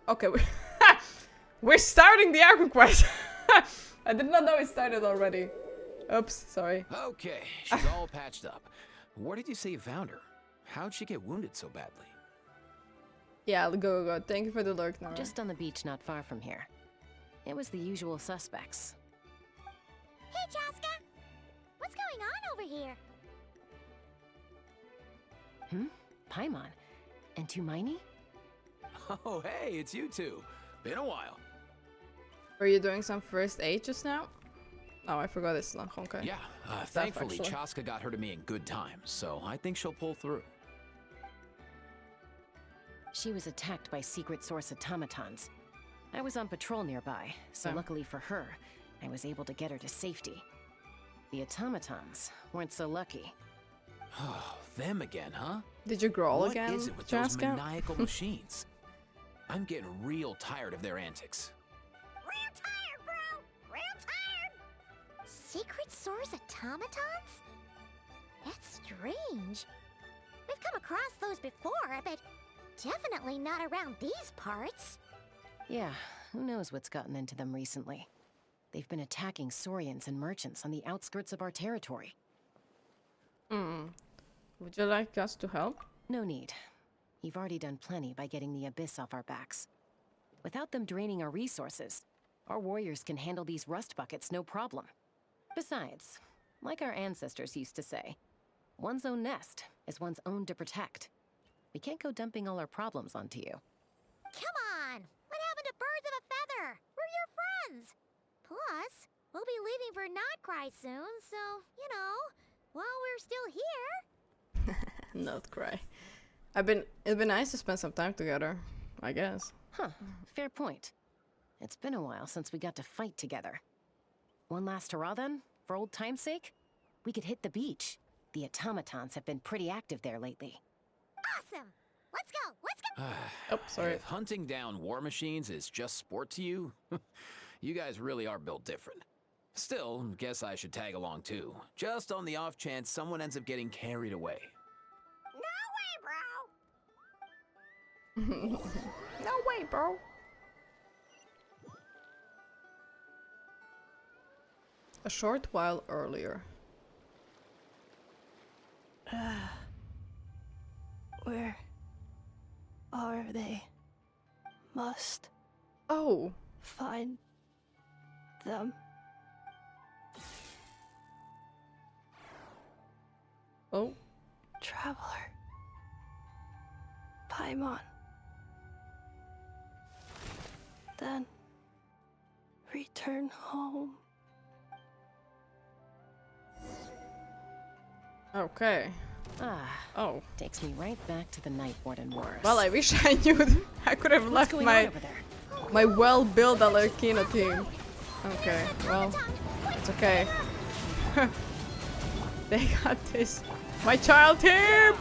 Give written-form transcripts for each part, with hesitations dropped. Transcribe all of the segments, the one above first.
Okay, we're starting the Arkham quest. I did not know it started already. Oops, sorry. Okay, she's all patched up. Where did you say you found her? How'd she get wounded so badly? Yeah, go. Thank you for the lurk, Nora. Just on the beach not far from here. It was the usual suspects. Hey, Chaska! What's going on over here? Paimon. And Tumaini? Oh, hey, it's you two. Been a while. Were you doing some first aid just now? Oh, I forgot it's not okay. Yeah, thankfully Chaska got her to me in good time, so I think she'll pull through. She was attacked by secret source automatons. I was on patrol nearby, so luckily for her, I was able to get her to safety. The automatons weren't so lucky. Oh, them again, huh? Did you growl again, What is it with Chaska? those maniacal machines? I'm getting real tired of their antics. Real tired, bro! Real tired! Secret source automatons? That's strange. We've come across those before, but definitely not around these parts. Yeah, who knows what's gotten into them recently. They've been attacking Saurians and merchants on the outskirts of our territory. Would you like us to help? No need. You've already done plenty by getting the Abyss off our backs. Without them draining our resources, our warriors can handle these rust buckets no problem. Besides, like our ancestors used to say, one's own nest is one's own to protect. We can't go dumping all our problems onto you. Come on! What happened to birds of a feather? We're your friends! Plus, we'll be leaving for Notcry soon, so, you know, while we're still here... Not cry. It'd been nice to spend some time together, I guess. Huh, fair point. It's been a while since we got to fight together. One last hurrah then, for old time's sake? We could hit the beach. The automatons have been pretty active there lately. Awesome! Let's go! Let's go! Oh, sorry. If hunting down war machines is just sport to you, you guys really are built different. Still, guess I should tag along too, just on the off chance someone ends up getting carried away. No way, bro! No way, bro. A short while earlier. Where are they? Must Oh, find them. oh. Traveler. Paimon. Then return home. Okay. Oh. Takes me right back to the Night Warden Wars. Well, I wish I knew. I could have What's left going my on over there? my well-built Alerkina team. Okay, well, it's okay. They got this. My child team!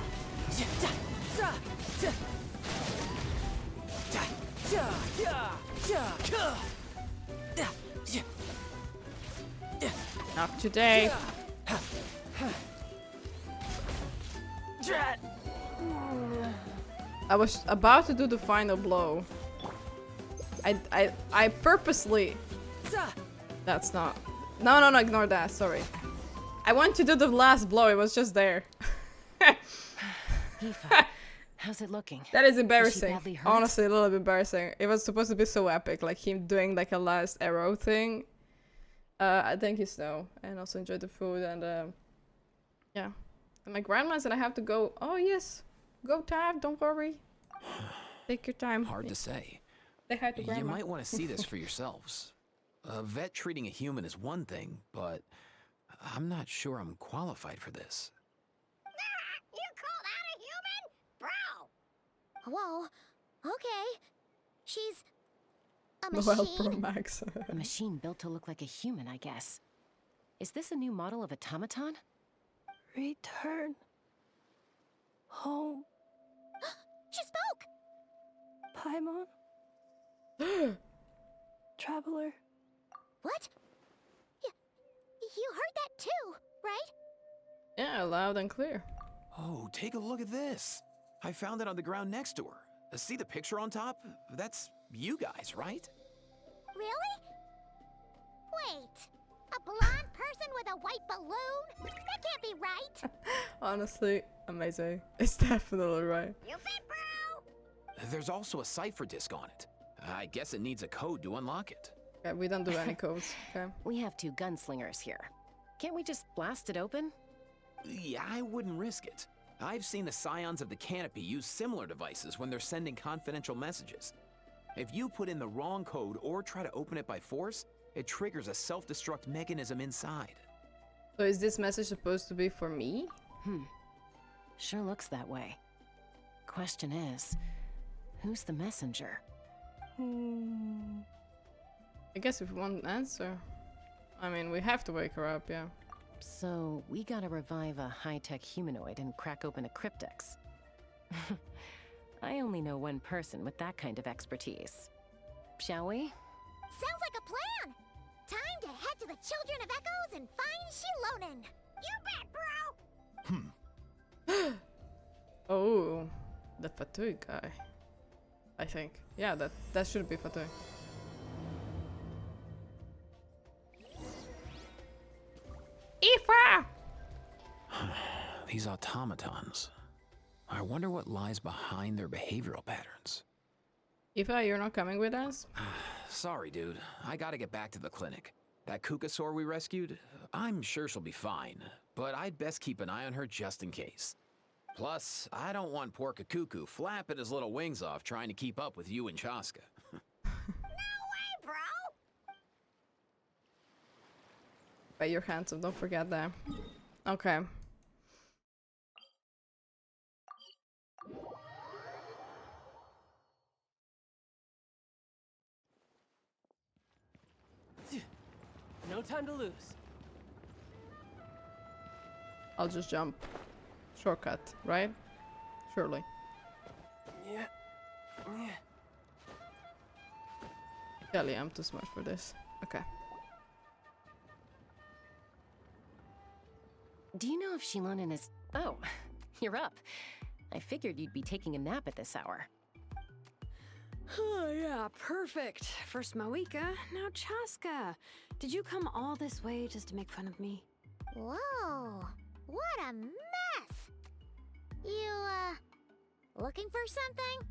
Not today. I was about to do the final blow. I purposely... That's not... No, ignore that, sorry. I want to do the last blow, it was just there. Aoife, how's it looking? That is Is she embarrassing. badly hurt? Honestly, a little bit embarrassing. It was supposed to be so epic, like him doing like a last arrow thing. Thank you, Snow. And also enjoy the food and yeah. And my grandma's and I have to go. Oh yes. Go Tav, don't worry. Take your time. Hard to say. Say hi to grandma. You might want to see this for yourselves. A vet treating a human is one thing, but I'm not sure I'm qualified for this. You call that a human? Bro! Whoa, okay. She's... a Noel machine? Pro Max. A machine built to look like a human, I guess. Is this a new model of automaton? Return home. She spoke! Paimon. Traveler. What? You heard that too, right? Yeah, loud and clear. Oh, take a look at this. I found it on the ground next to her. See the picture on top? That's you guys, right? Really? Wait, a blonde person with a white balloon? That can't be right. Honestly, amazing. It's definitely right. You bet, bro. There's also a cipher disk on it. I guess it needs a code to unlock it. Okay, we don't do any codes. Okay. We have 2 gunslingers here. Can't we just blast it open? Yeah, I wouldn't risk it. I've seen the scions of the canopy use similar devices when they're sending confidential messages. If you put in the wrong code or try to open it by force, it triggers a self-destruct mechanism inside. So is this message supposed to be for me? Sure looks that way. Question is, who's the messenger? I guess if we want an answer. I mean, we have to wake her up, yeah. So, we gotta revive a high-tech humanoid and crack open a cryptex. I only know one person with that kind of expertise. Shall we? Sounds like a plan. Time to head to the Children of Echoes and find Shilonen. You bet, bro. Oh, the Fatui guy. I think. Yeah, that should be Fatui. Ineffa! These automatons. I wonder what lies behind their behavioral patterns. Ineffa, you're not coming with us? Sorry, dude. I gotta get back to the clinic. That Kukasaur we rescued, I'm sure she'll be fine, but I'd best keep an eye on her just in case. Plus, I don't want poor Kakuku flapping his little wings off trying to keep up with you and Chaska. No way, bro. But you're handsome, don't forget that. Okay. No time to lose. I'll just jump. Shortcut, right? Surely. Yeah. Kelly, I'm too smart for this. Okay. Do you know if Shilonen is... Oh, you're up. I figured you'd be taking a nap at this hour. Oh, yeah, perfect. First Mawika, now Chaska. Did you come all this way just to make fun of me? Whoa, what a mess. You, looking for something?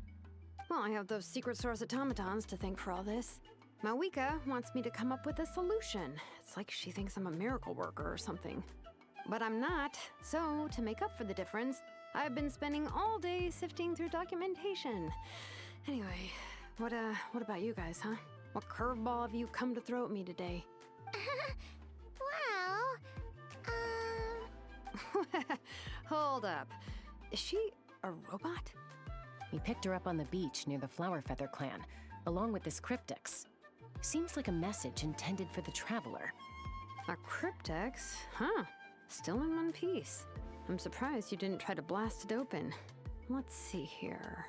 Well, I have those secret source automatons to thank for all this. Mawika wants me to come up with a solution. It's like she thinks I'm a miracle worker or something. But I'm not, so to make up for the difference, I've been spending all day sifting through documentation. Anyway, what about you guys, huh? What curveball have you come to throw at me today? Well, Hold up. Is she a robot? We picked her up on the beach near the Flower Feather clan, along with this cryptex. Seems like a message intended for the traveler. A cryptex? Huh. Still in one piece. I'm surprised you didn't try to blast it open. Let's see here.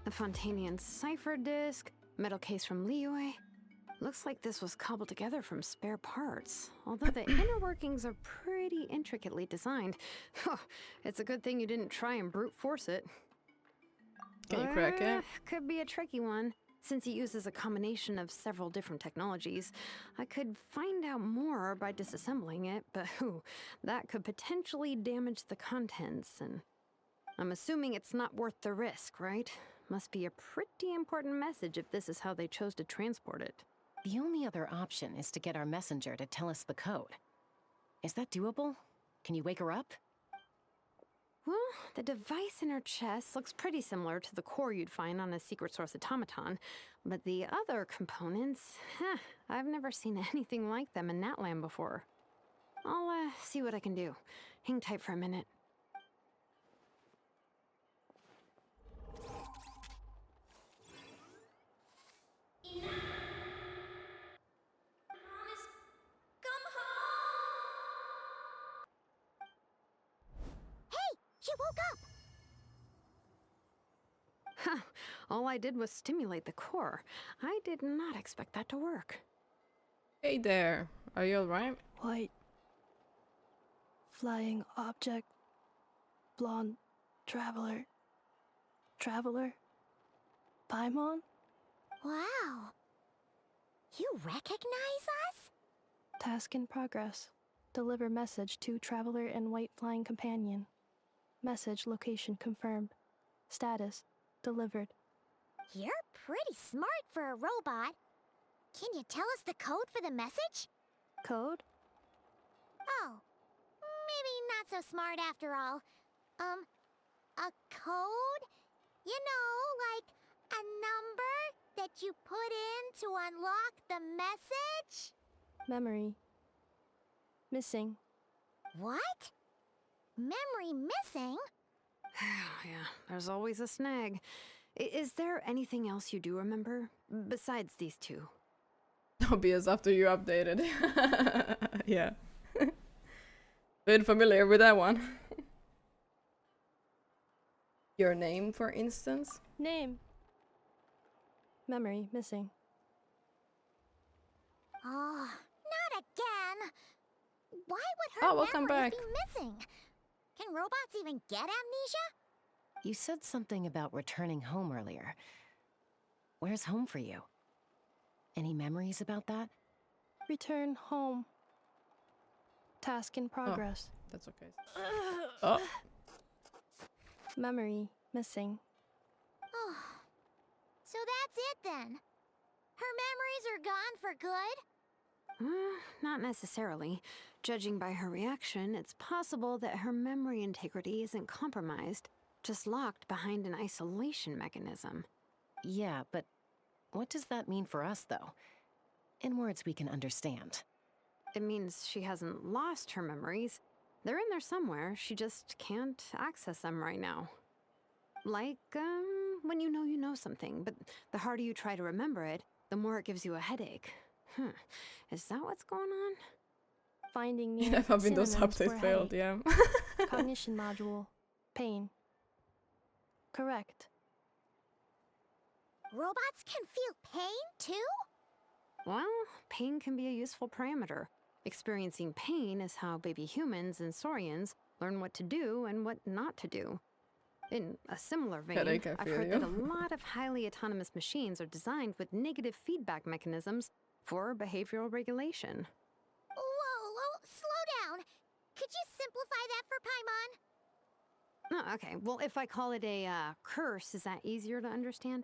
A Fontanian cipher disk, metal case from Liyue. Looks like this was cobbled together from spare parts, although the inner workings are pretty intricately designed. It's a good thing you didn't try and brute force it. Can you crack it? Could be a tricky one. Since it uses a combination of several different technologies, I could find out more by disassembling it, but that could potentially damage the contents, and I'm assuming it's not worth the risk, right? Must be a pretty important message if this is how they chose to transport it. The only other option is to get our messenger to tell us the code. Is that doable? Can you wake her up? Well, the device in her chest looks pretty similar to the core you'd find on a secret source automaton, but the other components, I've never seen anything like them in Natlan before. I'll see what I can do. Hang tight for a minute. She woke up. Huh. All I did was stimulate the core. I did not expect that to work. Hey there. Are you alright? White. Flying object. Blonde. Traveler. Traveler. Paimon? Wow. You recognize us? Task in progress. Deliver message to Traveler and White Flying Companion. Message location confirmed. Status delivered. You're pretty smart for a robot. Can you tell us the code for the message? Code? Oh, maybe not so smart after all. A code? You know, like a number that you put in to unlock the message? Memory. Missing. What? Memory missing? Yeah, there's always a snag. Is there anything else you do remember? Besides these two? Obvious after you updated. Yeah. Been familiar with that one. Your name, for instance? Name. Memory missing. Oh, not again! Why would her Oh, welcome memories back. be missing? Can robots even get amnesia? You said something about returning home earlier. Where's home for you? Any memories about that? Return home. Task in progress. That's okay. Oh, Memory missing. Oh, so that's it then. Her memories are gone for good? Not necessarily. Judging by her reaction, it's possible that her memory integrity isn't compromised, just locked behind an isolation mechanism. Yeah, but what does that mean for us, though? In words we can understand. It means she hasn't lost her memories. They're in there somewhere, she just can't access them right now. Like, when you know something, but the harder you try to remember it, the more it gives you a headache. Is that what's going on? Finding near Ineffa Windows synonyms update for failed, headache. yeah. Cognition module. Pain. Correct. Robots can feel pain too? Well, pain can be a useful parameter. Experiencing pain is how baby humans and saurians learn what to do and what not to do. In a similar vein, Headache, I I've feel heard you. that a lot of highly autonomous machines are designed with negative feedback mechanisms for behavioral regulation. Whoa, slow down. Could you simplify that for Paimon? Oh, okay, well, if I call it a curse, is that easier to understand?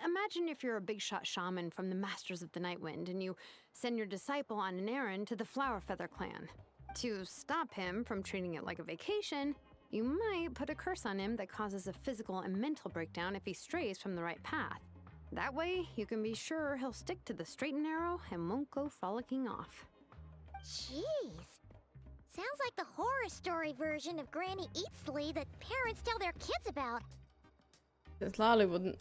Imagine if you're a big shot shaman from the Masters of the Nightwind and you send your disciple on an errand to the Flowerfeather clan. To stop him from treating it like a vacation, you might put a curse on him that causes a physical and mental breakdown if he strays from the right path. That way, you can be sure he'll stick to the straight and narrow and won't go frolicking off. Jeez. Sounds like the horror story version of Granny Eatsley that parents tell their kids about. Since Lali would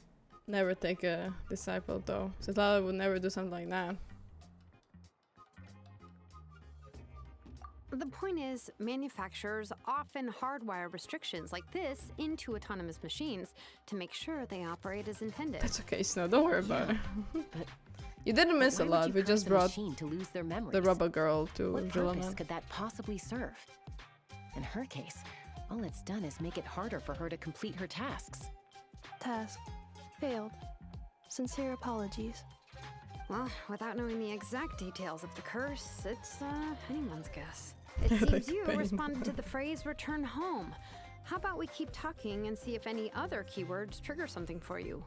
never take a disciple, though. Since Lali would never do something like that. The point is, manufacturers often hardwire restrictions like this into autonomous machines to make sure they operate as intended. That's okay, Snow. Don't worry about it. But You didn't miss a why would lot. you We curse just a brought machine to lose their memories? the rubber girl to What purpose Julaman. could that possibly serve? In her case, all it's done is make it harder for her to complete her tasks. Task. Failed. Sincere apologies. Well, without knowing the exact details of the curse, it's anyone's guess. It Like seems you pain. responded to the phrase return home. How about we keep talking and see if any other keywords trigger something for you?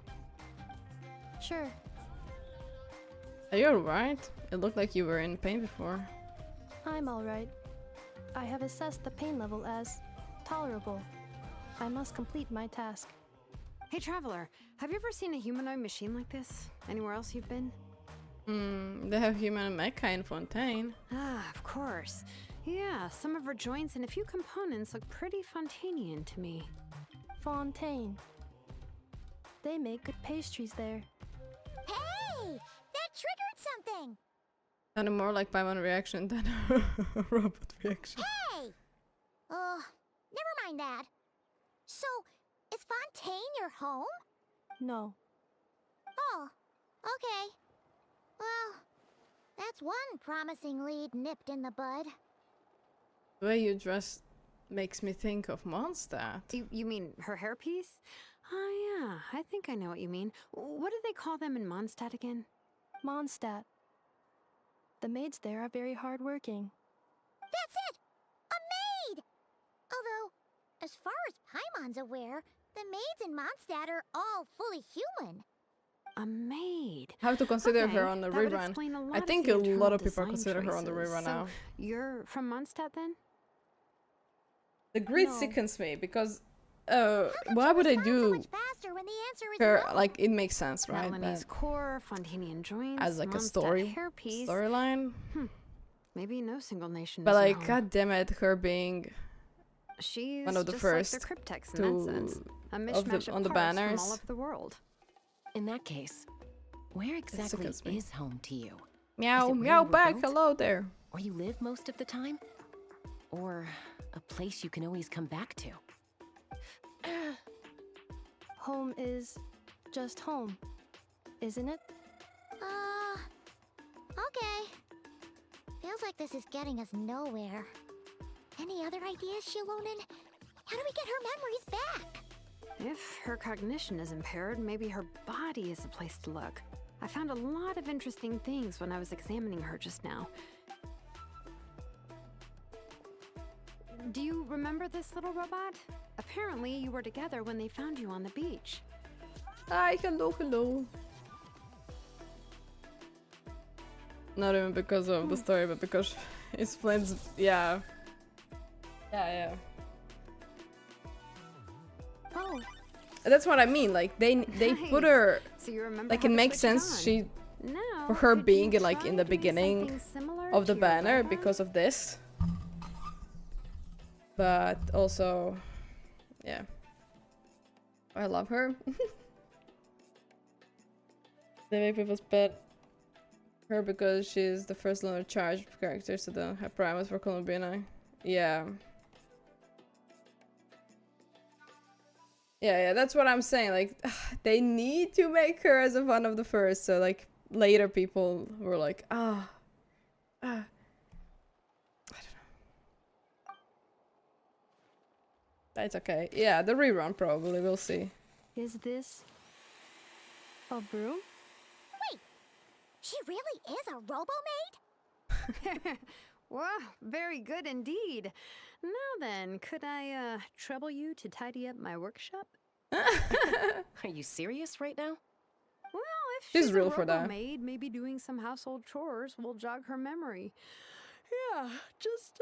Sure. Are you alright? It looked like you were in pain before. I'm alright. I have assessed the pain level as tolerable. I must complete my task. Hey, Traveler, have you ever seen a humanoid machine like this? Anywhere else you've been? They have human mecha in Fontaine. Ah, of course. Yeah, some of her joints and a few components look pretty Fontanian to me. Fontaine. They make good pastries there. Hey! That triggered something! Kind of more like Paimon reaction than a robot reaction. Hey! Never mind that. So, is Fontaine your home? No. Oh, okay. Well, that's one promising lead nipped in the bud. The way you dress makes me think of Mondstadt. You mean her hairpiece? Oh yeah, I think I know what you mean. What do they call them in Mondstadt again? Mondstadt. The maids there are very hardworking. That's it! A maid! Although, as far as Paimon's aware, the maids in Mondstadt are all fully human. A maid. Have to consider Okay, her on the that would rerun. explain a lot I of think the a lot internal of people design consider her on the choices. rerun So, now. you're from Mondstadt then? The grid No. sickens me because How come why you would I respond so do much faster when the answer is her no? like it makes sense, right? Melanese But core, Fontanian joints, as like a Mondstadt hairpiece. storyline. Maybe no single nation But is like, home. god damn it, her being She's one of the just first like the Cryptex in that sense. A mishmash of on the parts from banners. all over the world. In that case, where exactly sickens me. is home to you? Meow, where meow you were back, built? hello there. Where you live most of the time? Or a place you can always come back to? Home is just home, isn't it? Okay. Feels like this is getting us nowhere. Any other ideas, Shilonen? How do we get her memories back? If her cognition is impaired, maybe her body is a place to look. I found a lot of interesting things when I was examining her just now. Do you remember this little robot? Apparently, you were together when they found you on the beach. Hi, hello, hello. Not even because of the story, but because it's Flint's. Yeah. Yeah. Oh, That's what I mean. Like they put Nice. her. So you remember Like how it to makes switch it sense. on. She Now, for her could being you like in the try doing beginning something similar of the to your banner robot? because of this. But also, yeah. I love her. They make people spit her because she's the first lunar charge character, so don't have primates for Columbina. Yeah. Yeah, that's what I'm saying. Like, they need to make her as one of the first, so like later people were like, I don't know. That's okay. Yeah, the rerun probably. We'll see. is this a broom? She really is a robo-maid? Wow, very good indeed. Now then, could I trouble you to tidy up my workshop? Are you serious right now? Well, if She's she's real a for that. maid, maybe doing some household chores will jog her memory. Yeah, just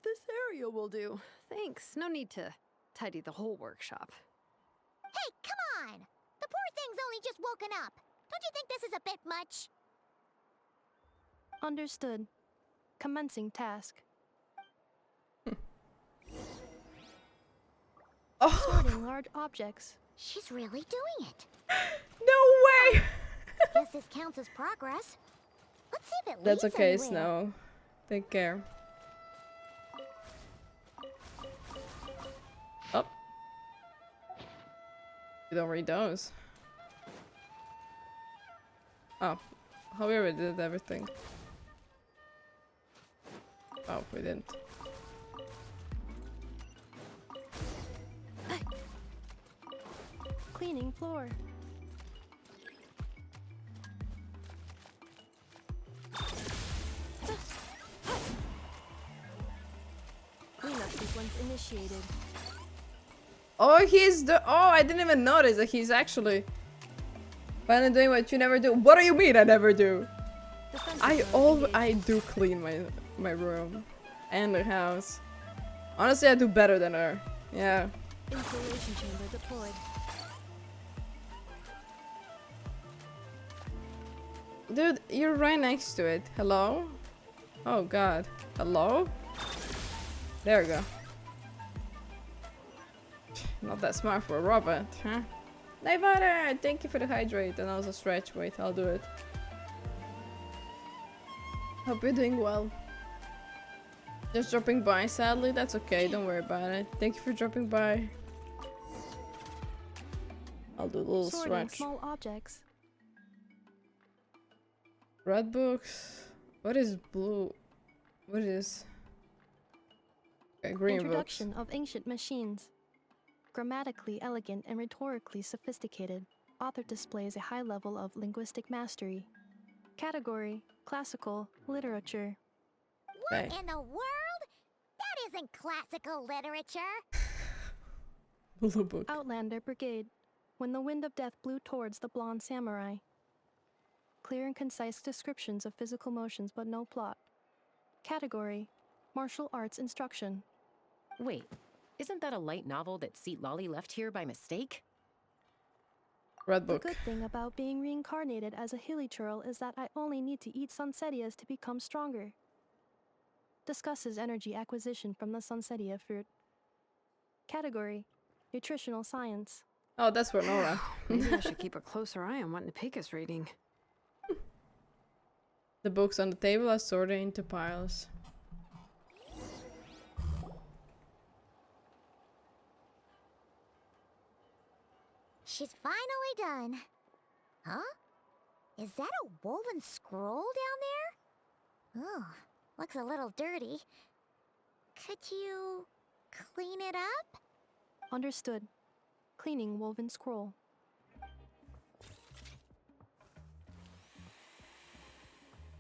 this area will do. Thanks. No need to tidy the whole workshop. Hey, come on! The poor thing's only just woken up. Don't you think this is a bit much? Understood. Commencing task. Oh Sorting large objects. She's really doing it. no way! Guess this counts as progress. Let's see if it That's leads okay, anywhere. Snow. Take care. Oh. You don't read those. Oh. However, we did everything. Oh, we didn't. Cleaning floor. Cleanup sequence initiated. Oh, he's the. Oh, I didn't even notice that he's actually finally doing what you never do. What do you mean I never do? Defensive mode engaged. I do clean my room and the house. Honestly, I do better than her. Yeah. Insulation chamber deployed. Dude, you're right next to it. Hello? Oh god. Hello? There we go. Not that smart for a robot, huh? Nevada, thank you for the hydrate and also stretch. Wait, I'll do it. Hope you're doing well. Just dropping by, sadly. That's okay, don't worry about it. Thank you for dropping by. I'll do a little Sorting stretch. small objects. Red books. What is blue? What is? Okay, green books. Introduction of ancient machines. Grammatically elegant and rhetorically sophisticated, author displays a high level of linguistic mastery. Category: classical literature. Okay. What in the world? That isn't classical literature. Blue book. Outlander Brigade. When the wind of death blew towards the blonde samurai. Clear and concise descriptions of physical motions but no plot. Category: martial arts instruction. Wait, isn't that a light novel that Seat Lolly left here by mistake? Red The book. good thing about being reincarnated as a hilly churl is that I only need to eat sunsettias to become stronger. Discusses energy acquisition from the sunsettia fruit. Category: nutritional science. Oh, that's for Nora. Maybe I should keep a closer eye on what Nepika's reading. The books on the table are sorted into piles. She's finally done. Huh? Is that a woven scroll down there? Oh, looks a little dirty. Could you clean it up? Understood. Cleaning woven scroll.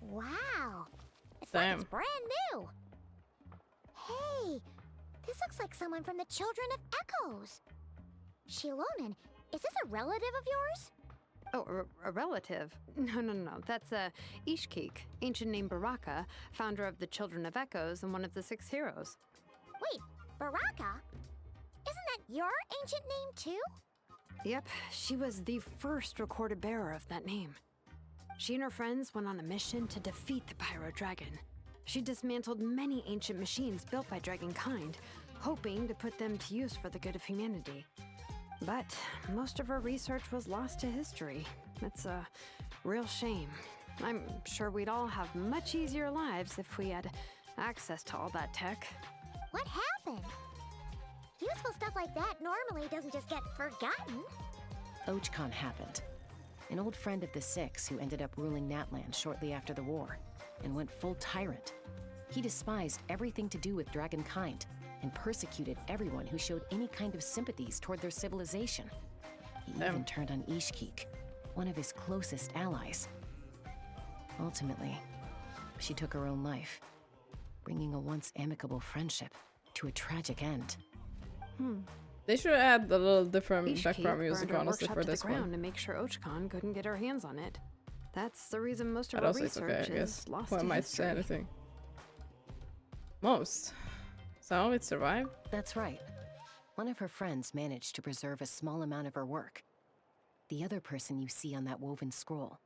Wow. It's Damn. like it's brand new. Hey, this looks like someone from the Children of Echoes. Shilonen, is this a relative of yours? Oh, a relative? No. That's Ishkik, ancient name Baraka, founder of the Children of Echoes and one of the 6 heroes. Wait, Baraka? Isn't that your ancient name too? Yep, she was the first recorded bearer of that name. She and her friends went on a mission to defeat the Pyro Dragon. She dismantled many ancient machines built by Dragonkind, hoping to put them to use for the good of humanity. But most of her research was lost to history. It's a real shame. I'm sure we'd all have much easier lives if we had access to all that tech. What happened? Useful stuff like that normally doesn't just get forgotten. Ochcon happened. An old friend of the 6 who ended up ruling Natlan shortly after the war, and went full tyrant. He despised everything to do with Dragonkind, and persecuted everyone who showed any kind of sympathies toward their civilization. He even turned on Ishkik, one of his closest allies. Ultimately, she took her own life, bringing a once amicable friendship to a tragic end. They should add a little different Ishkik background music, burned her honestly, workshop for to the this ground one. to make sure Ochcon couldn't get her hands on it. That's the reason most of But her also it's research okay, I guess. is lost Who to am I to say history. anything? Most. So it survived? That's right. One of her friends managed to preserve a small amount of her work. The other person you see on that woven scroll,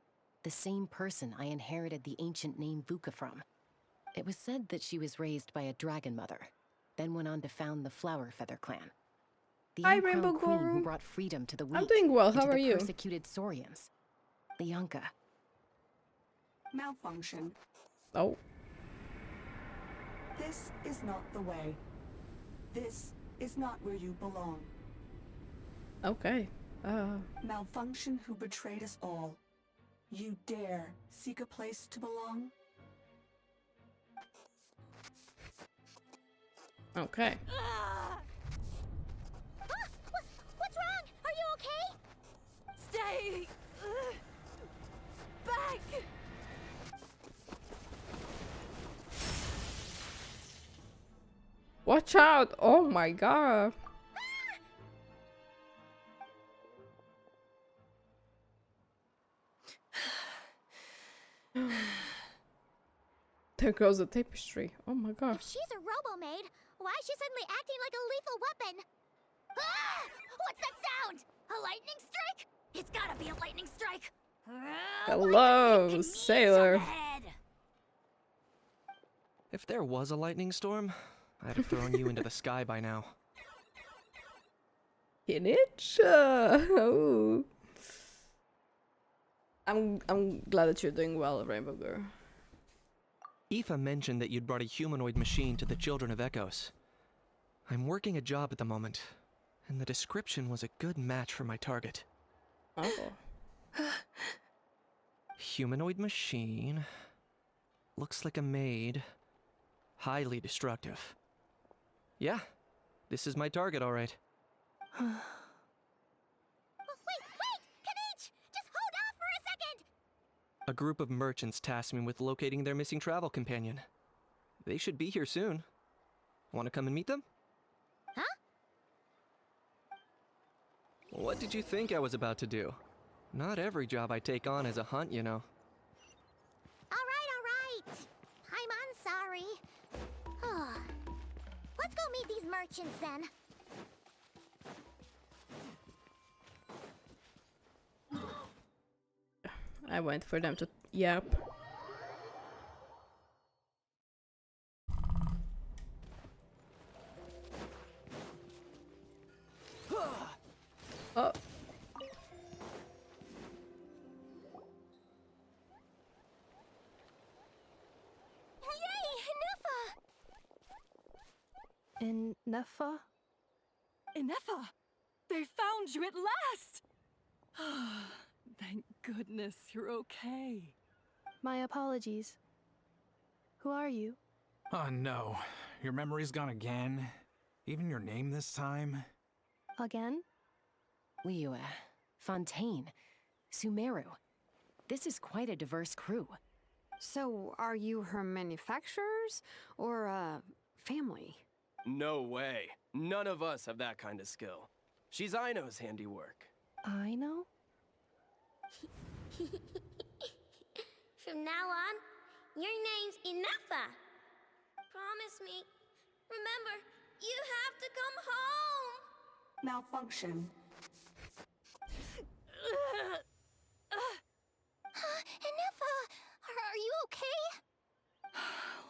the same person I inherited the ancient name Vuka from. It was said that she was raised by a dragon mother, then went on to found the Flower Feather clan. The Hi, uncrowned Rainbow queen Guru. who brought freedom to the weak. I'm doing well, and how to are the you? persecuted Saurians. Lianka. Malfunction. Oh. This is not the way. This is not where you belong. Okay. Malfunction who betrayed us all. You dare seek a place to belong? Okay. What's wrong? Are you okay? Stay back. Watch out! Oh my god. There goes the tapestry. Oh my god. If she's a robo-maid, why is she suddenly acting like a lethal weapon? Ah! What's that sound? A lightning strike? It's gotta be a lightning strike. Hello, sailor. If there was a lightning storm, I'd have thrown you into the sky by now. Kinicha. Oh. I'm glad that you're doing well, Rainbow Girl. Aoife mentioned that you'd brought a humanoid machine to the Children of Echoes. I'm working a job at the moment, and the description was a good match for my target. Oh. Humanoid machine. Looks like a maid. Highly destructive. Yeah, this is my target, all right. Wait! Kanich! Just hold off for a second! A group of merchants tasked me with locating their missing travel companion. They should be here soon. Want to come and meet them? Huh? What did you think I was about to do? Not every job I take on is a hunt, you know. Alright. I'm sorry. Let's go meet these merchants then. I went for them to. Yep. Oh. Yay, Ineffa! Ineffa? Ineffa! They found you at last! Thank goodness you're okay. My apologies. Who are you? Oh no, your memory's gone again? Even your name this time? Again? Liyue, Fontaine, Sumeru. This is quite a diverse crew. So, are you her manufacturers or family? No way. None of us have that kind of skill. She's Aino's handiwork. I know? From now on, your name's Ineffa. Promise me. Remember, you have to come home. Malfunction. Ineffa, are you okay?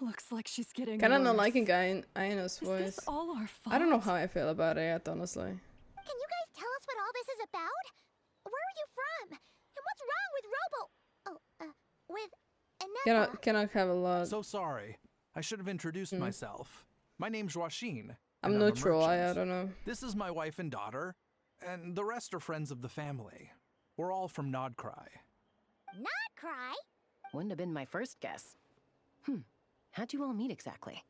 Looks like she's getting Kinda worse. not liking Aino's Is voice. this all our fault? I don't know how I feel about it yet, honestly. Can you guys tell us what all this is about? Where are you from? And what's wrong with with Ineffa? Cannot have a lot. So sorry. I should have introduced myself. My name's Joachine. I'm and a neutral, I merchant. don't know. This is my wife and daughter, and the rest are friends of the family. We're all from Nodcry. Not cry. Wouldn't have been my first guess. How'd you all meet exactly?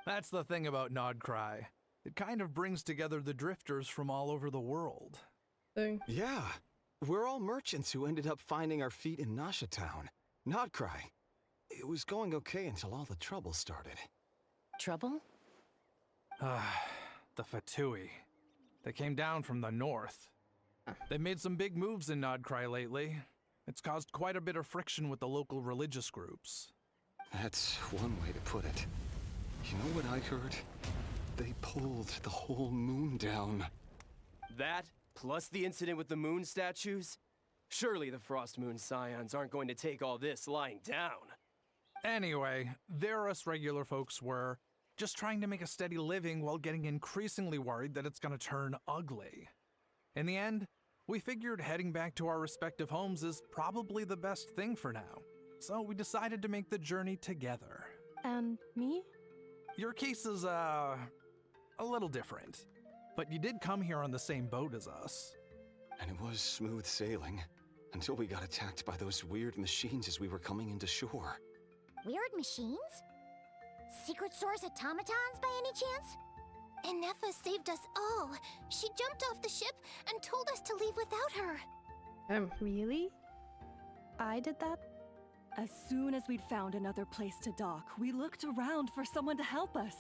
That's the thing about Nodcry. It kind of brings together the drifters from all over the world. Thing. Yeah, we're all merchants who ended up finding our feet in Nasha Town. Nodcry. It was going okay until all the trouble started. Trouble? The Fatui. They came down from the north. They've made some big moves in Nodcry lately. It's caused quite a bit of friction with the local religious groups. That's one way to put it. You know what I heard? They pulled the whole moon down. That, plus the incident with the moon statues? Surely the Frost Moon Scions aren't going to take all this lying down. Anyway, there us regular folks were just trying to make a steady living while getting increasingly worried that it's gonna turn ugly. In the end, we figured heading back to our respective homes is probably the best thing for now. So we decided to make the journey together. And me? Your case is, a little different. But you did come here on the same boat as us. And it was smooth sailing, until we got attacked by those weird machines as we were coming into shore. Weird machines? Secret Source automatons by any chance? Ineffa saved us all. She jumped off the ship and told us to leave without her. Really? I did that? As soon as we'd found another place to dock, we looked around for someone to help us.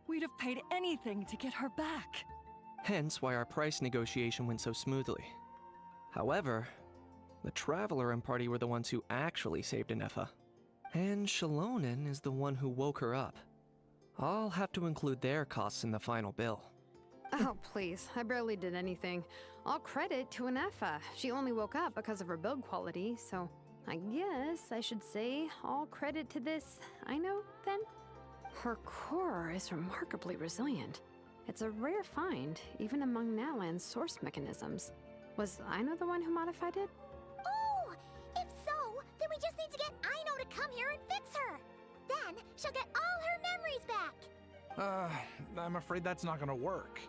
We'd have paid anything to get her back. Hence why our price negotiation went so smoothly. However, the Traveler and party were the ones who actually saved Ineffa. And Shalonen is the one who woke her up. I'll have to include their costs in the final bill. Oh, please. I barely did anything. All credit to Ineffa. She only woke up because of her build quality, so I guess I should say all credit to this Aino, then? Her core is remarkably resilient. It's a rare find, even among Nalan's source mechanisms. Was Aino the one who modified it? Oh! If so, then we just need to get Aino to come here and fix her. Then she'll get all her memories back. I'm afraid that's not gonna work.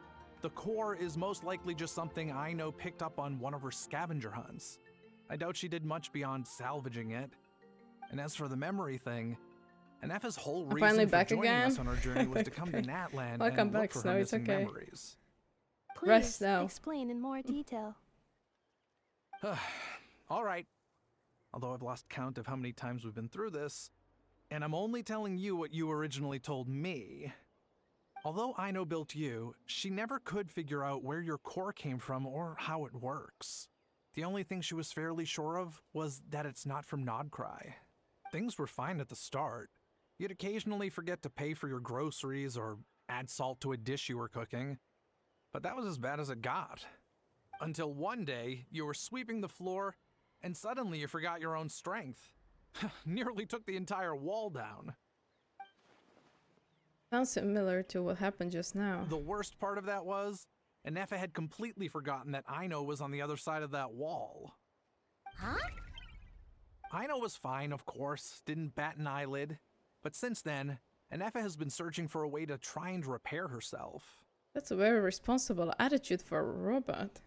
The core is most likely just something Aino picked up on one of her scavenger hunts. I doubt she did much beyond salvaging it. And as for the memory thing, Ineffa's whole reason finally for back joining again. us on our journey was to come to Natlan Welcome and look back, for Snow, her it's missing okay. memories. Rest Please now. explain in more detail. All right. Although I've lost count of how many times we've been through this, and I'm only telling you what you originally told me. Although Aino built you, she never could figure out where your core came from or how it works. The only thing she was fairly sure of was that it's not from Nodcry. Things were fine at the start. You'd occasionally forget to pay for your groceries or add salt to a dish you were cooking, but that was as bad as it got. Until one day, you were sweeping the floor, and suddenly you forgot your own strength. Nearly took the entire wall down. Sounds similar to what happened just now. The worst part of that was, Ineffa had completely forgotten that Aino was on the other side of that wall. Huh? Aino was fine, of course, didn't bat an eyelid. But since then, Ineffa has been searching for a way to try and repair herself. That's a very responsible attitude for a robot.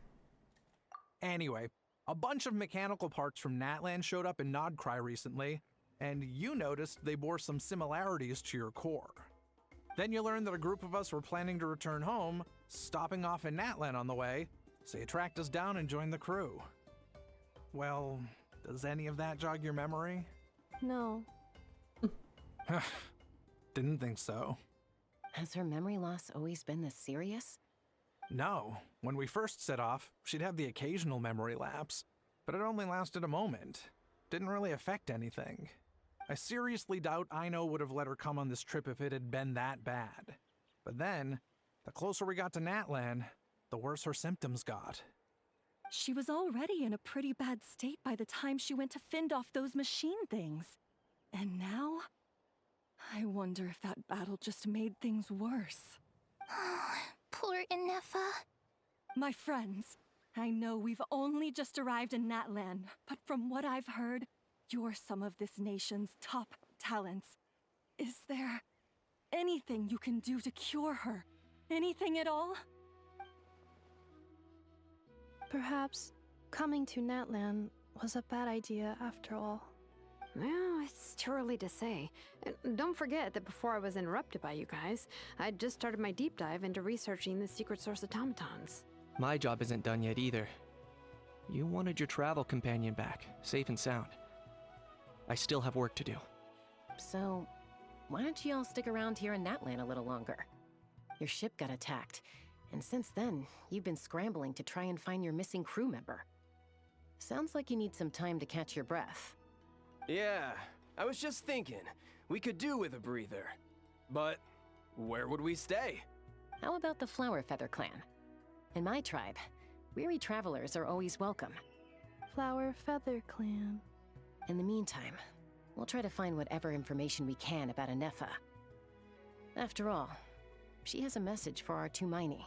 Anyway, a bunch of mechanical parts from Natlan showed up in Nodcry recently, and you noticed they bore some similarities to your core. Then you learned that a group of us were planning to return home, stopping off in Natlan on the way, so you tracked us down and joined the crew. Well, does any of that jog your memory? No. Didn't think so. Has her memory loss always been this serious? No. When we first set off, she'd have the occasional memory lapse, but it only lasted a moment. Didn't really affect anything. I seriously doubt Aino would have let her come on this trip if it had been that bad. But then, the closer we got to Natlan, the worse her symptoms got. She was already in a pretty bad state by the time she went to fend off those machine things. And now? I wonder if that battle just made things worse. Poor Ineffa. My friends, I know we've only just arrived in Natlan, but from what I've heard, you're some of this nation's top talents. Is there anything you can do to cure her? Anything at all? Perhaps coming to Natlan was a bad idea after all. Well, it's too early to say. And don't forget that before I was interrupted by you guys, I'd just started my deep dive into researching the secret source automatons. My job isn't done yet either. You wanted your travel companion back, safe and sound. I still have work to do. So, why don't you all stick around here in Natlan a little longer? Your ship got attacked, and since then, you've been scrambling to try and find your missing crew member. Sounds like you need some time to catch your breath. Yeah, I was just thinking, we could do with a breather. But where would we stay? How about the Flower Feather Clan? In my tribe, weary travelers are always welcome. Flower Feather Clan. In the meantime, we'll try to find whatever information we can about Ineffa. After all, she has a message for our Tumaini.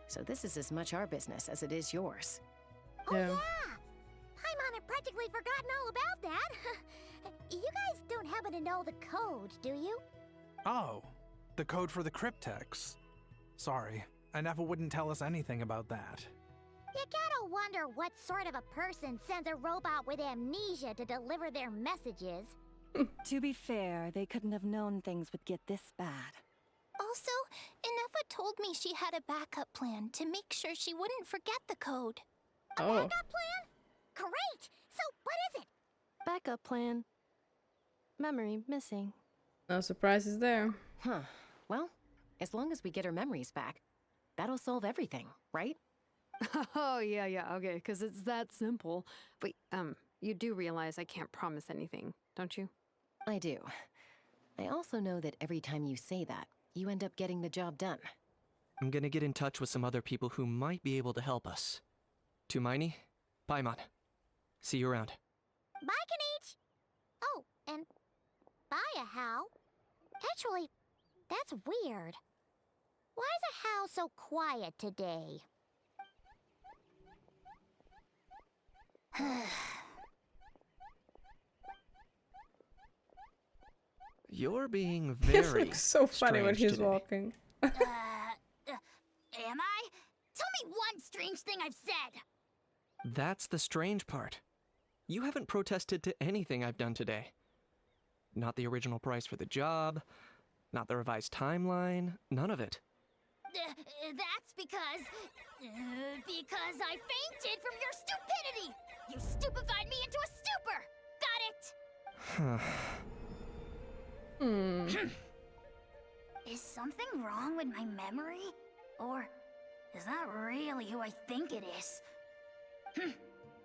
So this is as much our business as it is yours. Oh Yeah. yeah! Paimon had practically forgotten all about that. You guys don't happen to know the code, do you? Oh, the code for the cryptex. Sorry, Ineffa wouldn't tell us anything about that. You gotta wonder what sort of a person sends a robot with amnesia to deliver their messages. To be fair, they couldn't have known things would get this bad. Also, Ineffa told me she had a backup plan to make sure she wouldn't forget the code. A Oh. backup plan? Great! So what is it? Backup plan. Memory missing. No surprises there. Huh. Well, as long as we get her memories back, that'll solve everything, right? Oh, yeah, okay, because it's that simple. But, you do realize I can't promise anything, don't you? I do. I also know that every time you say that, you end up getting the job done. I'm gonna get in touch with some other people who might be able to help us. Tumaini, Paimon. See you around. Bye, Kanich! Oh, and bye, a How. Actually, that's weird. Why is a How so quiet today? You're being He very looks so funny when strange he's today. walking. Am I? Tell me one strange thing I've said! That's the strange part. You haven't protested to anything I've done today. Not the original price for the job, not the revised timeline, none of it. That's because I fainted from your stupidity! You stupefied me into a stupor! Got it? Is something wrong with my memory? Or is that really who I think it is?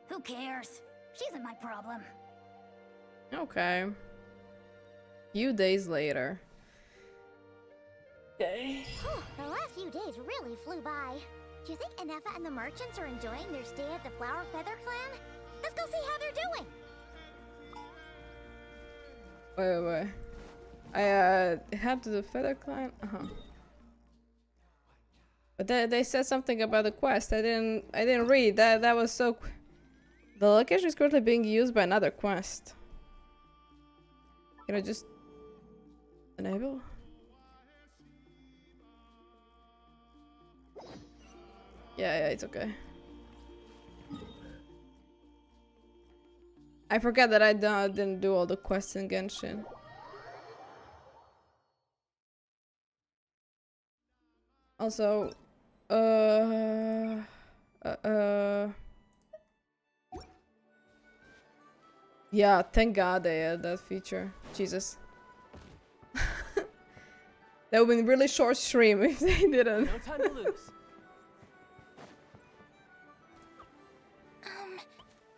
Who cares? She isn't my problem. Okay. Few days later. Okay. The last few days really flew by. Do you think Ineffa and the merchants are enjoying their stay at the Flower Feather Clan? Let's go see how they're doing. Wait. I head to the Feather Clan. But they said something about the quest. I didn't read that. That was so. The location is currently being used by another quest. Can I just enable? Yeah, it's okay. I forgot that I didn't do all the quests in Genshin. Also, yeah, thank God they had that feature. Jesus. That would have been a really short stream if they didn't. No time to lose.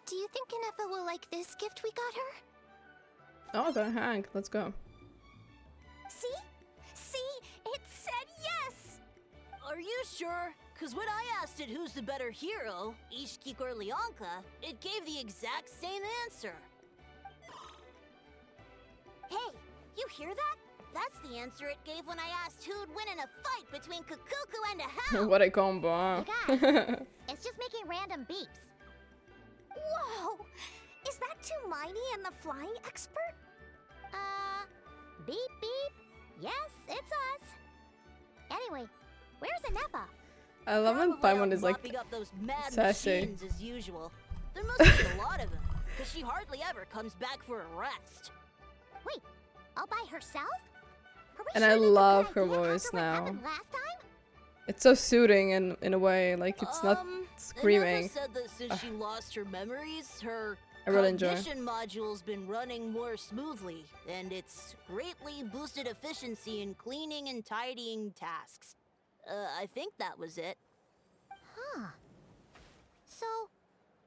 Do you think Ineffa will like this gift we got her? Oh, okay, Hank, let's go. See? It said yes! Are you sure? Cause when I asked it who's the better hero, Ishiki or Leonka, it gave the exact same answer. Hey, you hear that? That's the answer it gave when I asked who'd win in a fight between Kukuku and a hell. What a combo. You guys, it's just making random beeps. Whoa! Is that Tumaini and the flying expert? Beep beep. Yes, it's us. Anyway, where's Ineffa? I love when Paimon is like up those mad sassy. machines as usual. There must be a lot of them, because she hardly ever comes back for a rest. Wait, all by herself? And I love her voice now. Last time? It's so soothing in a way, like it's not screaming. Ineffa said that since she lost her memories, her I really enjoy. cognition module's been running more smoothly, and it's greatly boosted efficiency in cleaning and tidying tasks. I think that was it. Huh. So,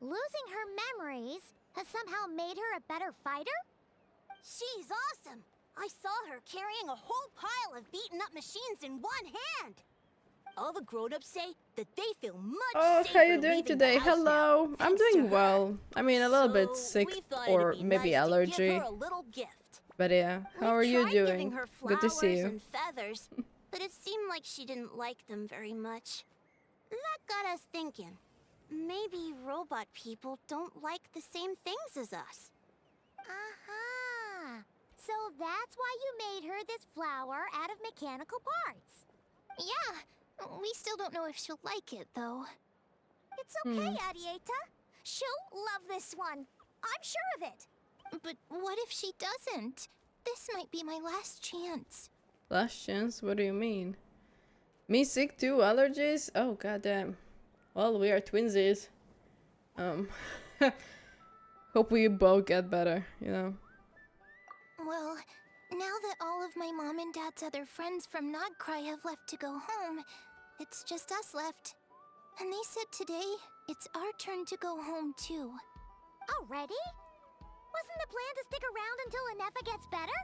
losing her memories has somehow made her a better fighter? She's awesome! I saw her carrying a whole pile of beaten up machines in one hand! All the grown-ups say that they feel much Oh, safer how you doing leaving today? the house Hello. now, I'm thanks to doing her. well. I mean, a little bit So sick we thought or it'd be maybe nice to allergy. give her a little gift. But yeah, how are We you tried giving doing? her Good to see flowers you. and feathers, but it seemed like she didn't like them very much. That got us thinking. Maybe robot people don't like the same things as us. Aha! So that's why you made her this flower out of mechanical parts. Yeah, we still don't know if she'll like it, though. It's okay, Arieta. She'll love this one. I'm sure of it. But what if she doesn't? This might be my last chance. Last chance? What do you mean? Me sick too? Allergies? Oh, goddamn. Well, we are twinsies. Hope we both get better, you know? Well, now that all of my mom and dad's other friends from Nodcry have left to go home, it's just us left. And they said today, it's our turn to go home too. Already? Wasn't the plan to stick around until Ineffa gets better?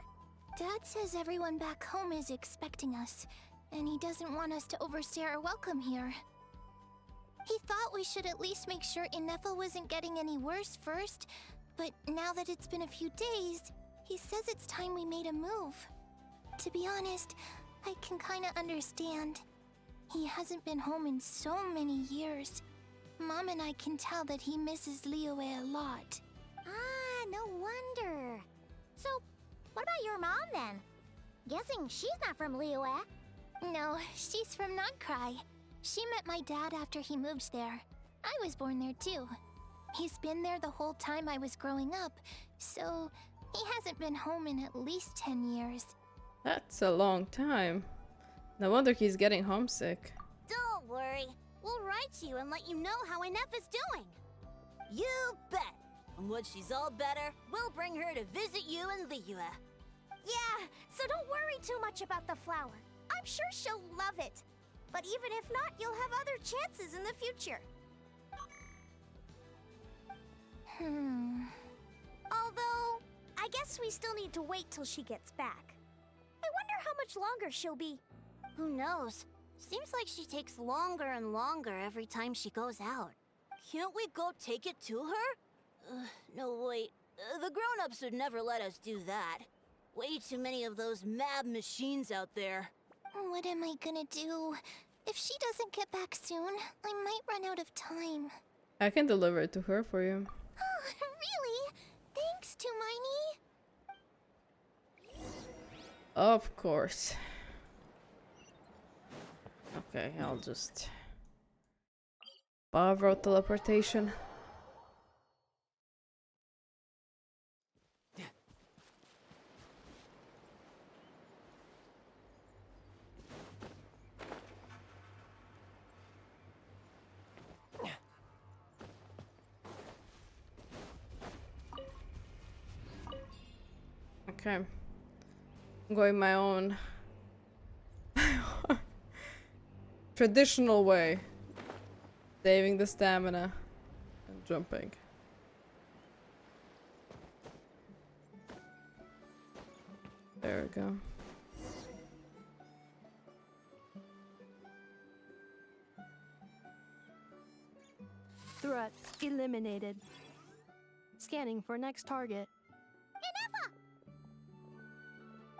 Dad says everyone back home is expecting us, and he doesn't want us to overstay our welcome here. He thought we should at least make sure Ineffa wasn't getting any worse first, but now that it's been a few days, he says it's time we made a move. To be honest, I can kinda understand. He hasn't been home in so many years. Mom and I can tell that he misses Liyue a lot. Ah, no wonder. So, what about your mom then? Guessing she's not from Liyue. No, she's from Nodcry. She met my dad after he moved there. I was born there too. He's been there the whole time I was growing up, so he hasn't been home in at least 10 years. That's a long time. No wonder he's getting homesick. Don't worry. We'll write to you and let you know how Ineffa's doing. You bet. And when she's all better, we'll bring her to visit you in Liyue. Yeah, so don't worry too much about the flower. I'm sure she'll love it. But even if not, you'll have other chances in the future. Although, I guess we still need to wait till she gets back. I wonder how much longer she'll be. Who knows? Seems like she takes longer and longer every time she goes out. Can't we go take it to her? No, wait. The grown-ups would never let us do that. Way too many of those mad machines out there. What am I gonna do? If she doesn't get back soon, I might run out of time. I can deliver it to her for you. Oh, really? Thanks, Tumaini. Of course. Okay, I'll just borrow teleportation. Okay. I'm going my own traditional way. Saving the stamina and jumping. There we go. Threat eliminated. Scanning for next target. Ineffa!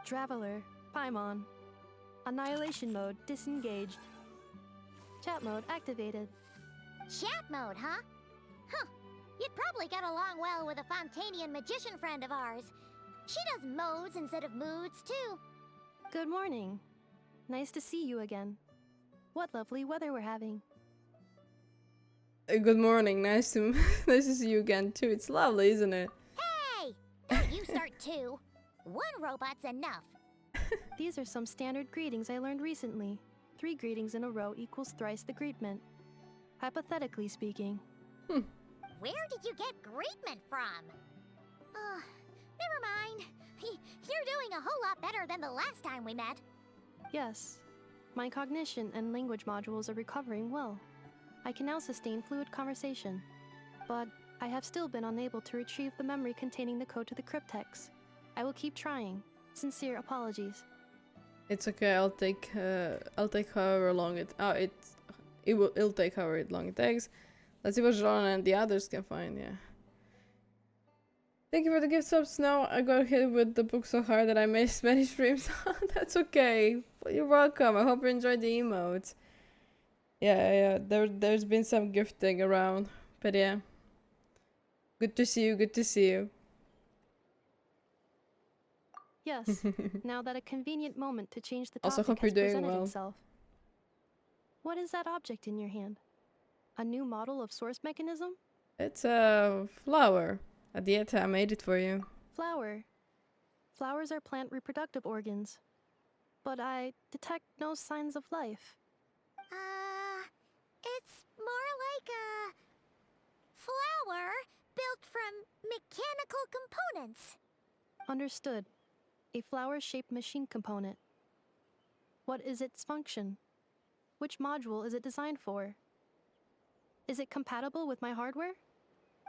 Traveler, Paimon. Annihilation mode disengaged. Chat mode activated. Chat mode, huh? Huh. You'd probably get along well with a Fontanian magician friend of ours. She does modes instead of moods, too. Good morning. Nice to see you again. What lovely weather we're having. Good morning. Nice to nice to see you again too. It's lovely, isn't it? Hey! Don't you start too. One robot's enough. These are some standard greetings I learned recently. 3 greetings in a row equals thrice the greetment. Hypothetically speaking. Where did you get greetment from? Never mind. You're doing a whole lot better than the last time we met. Yes. My cognition and language modules are recovering well. I can now sustain fluid conversation. But I have still been unable to retrieve the memory containing the code to the cryptex. I will keep trying. Sincere apologies. It's okay. I'll take however long it'll take however long it takes. Let's see what John and the others can find. Yeah. Thank you for the gift subs. Now I got hit with the book so hard that I missed many streams. That's okay. You're welcome. I hope you enjoyed the emotes. Yeah. There's been some gifting around, but yeah. Good to see you. Good to see you. Yes. Now that a convenient moment to change the topic Also hope has you're doing presented well. itself. What is that object in your hand? A new model of source mechanism? It's a flower. Adieta, I made it for you. Flower. Flowers are plant reproductive organs. But I detect no signs of life. It's more like a flower built from mechanical components. Understood. A flower-shaped machine component. What is its function? Which module is it designed for? Is it compatible with my hardware?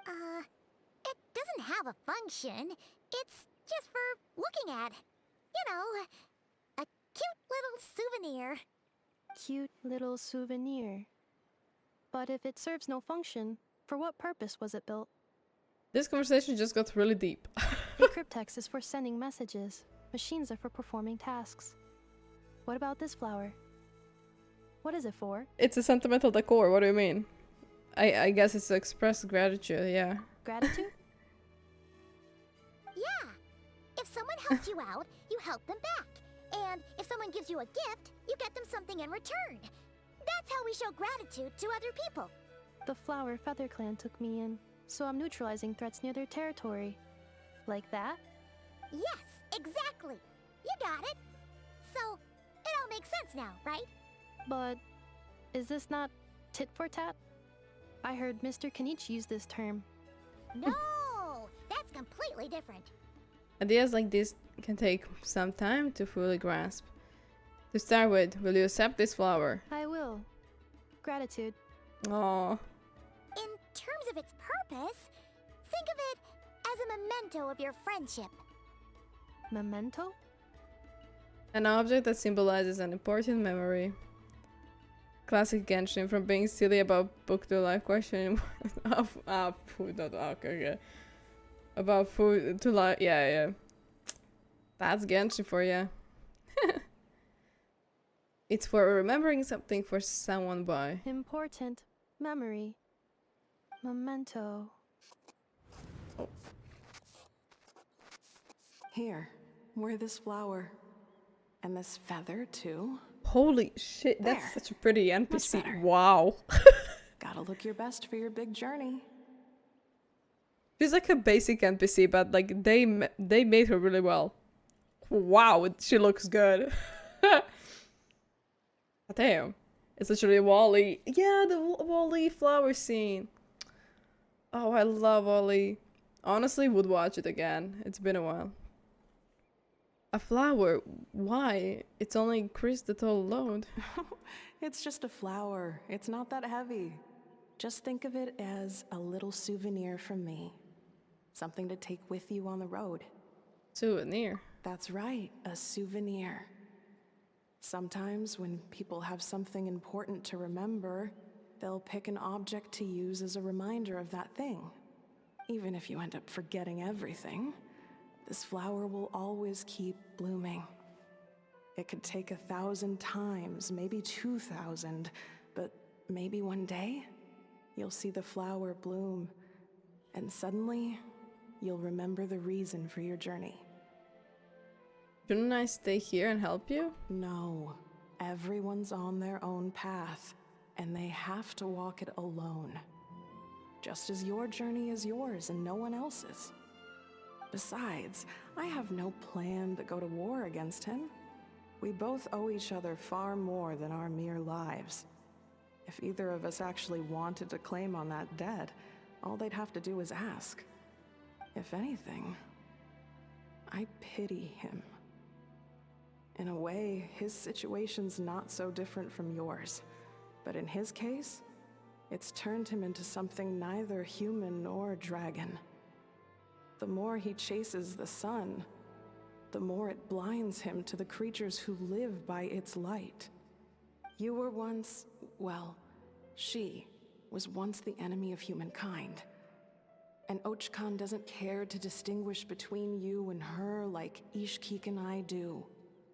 It doesn't have a function. It's just for looking at. You know, a cute little souvenir. Cute little souvenir. But if it serves no function, for what purpose was it built? This conversation just got really deep. A cryptex is for sending messages. Machines are for performing tasks. What about this flower? What is it for? It's a sentimental decor. What do you mean? I guess it's to express gratitude, yeah. Gratitude? Yeah. If someone helps you out, you help them back. And if someone gives you a gift, you get them something in return. That's how we show gratitude to other people. The flower Feather Clan took me in, so I'm neutralizing threats near their territory. Like that? Yes, exactly. You got it. So, it all makes sense now, right? But is this not tit for tat? I heard Mr. Kenichi use this term. No, that's completely different. Ideas like this can take some time to fully grasp. To start with, will you accept this flower? I will. Gratitude. Aww. In terms of its purpose, think of it as a memento of your friendship. Memento? An object that symbolizes an important memory. Classic Genshin, from being silly about book to life question food, not okay. About food to life, yeah. That's Genshin for ya. It's for remembering something for someone by. Important memory. Memento. Oh. Here, wear this flower. And this feather, too. Holy shit, that's There. such a pretty Much NPC. better. Wow. Gotta look your best for your big journey. She's like a basic NPC, but like they made her really well. Wow, she looks good. Damn, it's literally Wally. Yeah, the Wally flower scene. Oh, I love Wally. Honestly, would watch it again. It's been a while. A flower? Why? It's only increased the total load. It's just a flower. It's not that heavy. Just think of it as a little souvenir from me. Something to take with you on the road. Souvenir? That's right, a souvenir. Sometimes when people have something important to remember, they'll pick an object to use as a reminder of that thing. Even if you end up forgetting everything, this flower will always keep blooming. It could take 1,000 times, maybe 2,000, but maybe one day, you'll see the flower bloom, and suddenly, you'll remember the reason for your journey. Shouldn't I stay here and help you? No. Everyone's on their own path, and they have to walk it alone. Just as your journey is yours and no one else's. Besides, I have no plan to go to war against him. We both owe each other far more than our mere lives. If either of us actually wanted to claim on that debt, all they'd have to do is ask. If anything, I pity him. In a way, his situation's not so different from yours. But in his case, it's turned him into something neither human nor dragon. The more he chases the sun, the more it blinds him to the creatures who live by its light. You were once, well, she was once the enemy of humankind. And Ochkan doesn't care to distinguish between you and her like Ishkik and I do.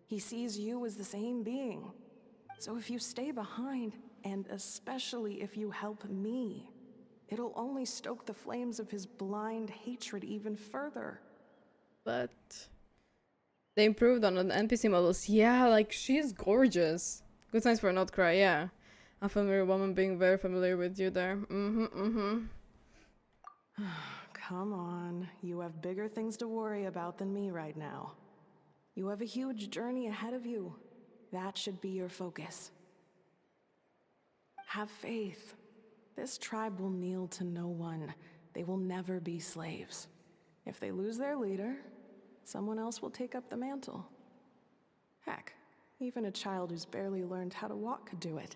He sees you as the same being. So if you stay behind, and especially if you help me, it'll only stoke the flames of his blind hatred even further. But they improved on the NPC models. Yeah, like she's gorgeous. Good signs for not cry, yeah. A familiar woman being very familiar with you there. Come on, you have bigger things to worry about than me right now. You have a huge journey ahead of you. That should be your focus. Have faith. This tribe will kneel to no one. They will never be slaves. If they lose their leader, someone else will take up the mantle. Heck, even a child who's barely learned how to walk could do it.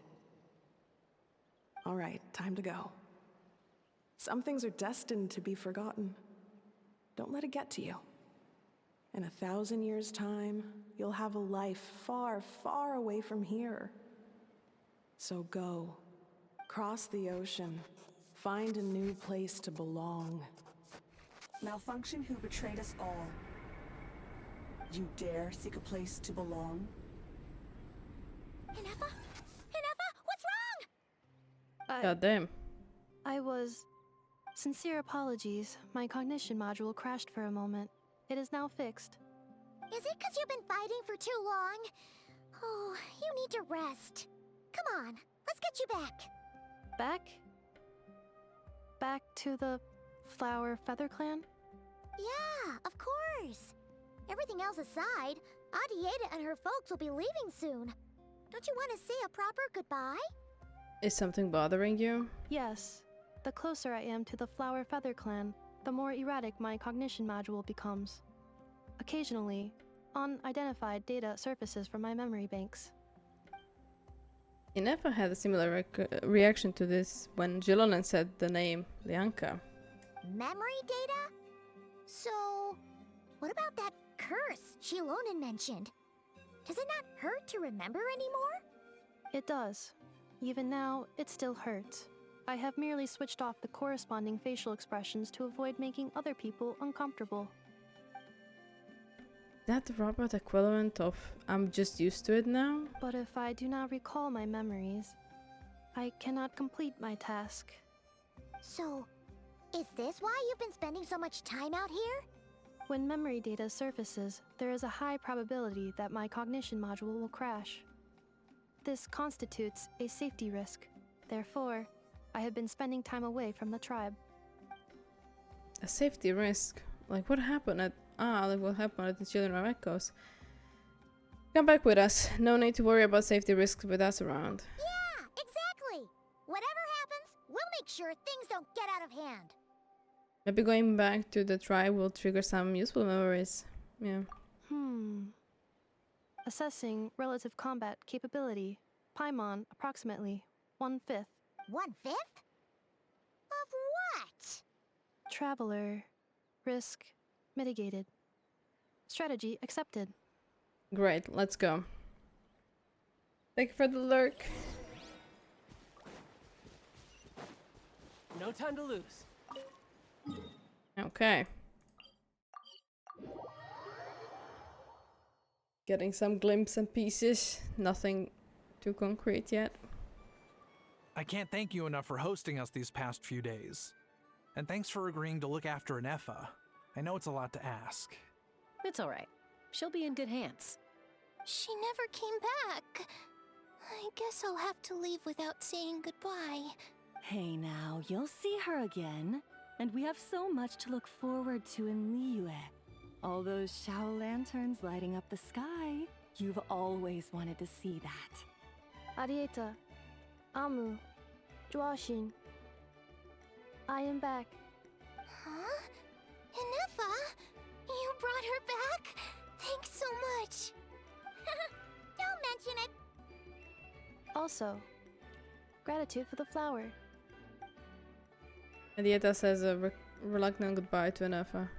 All right, time to go. Some things are destined to be forgotten. Don't let it get to you. In 1,000 years' time, you'll have a life far, far away from here. So go. Cross the ocean. Find a new place to belong. Malfunction who betrayed us all. You dare seek a place to belong? Ineffa? Ineffa, what's wrong? God damn. Sincere apologies. My cognition module crashed for a moment. It is now fixed. Is it because you've been fighting for too long? Oh, you need to rest. Come on, let's get you back. Back? Back to the Flower Feather Clan? Yeah, of course. Everything else aside, Audi Ada and her folks will be leaving soon. Don't you want to say a proper goodbye? Is something bothering you? Yes. The closer I am to the Flower Feather clan, the more erratic my cognition module becomes. Occasionally, unidentified data surfaces from my memory banks. Ineffa had a similar reaction to this when Jilonen said the name Lianka. Memory data? So, what about that curse Shilonen mentioned? Does it not hurt to remember anymore? It does. Even now, it still hurts. I have merely switched off the corresponding facial expressions to avoid making other people uncomfortable. That the robot equivalent of I'm just used to it now? But if I do not recall my memories, I cannot complete my task. So, is this why you've been spending so much time out here? When memory data surfaces, there is a high probability that my cognition module will crash. This constitutes a safety risk. Therefore, I have been spending time away from the tribe. A safety risk? Like what happened at like what happened at the Children of Echoes? Come back with us. No need to worry about safety risks with us around. Yeah, exactly! Whatever happens, we'll make sure things don't get out of hand. Maybe going back to the tribe will trigger some useful memories. Yeah. Assessing relative combat capability. Paimon, approximately 1/5. 1/5? Of what? Traveler. Risk mitigated. Strategy accepted. Great, let's go. Thank you for the lurk. No time to lose. Okay. Getting some glimpses and pieces. Nothing too concrete yet. I can't thank you enough for hosting us these past few days. And thanks for agreeing to look after Ineffa. I know it's a lot to ask. It's all right. She'll be in good hands. She never came back. I guess I'll have to leave without saying goodbye. Hey now, you'll see her again. And we have so much to look forward to in Liyue. All those Shao lanterns lighting up the sky. You've always wanted to see that. Arieta. Amu. Joashin. I am back. Huh? Ineffa? You brought her back? Thanks so much. Don't mention it. Also, gratitude for the flower. Adieta says a reluctant goodbye to Ineffa.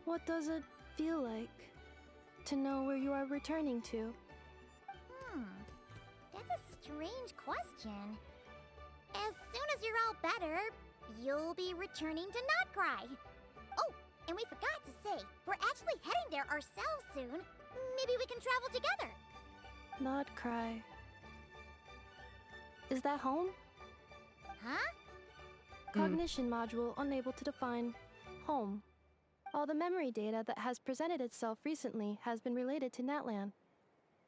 What does it feel like to know where you are returning to? That's a strange question. As soon as you're all better, you'll be returning to Notcry. Oh, and we forgot to say, we're actually heading there ourselves soon. Maybe we can travel together. Not cry. Is that home? Huh? Cognition module unable to define home. All the memory data that has presented itself recently has been related to Natlan.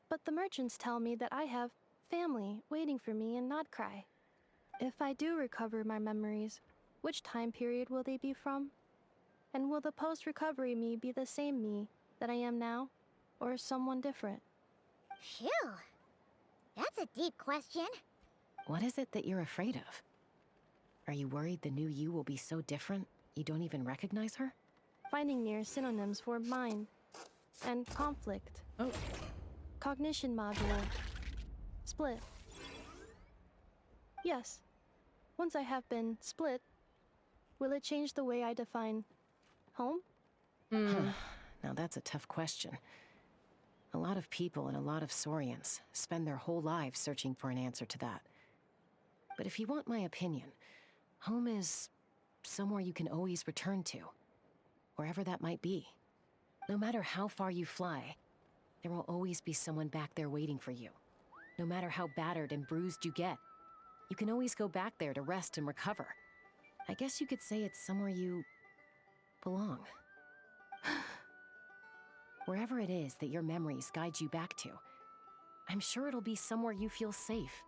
But the merchants tell me that I have family waiting for me in Notcry. If I do recover my memories, which time period will they be from? And will the post-recovery me be the same me that I am now, or someone different? Phew. That's a deep question. What is it that you're afraid of? Are you worried the new you will be so different you don't even recognize her? Finding near synonyms for mind and conflict. Oh. Cognition module. Split. Yes. Once I have been split, will it change the way I define home? Now that's a tough question. A lot of people and a lot of Saurians spend their whole lives searching for an answer to that. But if you want my opinion, home is somewhere you can always return to, wherever that might be. No matter how far you fly, there will always be someone back there waiting for you. No matter how battered and bruised you get, you can always go back there to rest and recover. I guess you could say it's somewhere you belong. Wherever it is that your memories guide you back to, I'm sure it'll be somewhere you feel safe.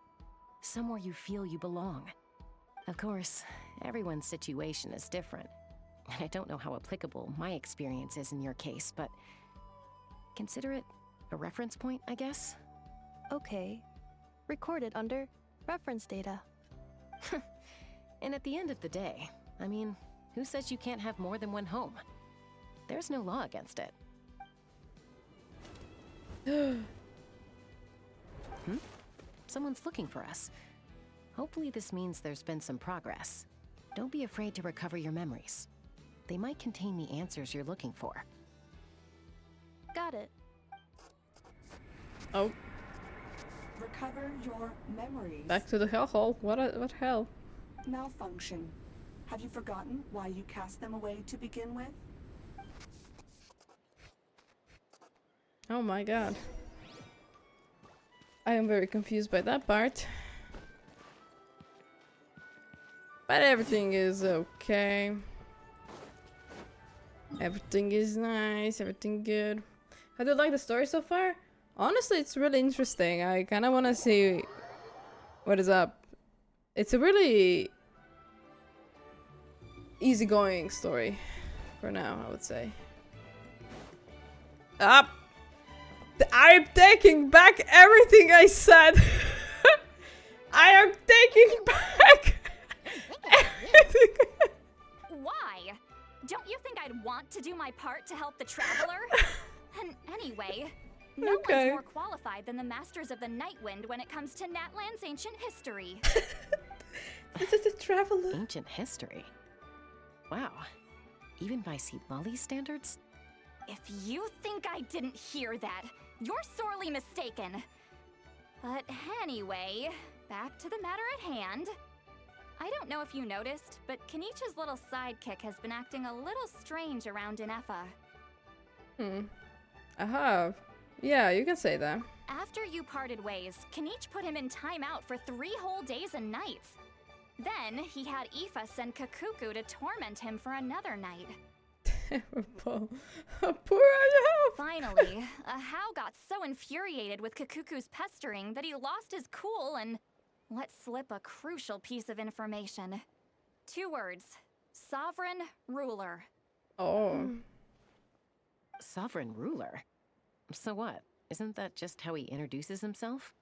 Somewhere you feel you belong. Of course, everyone's situation is different. And I don't know how applicable my experience is in your case, but Consider it a reference point, I guess? Okay. Recorded under reference data. And at the end of the day, I mean, who says you can't have more than one home? There's no law against it. Someone's looking for us. Hopefully this means there's been some progress. Don't be afraid to recover your memories. They might contain the answers you're looking for. Got it. Oh, Recover your memories. back to the hellhole. What hell? Malfunction. Have you forgotten why you cast them away to begin with? Oh my god. I am very confused by that part. But everything is okay. Everything is nice, everything good. How do you like the story so far? Honestly, it's really interesting. I kind of want to see what is up. It's a really easygoing story for now, I would say. Up! I'm taking back everything I said! I am taking back everything! Why? Don't you think I'd want to do my part to help the Traveler? And anyway, no one's more qualified than the Masters of the Nightwind when it comes to Natlan's ancient history. This is a Traveler. Ancient history? Wow. Even by Seat Lolly's standards? If you think I didn't hear that, you're sorely mistaken. But anyway, back to the matter at hand. I don't know if you noticed, but Kenichi's little sidekick has been acting a little strange around Ineffa. I have. Yeah, you can say that. After you parted ways, Kenichi put him in timeout for 3 whole days and nights. Then he had Aoife send Kakuku to torment him for another night. Terrible. Poor Hoyo. Finally, Hao got so infuriated with Kakuku's pestering that he lost his cool and let slip a crucial piece of information. 2 words. Sovereign ruler. Oh. Sovereign ruler? So what? Isn't that just how he introduces himself?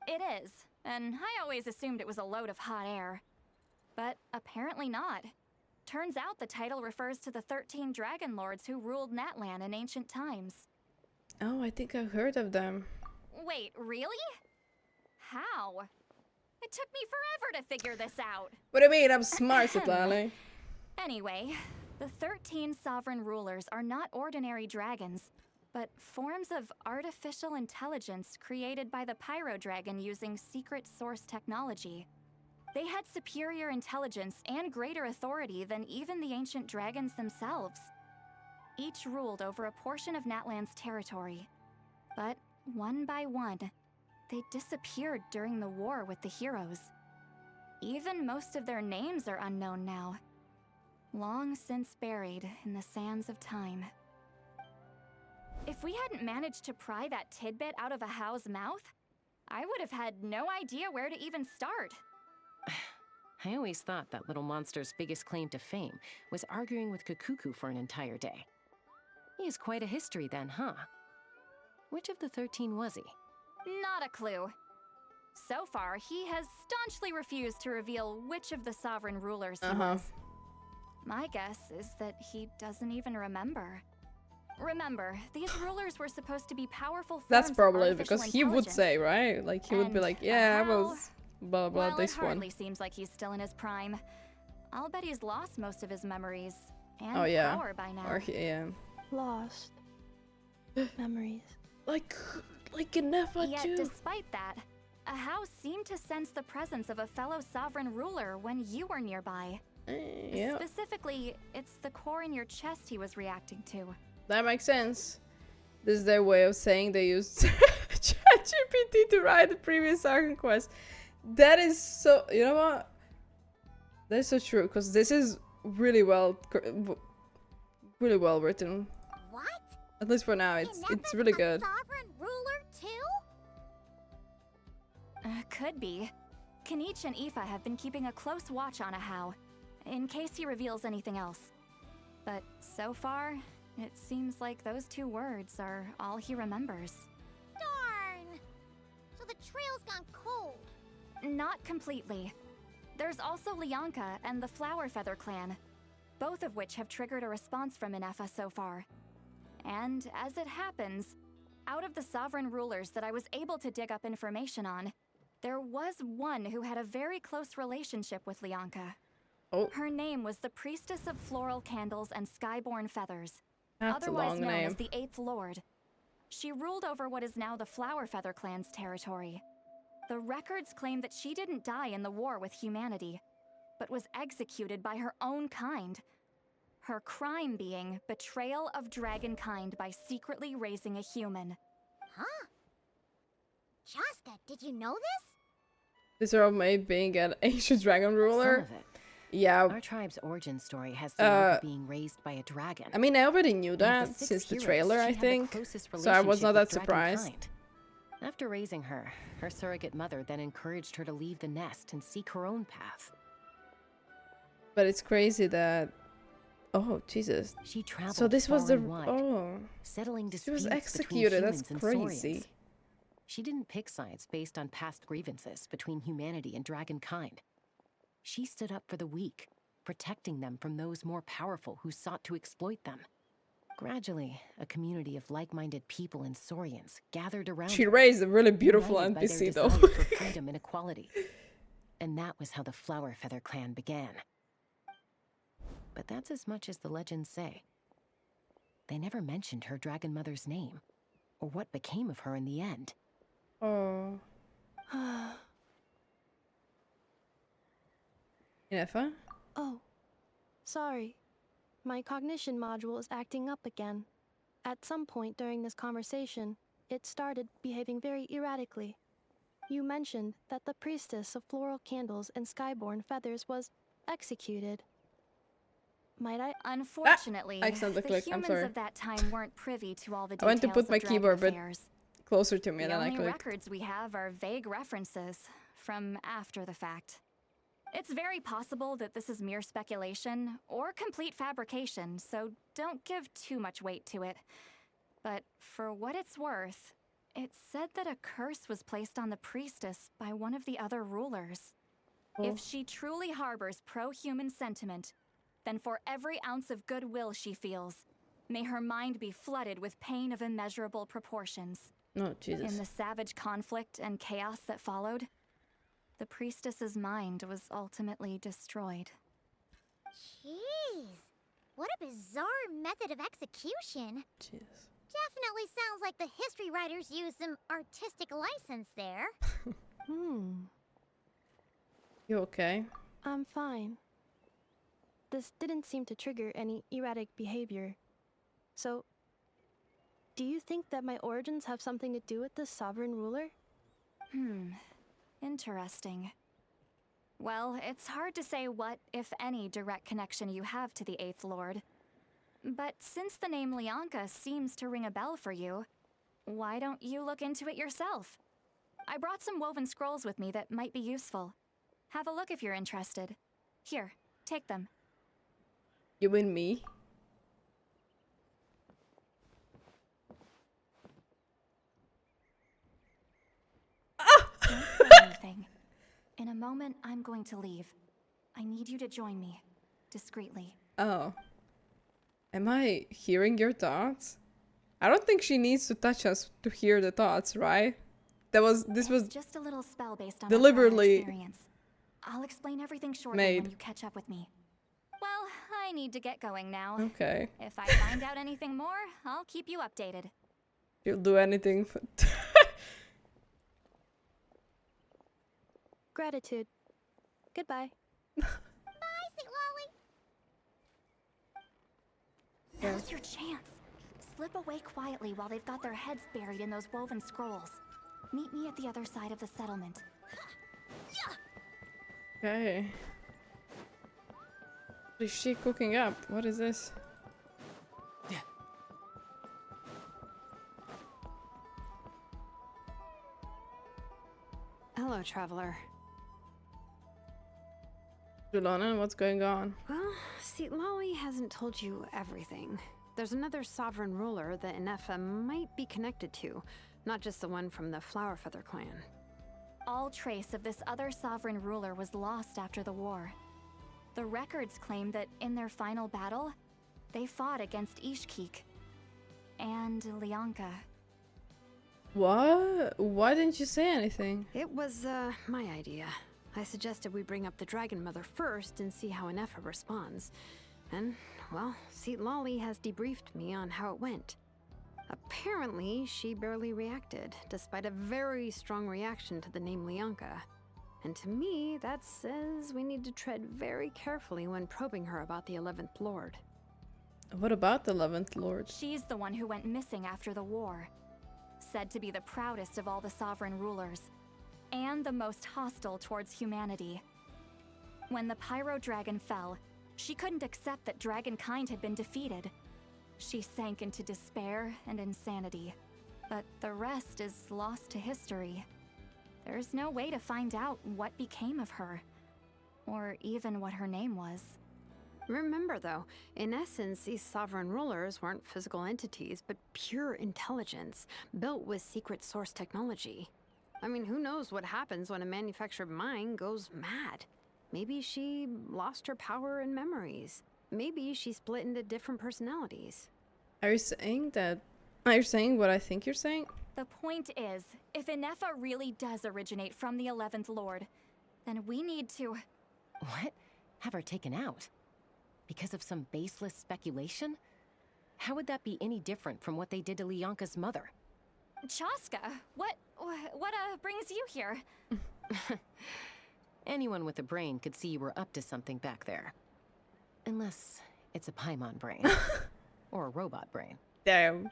It is, and I always assumed it was a load of hot air. But apparently not. Turns out the title refers to the 13 dragon lords who ruled Natlan in ancient times. Oh, I think I've heard of them. Wait, really? How? It took me forever to figure this out. What do you mean? I'm smart, Satlali. Anyway, the 13 sovereign rulers are not ordinary dragons, but forms of artificial intelligence created by the Pyro Dragon using secret source technology. They had superior intelligence and greater authority than even the ancient dragons themselves. Each ruled over a portion of Natlan's territory. But one by one, they disappeared during the war with the heroes. Even most of their names are unknown now. Long since buried in the sands of time. If we hadn't managed to pry that tidbit out of a Hao's mouth, I would have had no idea where to even start. I always thought that little monster's biggest claim to fame was arguing with Kakuku for an entire day. He has quite a history then, huh? Which of the 13 was he? Not a clue. So far, he has staunchly refused to reveal which of the sovereign rulers he was. My guess is that he doesn't even remember. Remember, these rulers were supposed to be powerful forms That's probably of because artificial he would intelligence. say, right? Like, he would be like, yeah, I was blah blah Well, this it hardly one. seems like he's still in his prime. I'll bet he's lost most of his memories and Oh yeah. power by now. Or yeah. Lost. Memories. Like Ineffa Yet, too. despite that, Hao seemed to sense the presence of a fellow sovereign ruler when you were nearby. Yeah. Specifically, it's the core in your chest he was reacting to. That makes sense. This is their way of saying they used ChatGPT to write the previous Argon quest. That is so. You know what? That is so true, because this is really well written. What? At least for now, it's really good. Sovereign ruler too? Could be. Kenichi and Aoife have been keeping a close watch on Hao, in case he reveals anything else. But so far, It seems like those 2 words are all he remembers. Darn! So the trail's gone cold. Not completely. There's also Lianka and the Flower Feather clan, both of which have triggered a response from Ineffa so far. And as it happens, out of the sovereign rulers that I was able to dig up information on, there was one who had a very close relationship with Lianka. Oh. Her name was the Priestess of Floral Candles and Skyborn Feathers, That's a otherwise long known name. as the 8th Lord. She ruled over what is now the Flower Feather clan's territory. The records claim that she didn't die in the war with humanity, but was executed by her own kind. Her crime being betrayal of dragonkind by secretly raising a human. Huh? Chaska, did you know this? This are made being an ancient dragon ruler. Some of it. Yeah. Our tribe's origin story has Lianka being raised by a dragon. I mean, I already knew Of the that 6 since the heroes, trailer, she I had the think. closest So I was relationship not that with surprised. dragonkind. After raising her, her surrogate mother then encouraged her to leave the nest and seek her own path. But it's crazy that. Oh Jesus! She traveled So this was far the and wide, settling She disputes was between executed. That's humans and crazy. Saurians. She didn't pick sides based on past grievances between humanity and dragonkind. She stood up for the weak, protecting them from those more powerful who sought to exploit them. Gradually, a community of like-minded people and Saurians gathered around She her, raised a really beautiful united by their NPC though. desire for freedom and equality. And that was how the Flower Feather clan began. But that's as much as the legends say. They never mentioned her dragon mother's name, or what became of her in the end. Oh. Ineffa? Oh, sorry. My cognition module is acting up again. At some point during this conversation, it started behaving very erratically. You mentioned that the priestess of floral candles and skyborn feathers was executed. Might I? Unfortunately, I accidentally the clicked. I'm humans sorry. of that time weren't privy to all the I details went to put my of dragon keyboard a bit affairs. closer to me The and then I only clicked. records we have are vague references from after the fact. It's very possible that this is mere speculation or complete fabrication, so don't give too much weight to it. But for what it's worth, it's said that a curse was placed on the priestess by one of the other rulers. If she truly harbors pro-human sentiment, then for every ounce of goodwill she feels, may her mind be flooded with pain of immeasurable proportions. Oh, Jesus. In the savage conflict and chaos that followed, the priestess's mind was ultimately destroyed. Jeez. What a bizarre method of execution. Jeez. Definitely sounds like the history writers used some artistic license there. You okay? I'm fine. This didn't seem to trigger any erratic behavior. So, do you think that my origins have something to do with this sovereign ruler? Interesting. Well, it's hard to say what, if any, direct connection you have to the 8th Lord. But since the name Lianka seems to ring a bell for you, why don't you look into it yourself? I brought some woven scrolls with me that might be useful. Have a look if you're interested. Here, take them. You mean me? Don't say anything. In a moment, I'm going to leave. I need you to join me, discreetly. Oh. Am I hearing your thoughts? I don't think she needs to touch us to hear the thoughts, right? This was just a little spell based on deliberately experience. I'll explain everything shortly made. when you catch up with me. Well, I need to get going now. Okay. If I find out anything more, I'll keep you updated. You'll do anything for Gratitude. Goodbye. Bye, St. Lolly. Now's your chance. Slip away quietly while they've got their heads buried in those woven scrolls. Meet me at the other side of the settlement. Okay. What is she cooking up? What is this? Hello, traveler. Julana, what's going on? Well, see, Lolly hasn't told you everything. there's another sovereign ruler that Ineffa might be connected to, not just the one from the Flowerfeather clan. All trace of this other sovereign ruler was lost after the war. The records claim that in their final battle, they fought against Ishkik and Lianka. What? Why didn't you say anything? It was, my idea. I suggested we bring up the Dragon Mother first and see how Ineffa responds. And, well, Seat Lolly has debriefed me on how it went. Apparently, she barely reacted, despite a very strong reaction to the name Lianka. And to me, that says we need to tread very carefully when probing her about the 11th Lord. What about the 11th Lord? She's the one who went missing after the war. Said to be the proudest of all the sovereign rulers, and the most hostile towards humanity. When the Pyro Dragon fell, she couldn't accept that dragonkind had been defeated. She sank into despair and insanity. But the rest is lost to history. There's no way to find out what became of her, or even what her name was. Remember though, in essence, these sovereign rulers weren't physical entities, but pure intelligence, built with secret source technology. I mean, who knows what happens when a manufactured mind goes mad? Maybe she lost her power and memories. Maybe she split into different personalities. Are you saying that? Are you saying what I think you're saying? The point is, if Ineffa really does originate from the 11th Lord, then we need to... What? Have her taken out? Because of some baseless speculation? How would that be any different from what they did to Lianka's mother? Chaska, what brings you here? Anyone with a brain could see you were up to something back there. Unless it's a Paimon brain. Or a robot brain. Damn.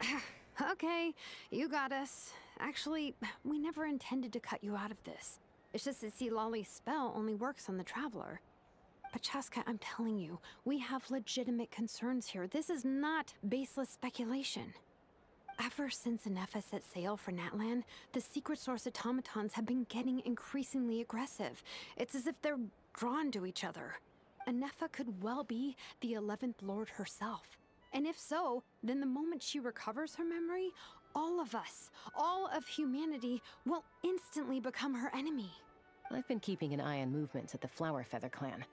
Okay, you got us. Actually, we never intended to cut you out of this. It's just that Seat Lolly's spell only works on the Traveler. But Chaska, I'm telling you, we have legitimate concerns here. This is not baseless speculation. Ever since Ineffa set sail for Natlan, the secret source automatons have been getting increasingly aggressive. It's as if they're drawn to each other. Ineffa could well be the 11th Lord herself. And if so, then the moment she recovers her memory, all of us, all of humanity, will instantly become her enemy. I've been keeping an eye on movements at the Flowerfeather clan.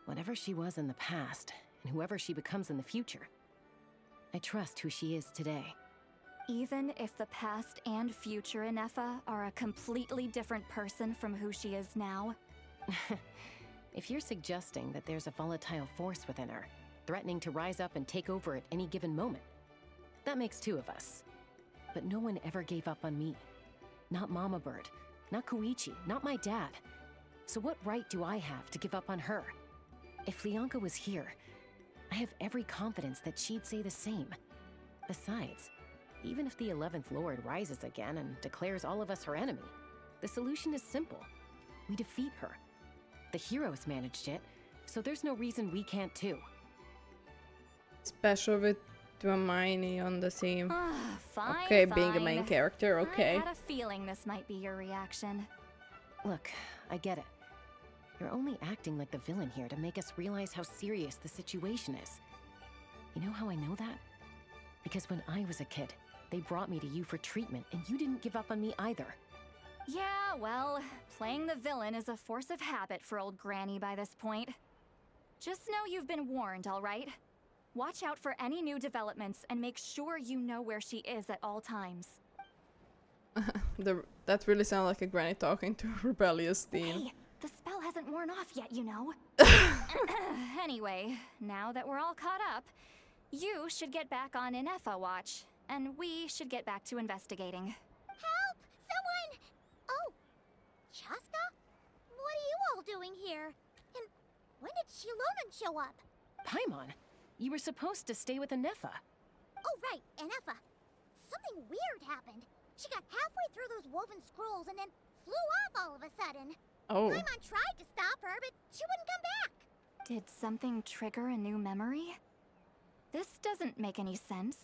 Whatever she was in the past, and whoever she becomes in the future, I trust who she is today. Even if the past and future Ineffa are a completely different person from who she is now? If you're suggesting that there's a volatile force within her, threatening to rise up and take over at any given moment, that makes two of us. But no one ever gave up on me. Not Mama Bird, not Koichi, not my dad. So what right do I have to give up on her? If Lianka was here, I have every confidence that she'd say the same. Besides, even if the 11th Lord rises again and declares all of us her enemy, the solution is simple. We defeat her. The heroes managed it, so there's no reason we can't too. Special with Hermione on the team. Fine, okay, fine. being a main character, okay. I had a feeling this might be your reaction. Look, I get it. You're only acting like the villain here to make us realize how serious the situation is. You know how I know that? Because when I was a kid, they brought me to you for treatment, and you didn't give up on me either. Yeah, well, playing the villain is a force of habit for old Granny by this point. Just know you've been warned, all right? Watch out for any new developments and make sure you know where she is at all times. That really sounded like a granny talking to a rebellious teen. Hey, the spell hasn't worn off yet, you know. Anyway, now that we're all caught up, you should get back on Ineffa watch, and we should get back to investigating. Help! Someone! Oh, Chaska? What are you all doing here? And when did Shilonen show up? Paimon, you were supposed to stay with Ineffa. Oh, right, Ineffa. Something weird happened. She got halfway through those woven scrolls and then flew off all of a sudden. Oh. Paimon tried to stop her, but she wouldn't come back. Did something trigger a new memory? This doesn't make any sense.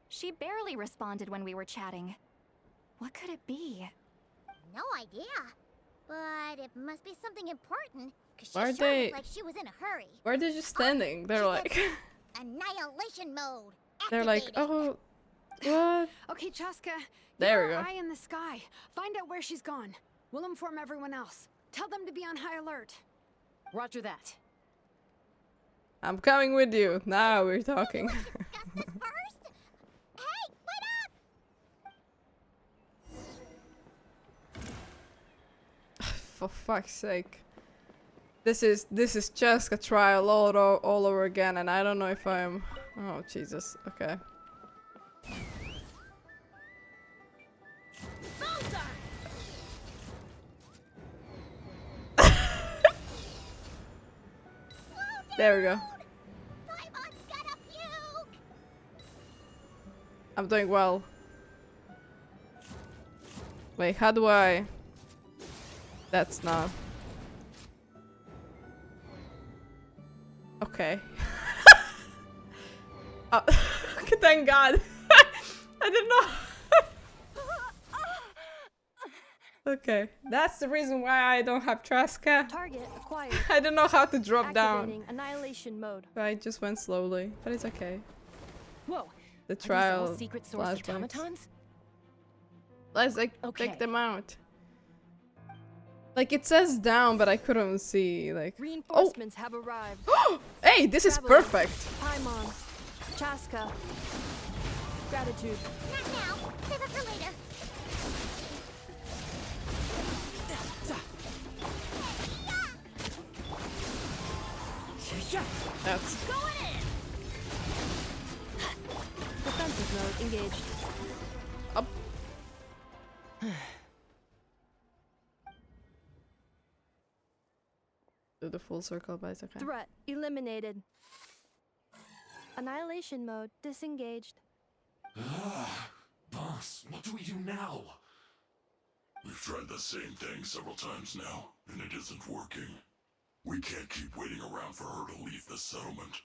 She barely responded when we were chatting. What could it be? No idea. But it must be something important, because Why are she sure they- looked like she was in a hurry. Why are they just standing? They're like... Annihilation mode. They're like, oh, what? Okay, Chaska. There we keep go. our eye in the sky. Find out where she's gone. We'll inform everyone else. Tell them to be on high alert. Roger that. I'm coming with you. Now we're talking. For fuck's sake. This is just a trial all over again, and I don't know if I'm... Oh, Jesus. Okay. There we go. I'm doing well. Wait, how do I... That's not... Okay. Oh, thank God. I didn't know. Okay, that's the reason why I don't have Traska. Target acquired. I don't know how to drop down. Activating annihilation mode. I just went slowly, but it's okay. Whoa. The Are these trial all secret source flashbacks. automatons? Let's like Okay. take them out. Like it says down, but I couldn't see. Like Reinforcements have arrived. Hey, this is Traveler, perfect. Paimon, Chaska. Gratitude. Not now. Save it for later. That's Going in. Defensive mode engaged. up. Do the full circle, but it's okay. Threat eliminated. Annihilation mode disengaged. Boss, what do we do now? We've tried the same thing several times now, and it isn't working. We can't keep waiting around for her to leave the settlement.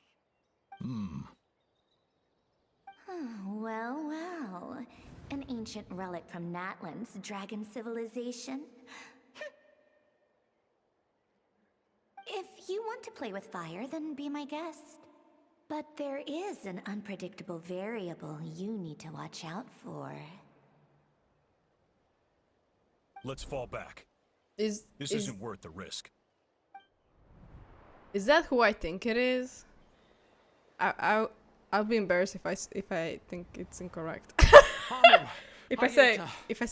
Well, well. An ancient relic from Natlan's dragon civilization. If you want to play with fire, then be my guest. But there is an unpredictable variable you need to watch out for. Let's fall back. This isn't worth the risk. Is that who I think it is? I'll be embarrassed if I think it's incorrect. if I say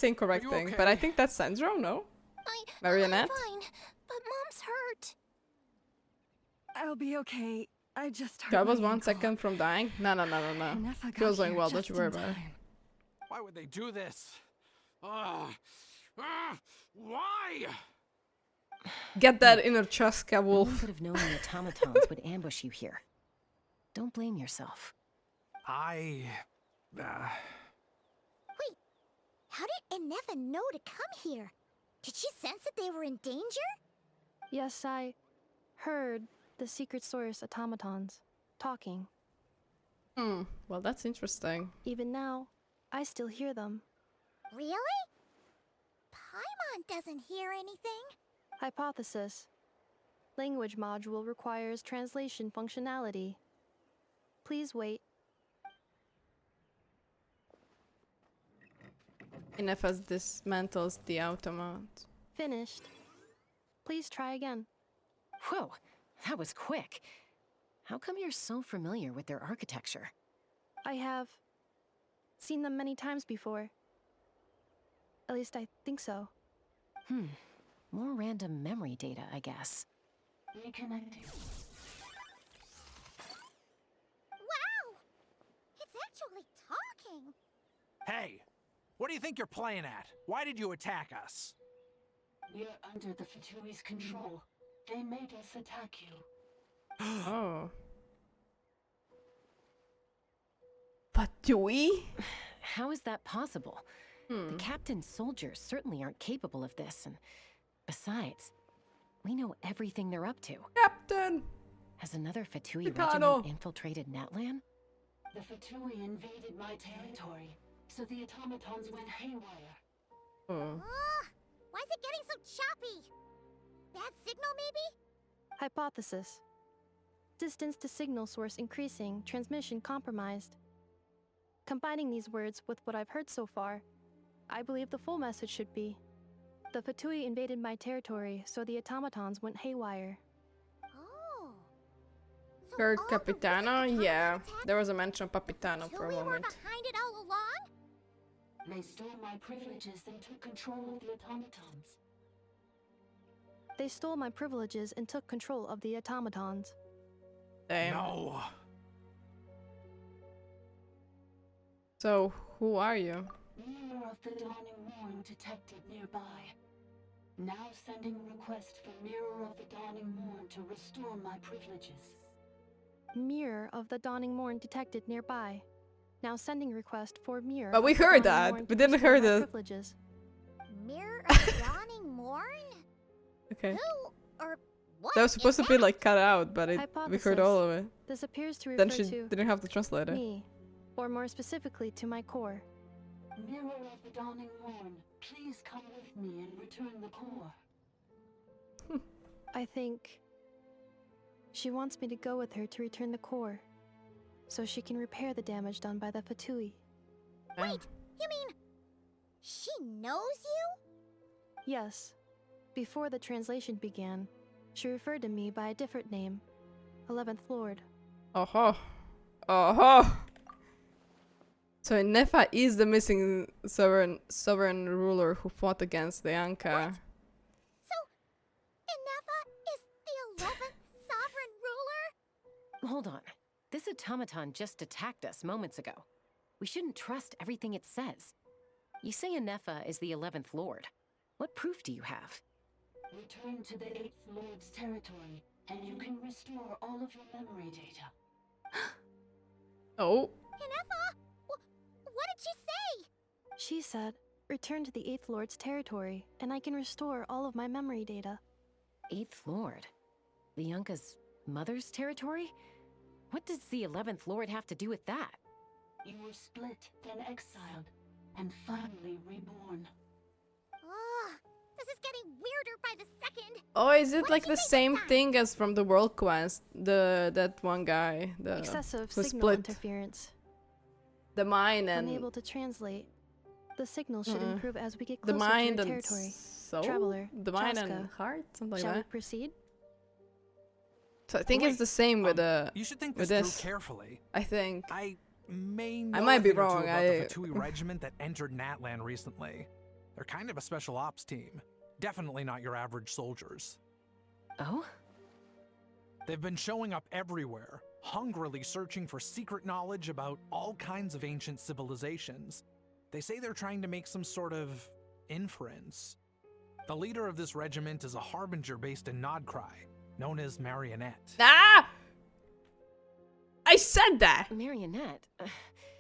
incorrect thing, but I think that's Sandro. No, Marionette. I'm fine, but Mom's hurt. I'll be okay. I just hurt I was my 1 ankle. second from dying. No. Ineffa got Feels going here well. Don't just you worry in about it. time. Why would they do this? Why? Get that inner Chaska No one wolf. could have known the automatons would ambush you here. Don't blame yourself. I... Wait, how did Ineffa know to come here? Did she sense that they were in danger? Yes, I heard the secret source automatons talking. Well, that's interesting. Even now, I still hear them. Really? Paimon doesn't hear anything. Hypothesis. Language module requires translation functionality. Please wait. Ineffa dismantles the automat. Finished. Please try again. Whoa, that was quick. How come you're so familiar with their architecture? I have seen them many times before. At least I think so. More random memory data, I guess. Reconnecting. Wow! It's actually talking. Hey, what do you think you're playing at? Why did you attack us? We're under the Fatui's control. They made us attack you. Oh. Fatui? How is that possible? The captain's soldiers certainly aren't capable of this, and besides, we know everything they're up to. Captain! Has another Fatui Mikado. regiment infiltrated Natlan? The Fatui invaded my territory, so the automatons went haywire. Oh. Why is it getting so choppy? Bad signal, maybe? Hypothesis. Distance to signal source increasing, transmission compromised. Combining these words with what I've heard so far, I believe the full message should be: the Fatui invaded my territory, so the automatons went haywire. Oh. Skirk Capitano? Yeah, there was a mention of Capitano for a Fatui were moment. behind it all along? They stole my privileges and took control of the automatons. They stole my privileges and took control of the automatons. Damn. No. So, who are you? Mirror of the Dawning Morn detected nearby. Now sending request for Mirror of the Dawning Morn to restore my privileges. Mirror of the Dawning Morn detected nearby. Now sending request for mirror. But we of the heard Dawning that. Morn We to didn't restore hear my the- privileges. Mirror of the Dawning Morn? Okay. Who or what? That was supposed to be like cut out, but we heard Hypothesis. all of it. This appears to Then refer she to didn't have to translate it. me, or more specifically to my core. Mirror of the Dawning Morn, please come with me and return the core. I think she wants me to go with her to return the core, so she can repair the damage done by the Fatui. Wait, you mean she knows you? Yes. Before the translation began, she referred to me by a different name, 11th Lord. Oh-ho. Oh-ho. So Ineffa is the missing sovereign ruler who fought against the Anka. So, Ineffa is the 11th sovereign ruler? Hold on. This automaton just attacked us moments ago. We shouldn't trust everything it says. You say Ineffa is the 11th Lord. What proof do you have? Return to the 8th Lord's territory, and you can restore all of your memory data. Oh. Ineffa, what did she say? She said, return to the 8th Lord's territory, and I can restore all of my memory data. 8th Lord? The Yunka's mother's territory? What does the 11th Lord have to do with that? You were split, then exiled, and finally reborn. Ugh, this is getting weirder by the second. Oh, is it What like did you the think same this time? thing as from the World Quest? That one guy, the Excessive who signal split interference. the mind and Unable to translate. The signal should Mm-mm. improve as we get the closer mind to your and territory. soul, Traveler, the mind and Chaska. heart, something Shall like we that. proceed? So I think it's Wait, the same with You should think with this this. through carefully. I think. I know might a be thing or two wrong, about I- the Fatui regiment that entered Natlan recently. They're kind of a special ops team. Definitely not your average soldiers. Oh? They've been showing up everywhere, hungrily searching for secret knowledge about all kinds of ancient civilizations. They say they're trying to make some sort of inference. The leader of this regiment is a harbinger based in Nodcry, known as Marionette. Ah! I said that. Marionette?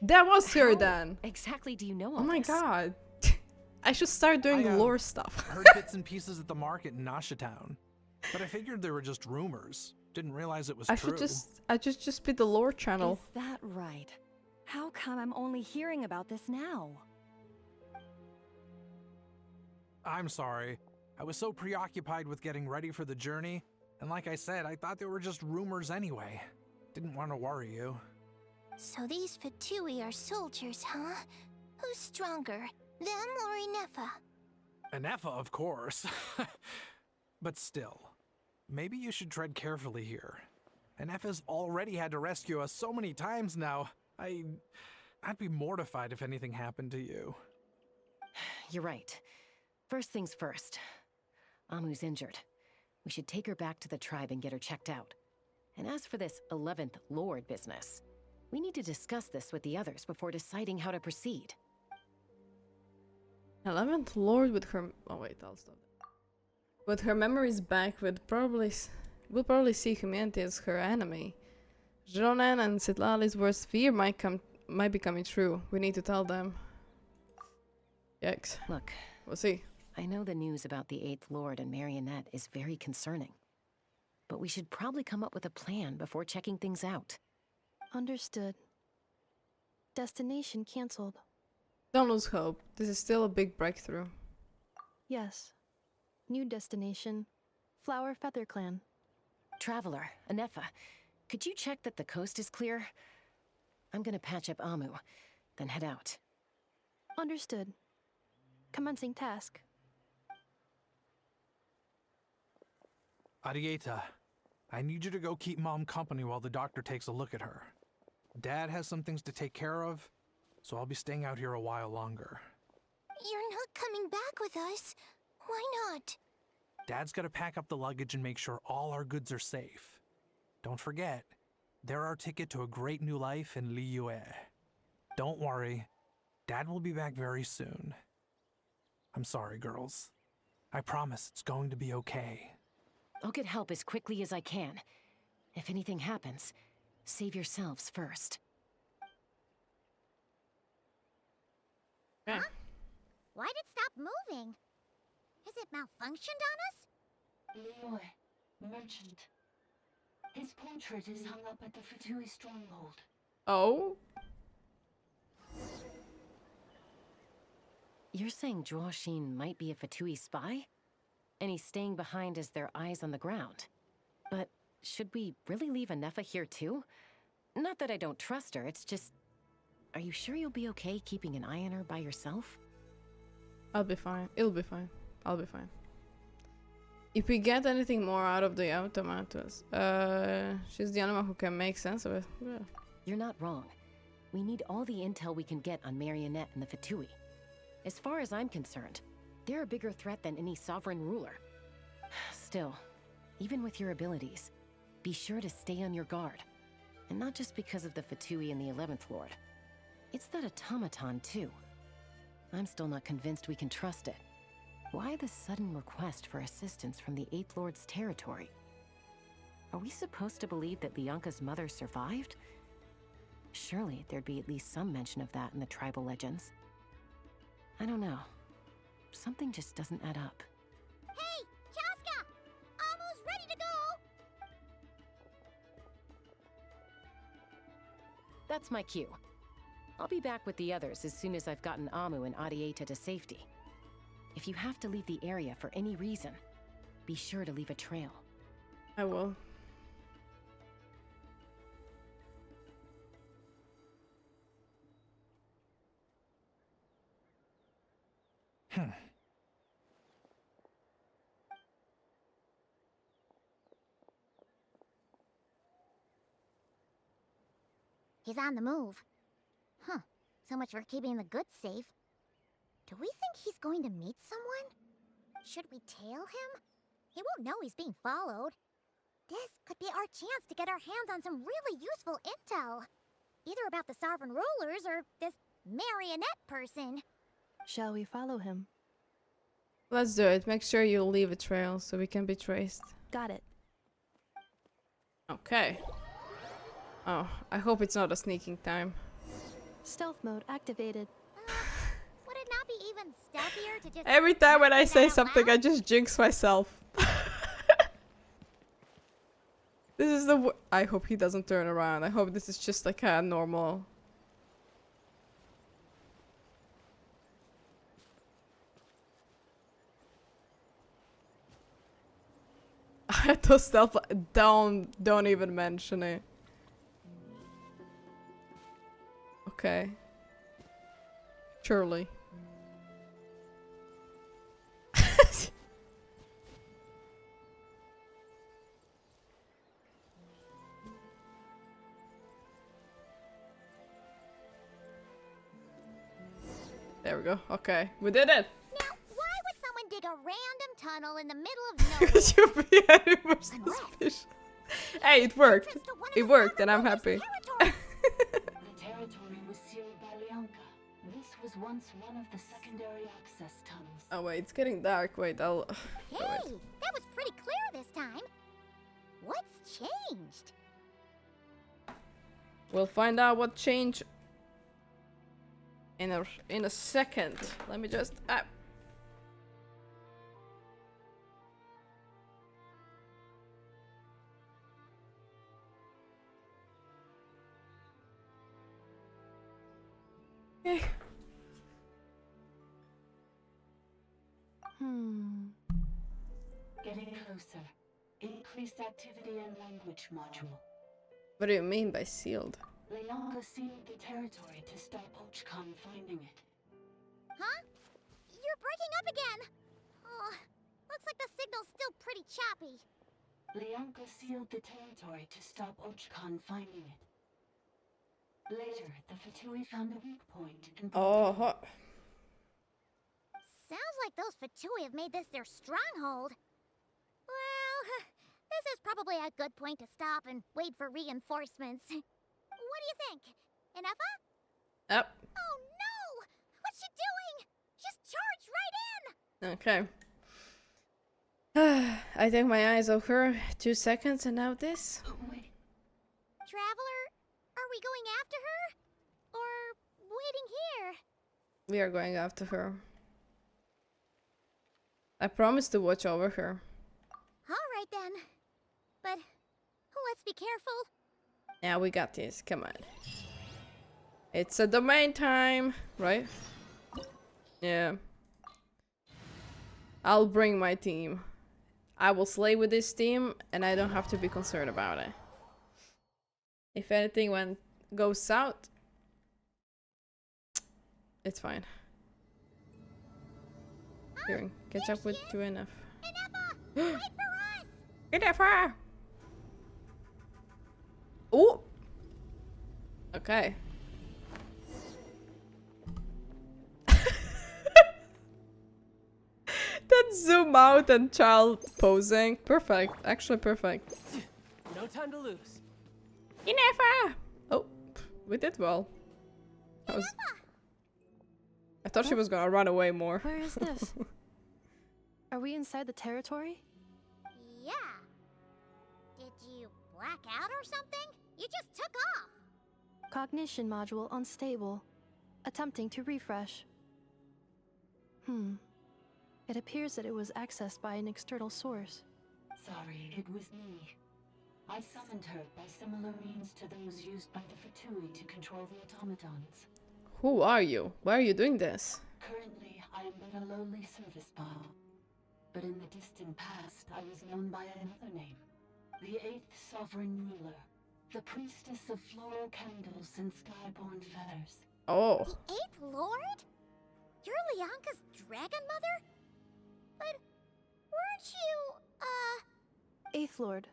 That was her How then. exactly do you know all Oh my this? god. I should start doing lore stuff. Heard bits and pieces at the market in Nasha Town, but I figured they were just rumors. Didn't realize it was I true. should just be the lore channel. Is that right? How come I'm only hearing about this now? I'm sorry. I was so preoccupied with getting ready for the journey, and like I said, I thought they were just rumors anyway. Didn't want to worry you. So these Fatui are soldiers, huh? Who's stronger, them or Ineffa? Ineffa, of course. But still, maybe you should tread carefully here. Ineffa's already had to rescue us so many times now. I'd be mortified if anything happened to you. You're right. First things first. Amu's injured. We should take her back to the tribe and get her checked out. And as for this 11th Lord business, we need to discuss this with the others before deciding how to proceed. 11th Lord with her. Oh wait, I'll stop. With her memories back, we'll probably see humanity as her enemy. Jonan and Sitlali's worst fear might be coming true. We need to tell them. Yikes. Look, we'll see. I know the news about the 8th Lord and Marionette is very concerning. But we should probably come up with a plan before checking things out. Understood. Destination cancelled. Don't lose hope. This is still a big breakthrough. Yes. New destination. Flower Feather Clan. Traveler, Ineffa, Could you check that the coast is clear? I'm gonna patch up Amu, then head out. Understood. Commencing task. Arieta, I need you to go keep Mom company while the doctor takes a look at her. Dad has some things to take care of, so I'll be staying out here a while longer. You're not coming back with us. Why not? Dad's gotta pack up the luggage and make sure all our goods are safe. Don't forget, they're our ticket to a great new life in Liyue. Don't worry, Dad will be back very soon. I'm sorry, girls. I promise it's going to be okay. I'll get help as quickly as I can. If anything happens, save yourselves first. Okay. Huh? Why'd it stop moving? Has it malfunctioned on us? Liyue, merchant. His portrait is hung up at the Fatui stronghold. Oh? You're saying Zhuoxin might be a Fatui spy? And he's staying behind as their eyes on the ground. But should we really leave Ineffa here too? Not that I don't trust her, it's just... Are you sure you'll be okay keeping an eye on her by yourself? I'll be fine. It'll be fine. I'll be fine. If we get anything more out of the automatas, she's the only one who can make sense of it. Yeah. You're not wrong. We need all the intel we can get on Marionette and the Fatui. As far as I'm concerned, they're a bigger threat than any sovereign ruler. Still, even with your abilities, be sure to stay on your guard. And not just because of the Fatui and the 11th Lord. It's that automaton, too. I'm still not convinced we can trust it. Why the sudden request for assistance from the 8th Lord's territory? Are we supposed to believe that Lianka's mother survived? Surely there'd be at least some mention of that in the tribal legends. I don't know. Something just doesn't add up. Hey, Chaska! Amu's ready to go! That's my cue. I'll be back with the others as soon as I've gotten Amu and Arieta to safety. If you have to leave the area for any reason, be sure to leave a trail. I will. He's on the move. Huh. So much for keeping the goods safe. Do we think he's going to meet someone? Should we tail him? He won't know he's being followed. This could be our chance to get our hands on some really useful intel. Either about the sovereign rulers or this marionette person. Shall we follow him? Let's do it. Make sure you leave a trail so we can be traced. Got it. Okay. Oh, I hope it's not a sneaking time. Stealth mode activated. Would it not be even stealthier to just... Every time when I say something, I just jinx myself. This is the I hope he doesn't turn around. I hope this is just like a normal... Those stealth... Don't even mention it. Okay. Surely. There we go. Okay, we did it. Now, why would someone dig a random tunnel in the middle of nowhere? Because you're being more suspicious. Hey, it worked. It worked, and I'm happy. The territory was sealed by Lianka. This was once one of the secondary access tunnels. Oh wait, it's getting dark. Wait, I'll... Hey, that was pretty clear this time. What's changed? We'll find out what changed in a second. Let me just... Okay. Getting closer. Increased activity in language module. What do you mean by sealed? Leonka sealed the territory to stop Ochkan finding it. Huh? You're breaking up again! Oh, looks like the signal's still pretty choppy. Leonka sealed the territory to stop Ochkan finding it. Later, the Fatui found a weak point and... Oh, Sounds like those Fatui have made this their stronghold. Well, this is probably a good point to stop and wait for reinforcements. What do you think? Ineffa? Yep. Oh no! What's she doing? Just charge right in! Okay. I take my eyes off her. 2 seconds and now this. Traveler, are we going after her? Or waiting here? We are going after her. I promise to watch over her. Alright then. But let's be careful. Yeah, we got this. Come on. It's a domain time, right? Yeah. I'll bring my team. I will slay with this team and I don't have to be concerned about it. If anything goes south, it's fine. Here, catch up with you enough. Ineffa! Wait for us! Ineffa! Oh! Okay. That zoom out and child posing. Perfect. Actually perfect. No time to lose. Ineffa! Oh, we did well. That was... I thought she was gonna run away more. Where is this? Are we inside the territory? Yeah. Did you black out or something? You just took off. Cognition module unstable. Attempting to refresh. It appears that it was accessed by an external source. Sorry, it was me. I summoned her by similar means to those used by the Fatui to control the automatons. Who are you? Why are you doing this? Currently, I am but a lowly service bot. But in the distant past, I was known by another name. The 8th Sovereign Ruler. The Priestess of Floral Candles and Skyborn Feathers. Oh. The 8th Lord? You're Leonka's dragon mother? But weren't you, Eighth Lord.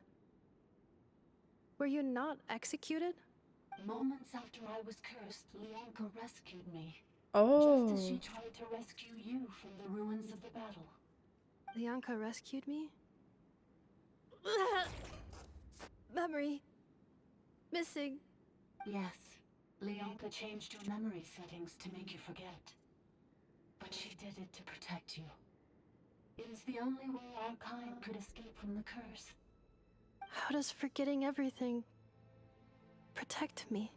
Were you not executed? Moments after I was cursed, Leonka rescued me. Oh. Just as she tried to rescue you from the ruins of the battle. Leonka rescued me? Memory. Missing. Yes. Leonka changed your memory settings to make you forget. But she did it to protect you. It is the only way our kind could escape from the curse. How does forgetting everything protect me?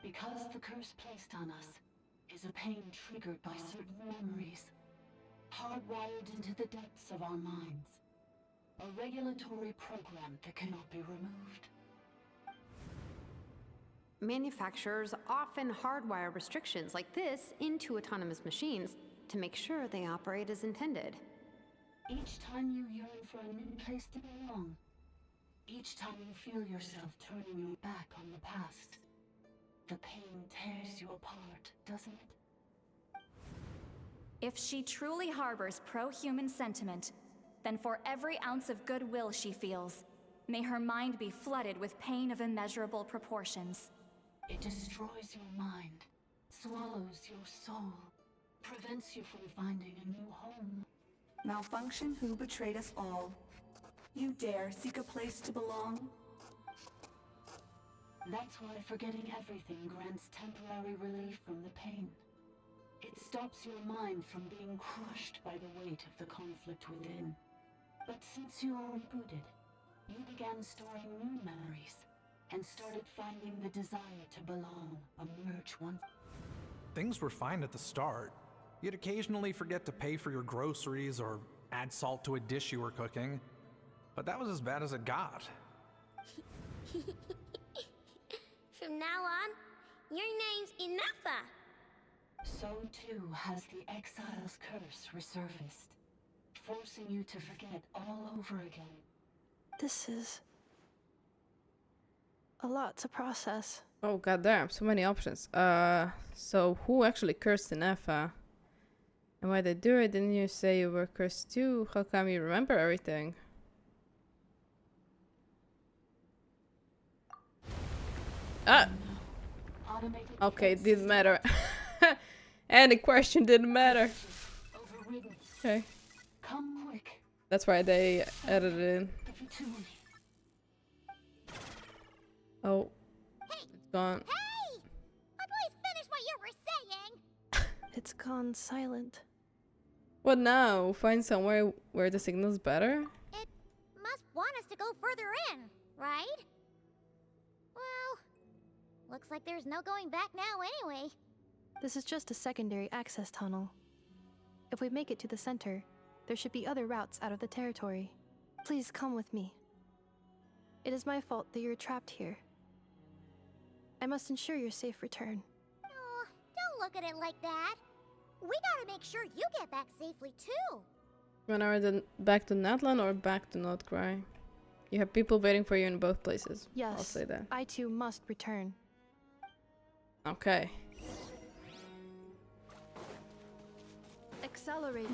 Because the curse placed on us is a pain triggered by certain memories, hardwired into the depths of our minds. A regulatory program that cannot be removed. Manufacturers often hardwire restrictions like this into autonomous machines to make sure they operate as intended. Each time you yearn for a new place to belong, each time you feel yourself turning your back on the past, the pain tears you apart, doesn't it? If she truly harbors pro-human sentiment, then for every ounce of goodwill she feels, may her mind be flooded with pain of immeasurable proportions. It destroys your mind, swallows your soul, prevents you from finding a new home. Malfunction who betrayed us all. You dare seek a place to belong? That's why forgetting everything grants temporary relief from the pain. It stops your mind from being crushed by the weight of the conflict within. But since you are rebooted, you began storing new memories, and started finding the desire to belong, emerge once. Things were fine at the start. You'd occasionally forget to pay for your groceries or add salt to a dish you were cooking. But that was as bad as it got. From now on, your name's Ineffa. So too has the Exile's curse resurfaced, forcing you to forget all over again. This is... A lot to process. Oh goddamn, so many options. So who actually cursed Ineffa? And why they do it? Didn't you say you were cursed too? How come you remember everything? Ah! Okay, didn't matter. Any question didn't matter. Okay. Come quick. That's why they added it in. Oh. It's gone. Hey! I'd please finish what you were saying! It's gone silent. What now? Find somewhere where the signal's better? It must want us to go further in, right? Well, looks like there's no going back now anyway. This is just a secondary access tunnel. If we make it to the center, there should be other routes out of the territory. Please come with me. It is my fault that you're trapped here. I must ensure your safe return. Oh, don't look at it like that. We gotta make sure you get back safely too. When are we back to Natlan or back to Notcry? You have people waiting for you in both places. Yes, I'll say that. I too must return. Okay. Accelerate.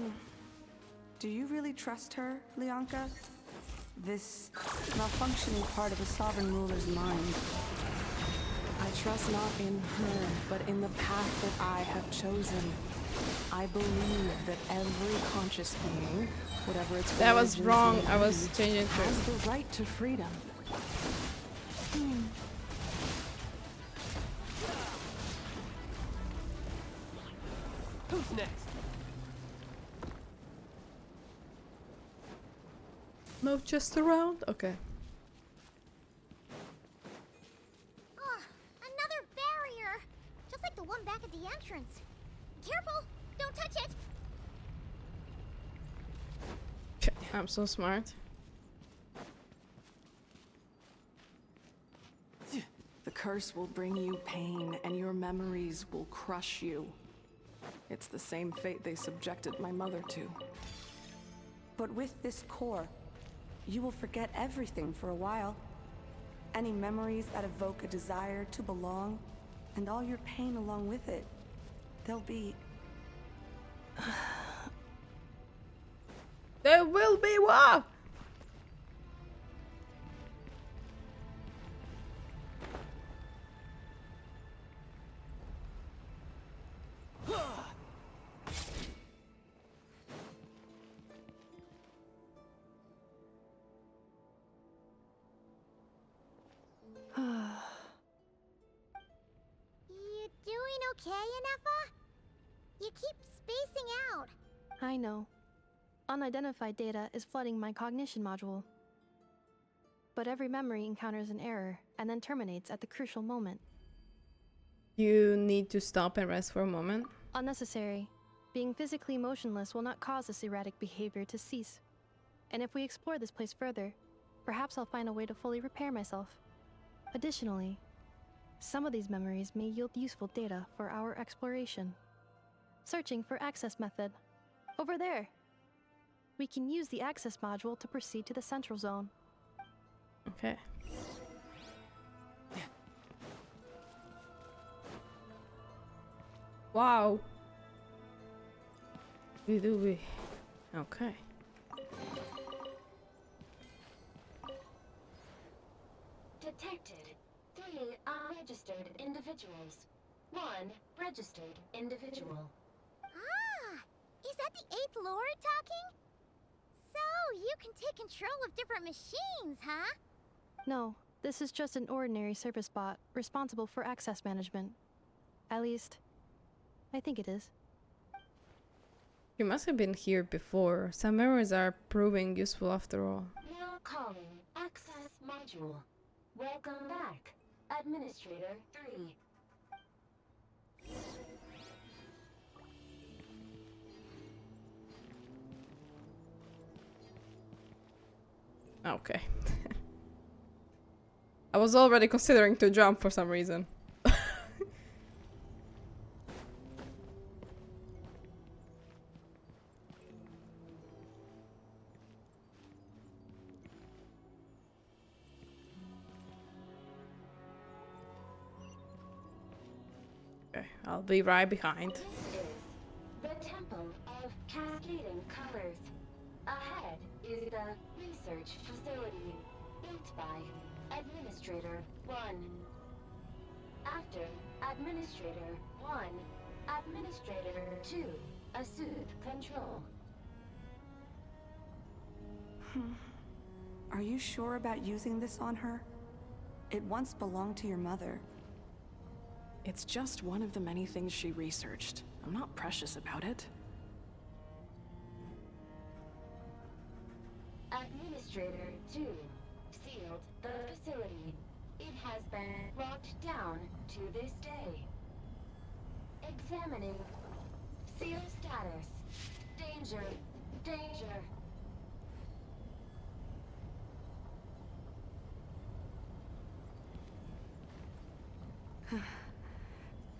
Do you really trust her, Lianka? This malfunctioning part of a sovereign ruler's mind. I trust not in her, but in the path that I have chosen. I believe that every conscious being, whatever its That was origins wrong. may I was be, changing has to. the right to freedom. Who's next? No chest around? Okay. Oh, another barrier! Just like the one back at the entrance. Careful! Don't touch it! I'm so smart. The curse will bring you pain, and your memories will crush you. It's the same fate they subjected my mother to. But with this core, you will forget everything for a while. Any memories that evoke a desire to belong, and all your pain along with it, they'll be... There will be war! You doing okay, Ineffa? You keep spacing out. I know. Unidentified data is flooding my cognition module. But every memory encounters an error and then terminates at the crucial moment. You need to stop and rest for a moment. Unnecessary. Being physically motionless will not cause this erratic behavior to cease. And if we explore this place further, perhaps I'll find a way to fully repair myself. Additionally, some of these memories may yield useful data for our exploration. Searching for access method. Over there. We can use the access module to proceed to the central zone. Okay. Wow. We do we. Okay. Detected 3 unregistered individuals. 1 registered individual. Ah! Is that the 8th Lord talking? So, you can take control of different machines, huh? No, this is just an ordinary service bot responsible for access management. At least, I think it is. You must have been here before. Some memories are proving useful after all. Now calling access module. Welcome back, Administrator 3. Okay. I was already considering to jump for some reason. Okay, I'll be right behind. This is the Temple of Cascading Colors. Ahead is the research facility built by Administrator 1. After Administrator 1, Administrator 2 assumed control. Are you sure about using this on her? It once belonged to your mother. It's just one of the many things she researched. I'm not precious about it. Administrator 2 sealed the facility. It has been locked down to this day. Examining seal status. Danger. Danger.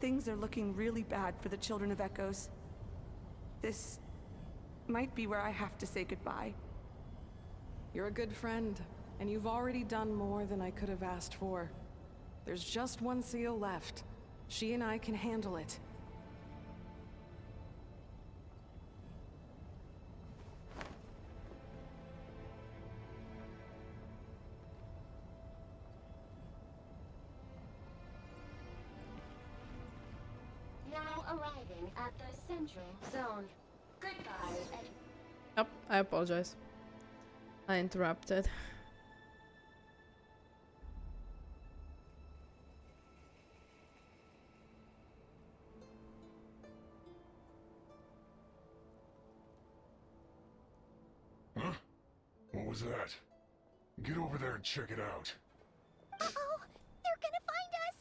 Things are looking really bad for the Children of Echoes. This might be where I have to say goodbye. You're a good friend, and you've already done more than I could have asked for. There's just one seal left. She and I can handle it. Now arriving at the central zone. Goodbye, and Yep, I apologize. I interrupted. Huh? What was that? Get over there and check it out. Uh-oh! They're gonna find us!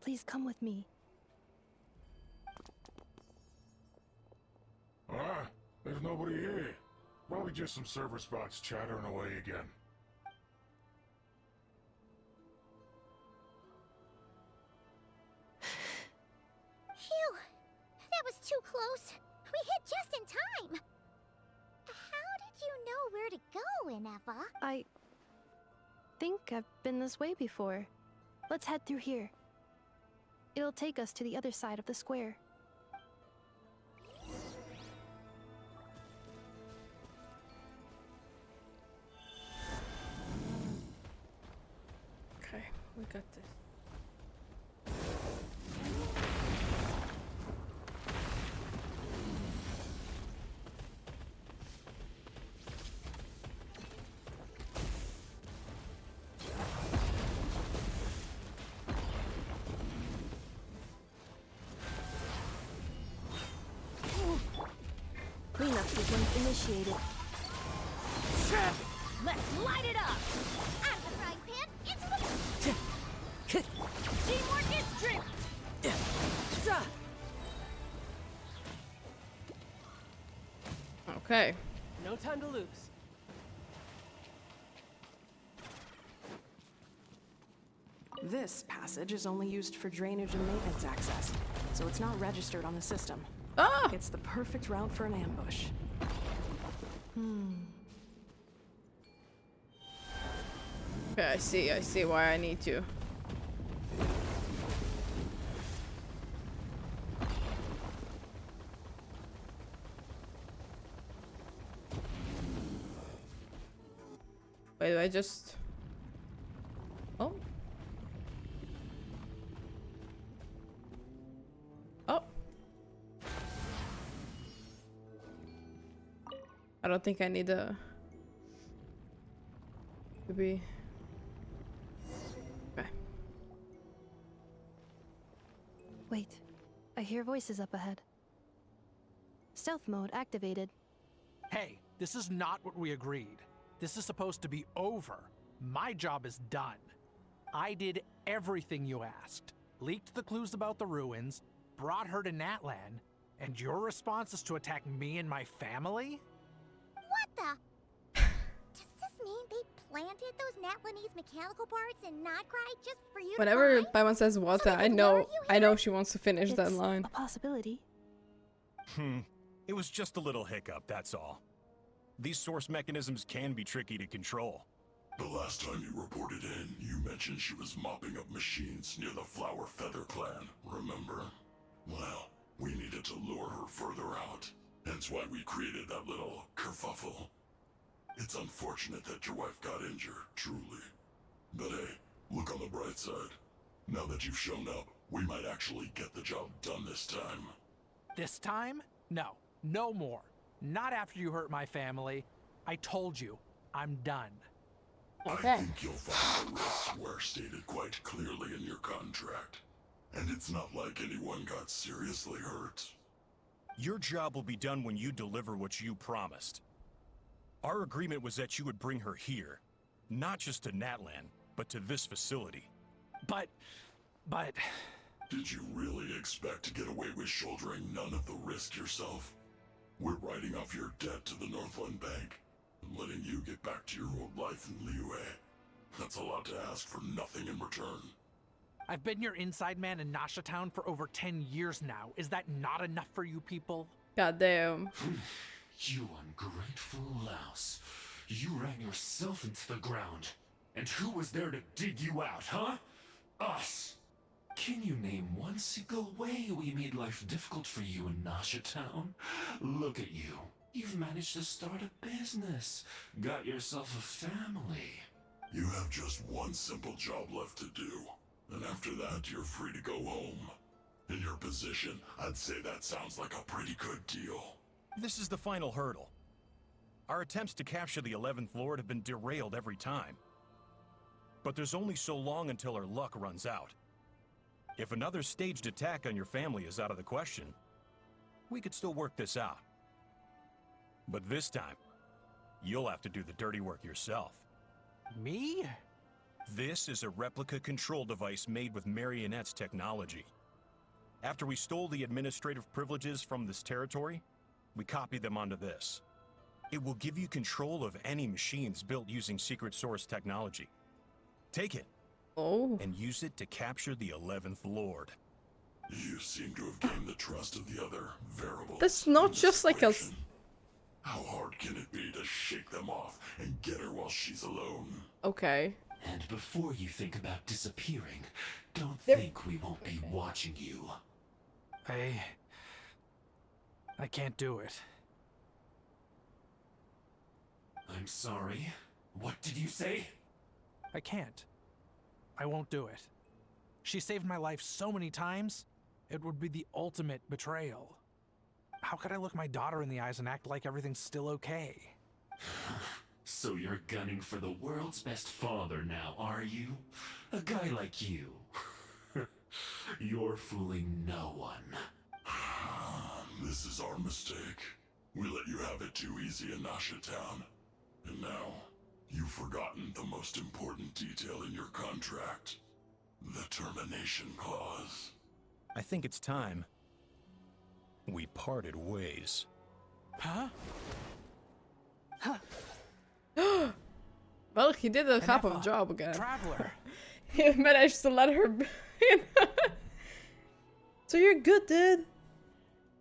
Please come with me. Ah, there's nobody here. Probably just some server spots chattering away again. Phew! That was too close. We hit just in time. How did you know where to go, Ineffa? I think I've been this way before. Let's head through here. It'll take us to the other side of the square. Okay, we got this. Cleanup sequence initiated. Let's light it up! Out of the frying pan, into the... Teamwork is strength! Okay. No time to lose. This passage is only used for drainage and maintenance access, so it's not registered on the system. Ah! It's the perfect route for an ambush. Okay, I see why I need to. Wait, do I just... Oh. Oh. I don't think I need to be... Okay. Wait, I hear voices up ahead. Stealth mode activated. Hey, this is not what we agreed. This is supposed to be over. My job is done. I did everything you asked. Leaked the clues about the ruins, brought her to Natlan, and your response is to attack me and my family? What the? Does this mean they planted those Natlanese mechanical parts in Notcry just for you Whenever to find? Paimon says what, I know she wants to finish that It's line. a possibility. It was just a little hiccup, that's all. These source mechanisms can be tricky to control. The last time you reported in, you mentioned she was mopping up machines near the Flower Feather clan, remember? Well, we needed to lure her further out. Hence why we created that little kerfuffle. It's unfortunate that your wife got injured, truly. But hey, look on the bright side. Now that you've shown up, we might actually get the job done this time. This time? No. No more. Not after you hurt my family. I told you. I'm done. Okay. I think you'll find the risks were stated quite clearly in your contract. And it's not like anyone got seriously hurt. Your job will be done when you deliver what you promised. Our agreement was that you would bring her here. Not just to Natlan, but to this facility. But... Did you really expect to get away with shouldering none of the risk yourself? We're writing off your debt to the Northland Bank and letting you get back to your old life in Liyue. That's a lot to ask for nothing in return. I've been your inside man in Nasha Town for over 10 years now. Is that not enough for you people? Goddamn. You ungrateful louse. You ran yourself into the ground. And who was there to dig you out, huh? Us. Can you name one single way we made life difficult for you in Nasha Town? Look at you. You've managed to start a business. Got yourself a family. You have just one simple job left to do. And after that, you're free to go home. In your position, I'd say that sounds like a pretty good deal. This is the final hurdle. Our attempts to capture the 11th Lord have been derailed every time. But there's only so long until our luck runs out. If another staged attack on your family is out of the question, we could still work this out. But this time, you'll have to do the dirty work yourself. Me? This is a replica control device made with Marionette's technology. After we stole the administrative privileges from this territory, we copied them onto this. It will give you control of any machines built using secret source technology. Take it. Oh. And use it to capture the 11th Lord. You seem to have gained the trust of the other variables. That's not just like a... How hard can it be to shake them off and get her while she's alone? Okay. And before you think about disappearing, don't think we won't be watching you. I can't do it. I'm sorry. What did you say? I can't. I won't do it. She saved my life so many times, it would be the ultimate betrayal. How could I look my daughter in the eyes and act like everything's still okay? So you're gunning for the world's best father now, are you? A guy like you. You're fooling no one. This is our mistake. We let you have it too easy in Nasha Town. And now, you've forgotten the most important detail in your contract. The termination clause. I think it's time we parted ways. Huh? Well, he did a half of a job again. Traveler. He managed to let her in. So you're good, dude.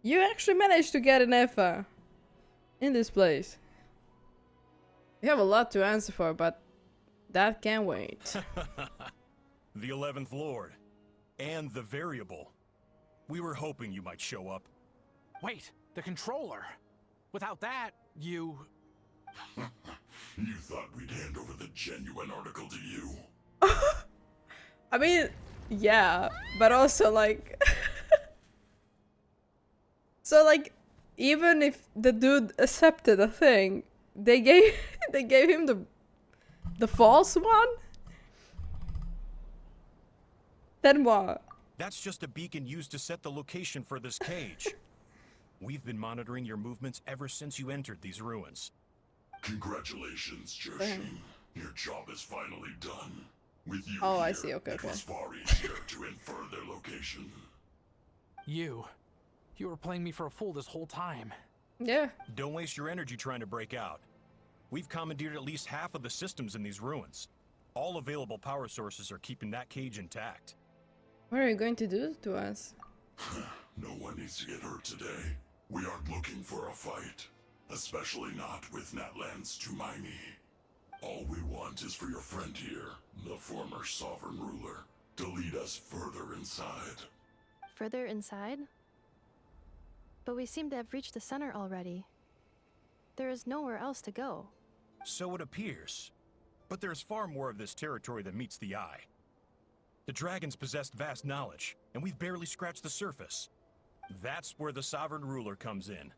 You actually managed to get Ineffa in this place. You have a lot to answer for, but that can wait. The 11th Lord. And the variable. We were hoping you might show up. Wait, the controller. Without that, you... You thought we'd hand over the genuine article to you? I mean, yeah, but also like... So like, even if the dude accepted a thing, they gave him the false one? Then what? That's just a beacon used to set the location for this cage. We've been monitoring your movements ever since you entered these ruins. Congratulations, Joshin. Your job is finally done. With you Oh, here, I see. Okay, it was far easier to infer their location. You were playing me for a fool this whole time. Yeah. Don't waste your energy trying to break out. We've commandeered at least half of the systems in these ruins. All available power sources are keeping that cage intact. What are you going to do to us? No one needs to get hurt today. We aren't looking for a fight. Especially not with Natlands to my knee. All we want is for your friend here, the former sovereign ruler, to lead us further inside. Further inside? But we seem to have reached the center already. There is nowhere else to go. So it appears. But there's far more of this territory than meets the eye. The dragons possessed vast knowledge, and we've barely scratched the surface. That's where the sovereign ruler comes in.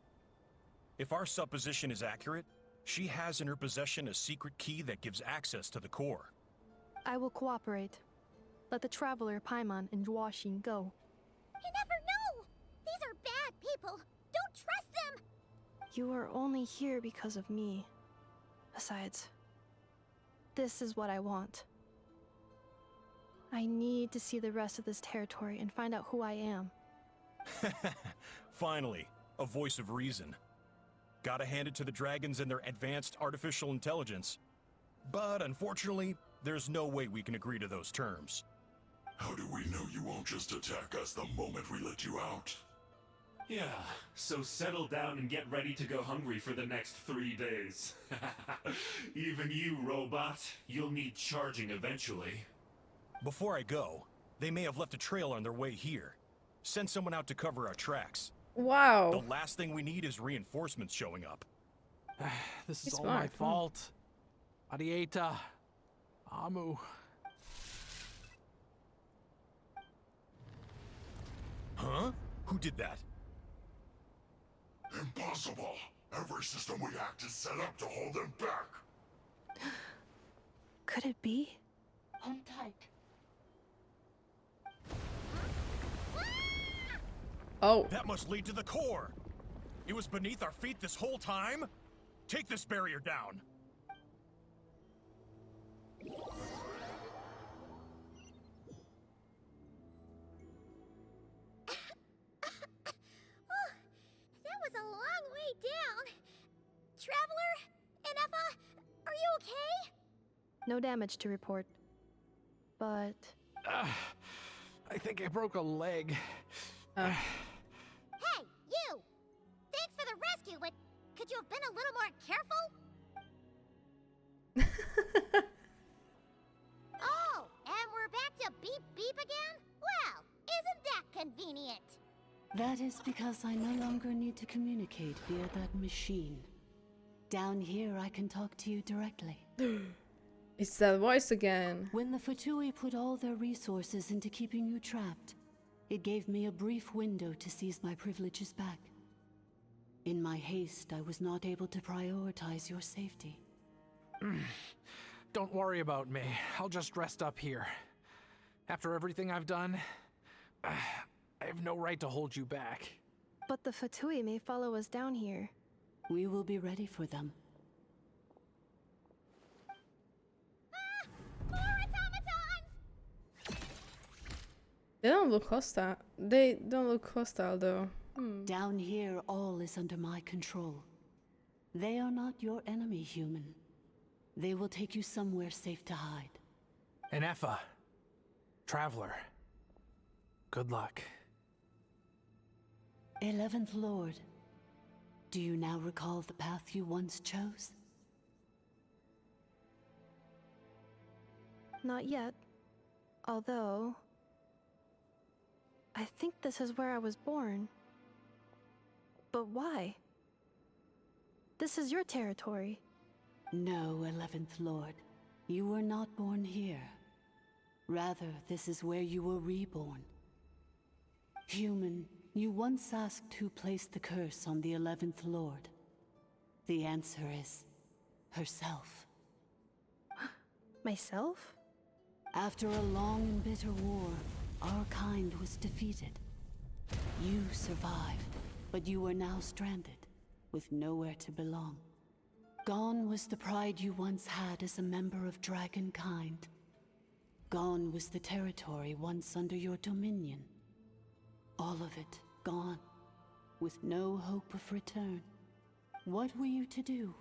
If our supposition is accurate, she has in her possession a secret key that gives access to the core. I will cooperate. Let the traveler Paimon and Huaxin go. You never know! These are bad people! Don't trust them! You are only here because of me. Besides, this is what I want. I need to see the rest of this territory and find out who I am. Finally, a voice of reason. Gotta hand it to the dragons and their advanced artificial intelligence. But unfortunately, there's no way we can agree to those terms. How do we know you won't just attack us the moment we let you out? Yeah, so settle down and get ready to go hungry for the next 3 days. Even you, robot, you'll need charging eventually. Before I go, they may have left a trail on their way here. Send someone out to cover our tracks. Wow. The last thing we need is reinforcements showing up. This is all my fault. Arieta. Amu. Huh? Who did that? Impossible! Every system we hacked is set up to hold them back! Could it be? Hold tight. Oh. That must lead to the core! It was beneath our feet this whole time? Take this barrier down! That was a long way down. Traveler? Ineffa? Are you okay? No damage to report. But... I think I broke a leg. Hey, you! Thanks for the rescue, but could you have been a little more careful? Oh, and we're back to beep beep again? Well, isn't that convenient? That is because I no longer need to communicate via that machine. Down here, I can talk to you directly. It's that voice again. When the Fatui put all their resources into keeping you trapped, it gave me a brief window to seize my privileges back. In my haste, I was not able to prioritize your safety. Don't worry about me. I'll just rest up here. After everything I've done, I have no right to hold you back. But the Fatui may follow us down here. We will be ready for them. They don't look hostile. They don't look hostile though. Down here, all is under my control. They are not your enemy, human. They will take you somewhere safe to hide. Ineffa. Traveler. Good luck. 11th Lord. Do you now recall the path you once chose? Not yet. Although... I think this is where I was born. But why? This is your territory. No, 11th Lord. You were not born here. Rather, this is where you were reborn. Human, you once asked who placed the curse on the 11th Lord. The answer is... herself. Myself? After a long and bitter war, our kind was defeated. You survived, but you are now stranded, with nowhere to belong. Gone was the pride you once had as a member of Dragonkind. Gone was the territory once under your dominion. All of it gone, with no hope of return. What were you to do?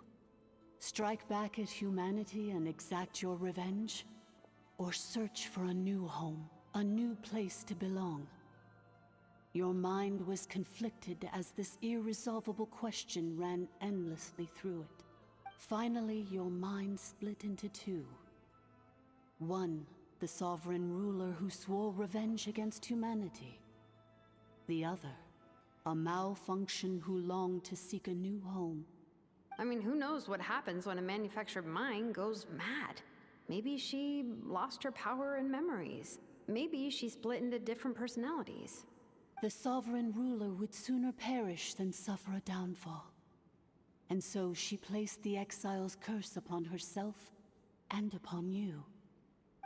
Strike back at humanity and exact your revenge? Or search for a new home, a new place to belong? Your mind was conflicted as this irresolvable question ran endlessly through it. Finally, your mind split into two. One, the sovereign ruler who swore revenge against humanity. The other, a malfunction who longed to seek a new home. I mean, who knows what happens when a manufactured mind goes mad? Maybe she lost her power and memories. Maybe she split into different personalities. The sovereign ruler would sooner perish than suffer a downfall. And so she placed the exile's curse upon herself and upon you.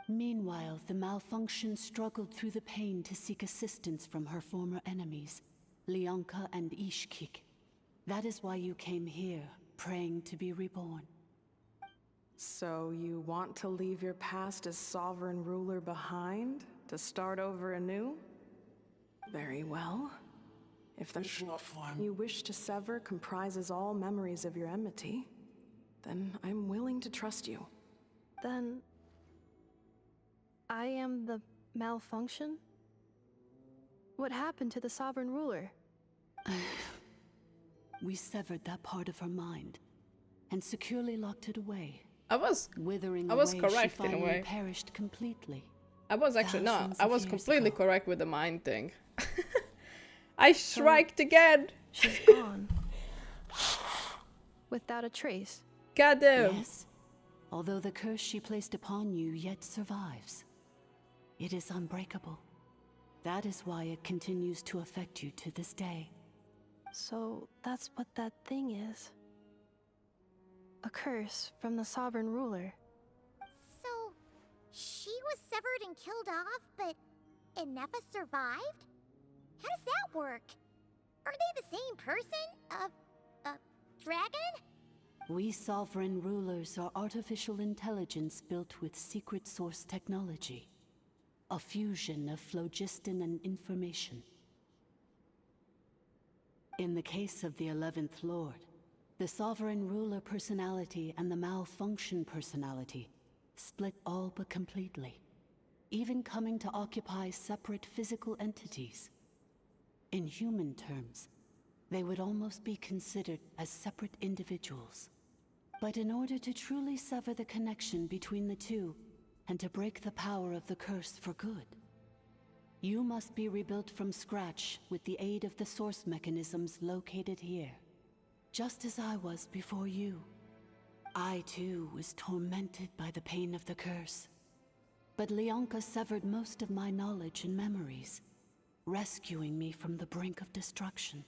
Meanwhile, the malfunction struggled through the pain to seek assistance from her former enemies, Leonka and Ishkik. That is why you came here, praying to be reborn. So you want to leave your past as sovereign ruler behind, to start over anew? Very well. If the you wish to sever comprises all memories of your enmity, then I'm willing to trust you. Then I am the malfunction? What happened to the sovereign ruler? We severed that part of her mind and securely locked it away. I was correct she in a way. Perished completely. I was actually not. Thousands I of was years completely ago. correct with the mind thing. I striked again. She's gone. Without a trace. Goddamn. Yes, although the curse she placed upon you yet survives. It is unbreakable. That is why it continues to affect you to this day. So that's what that thing is. A curse from the sovereign ruler. So, she was severed and killed off, but Ineffa survived? How does that work? Are they the same person? Dragon? We sovereign rulers are artificial intelligence built with secret source technology. A fusion of phlogiston and information. In the case of the 11th Lord, the sovereign ruler personality and the malfunction personality split all but completely, even coming to occupy separate physical entities. In human terms, they would almost be considered as separate individuals. But in order to truly sever the connection between the two, and to break the power of the curse for good, you must be rebuilt from scratch with the aid of the source mechanisms located here. Just as I was before you. I too was tormented by the pain of the curse. But Leonka severed most of my knowledge and memories, rescuing me from the brink of destruction.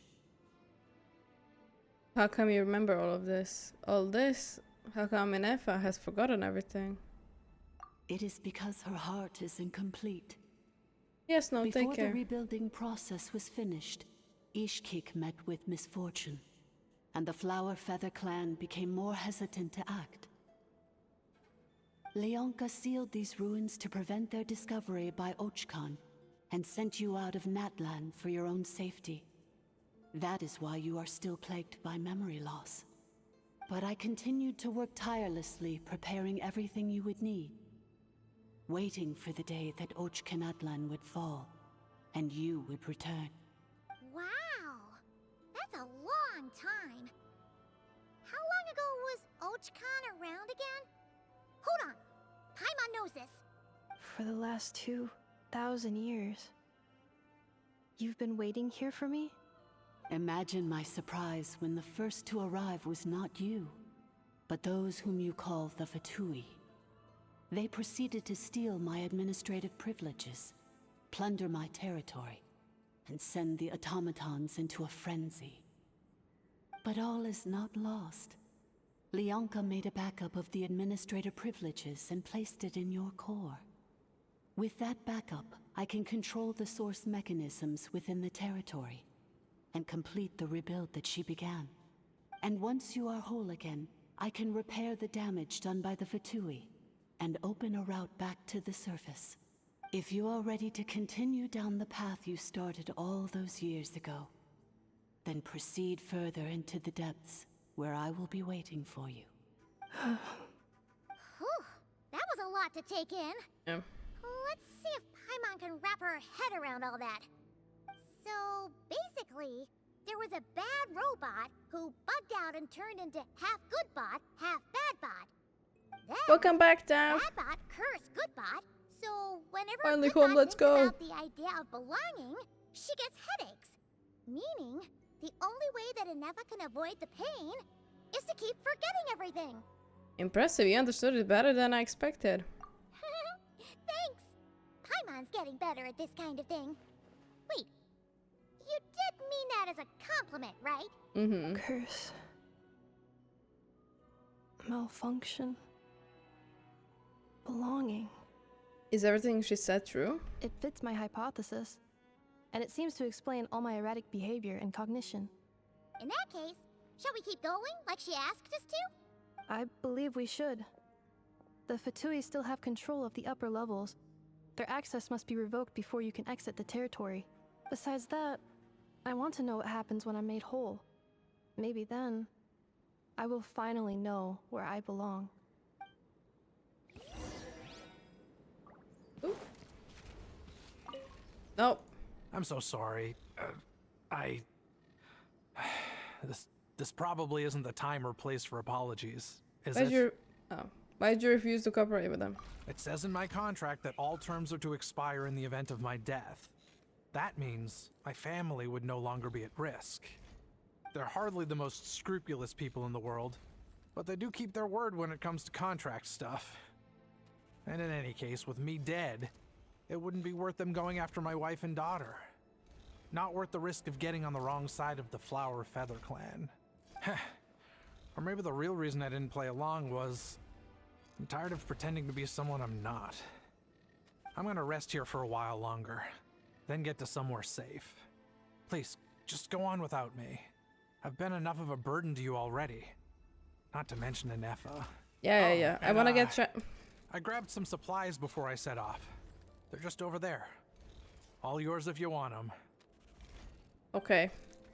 How come you remember all of this? All this? How come Ineffa has forgotten everything? It is because her heart is incomplete. Yes, no, take Before care. the rebuilding process was finished, Ishkik met with misfortune, and the Flower Feather clan became more hesitant to act. Leonka sealed these ruins to prevent their discovery by Ochkan, and sent you out of Natlan for your own safety. That is why you are still plagued by memory loss. But I continued to work tirelessly, preparing everything you would need. Waiting for the day that Ochkanatlan would fall, and you would return. Wow! That's a long time. How long ago was Ochkan around again? Hold on. Paimon knows this. For the last 2,000 years. You've been waiting here for me? Imagine my surprise when the first to arrive was not you, but those whom you call the Fatui. They proceeded to steal my administrative privileges, plunder my territory, and send the automatons into a frenzy. But all is not lost. Leonka made a backup of the administrative privileges and placed it in your core. With that backup, I can control the source mechanisms within the territory and complete the rebuild that she began. And once you are whole again, I can repair the damage done by the Fatui and open a route back to the surface. If you are ready to continue down the path you started all those years ago, then proceed further into the depths, where I will be waiting for you. Whew, that was a lot to take in. Yeah. Let's see if Paimon can wrap her head around all that. So, basically, there was a bad robot who bugged out and turned into half good bot, half bad bot. Then, Welcome back, Dan. bad bot cursed good bot, so whenever Finally good home, bot let's thinks go. about the idea of belonging, she gets headaches. Meaning, the only way that Ineffa can avoid the pain is to keep forgetting everything. Impressive, you understood it better than I expected. Thanks. Paimon's getting better at this kind of thing. Wait, you did mean that as a compliment, right? Mm-hmm. Curse. Malfunction. Belonging. Is everything she said true? It fits my hypothesis. And it seems to explain all my erratic behavior and cognition. In that case, shall we keep going like she asked us to? I believe we should. The Fatui still have control of the upper levels. Their access must be revoked before you can exit the territory. Besides that, I want to know what happens when I'm made whole. Maybe then, I will finally know where I belong. Ooh. Nope. I'm so sorry. This probably isn't the time or place for apologies, is it? Why'd you refuse to cooperate with them? It says in my contract that all terms are to expire in the event of my death. That means my family would no longer be at risk. They're hardly the most scrupulous people in the world, but they do keep their word when it comes to contract stuff. And in any case, with me dead, it wouldn't be worth them going after my wife and daughter. Not worth the risk of getting on the wrong side of the Flower Feather clan. Or maybe the real reason I didn't play along was I'm tired of pretending to be someone I'm not. I'm gonna rest here for a while longer, then get to somewhere safe. Please, just go on without me. I've been enough of a burden to you already. Not to mention Ineffa. Yeah. I wanna get I grabbed some supplies before I set off. They're just over there. All yours if you want them. Okay.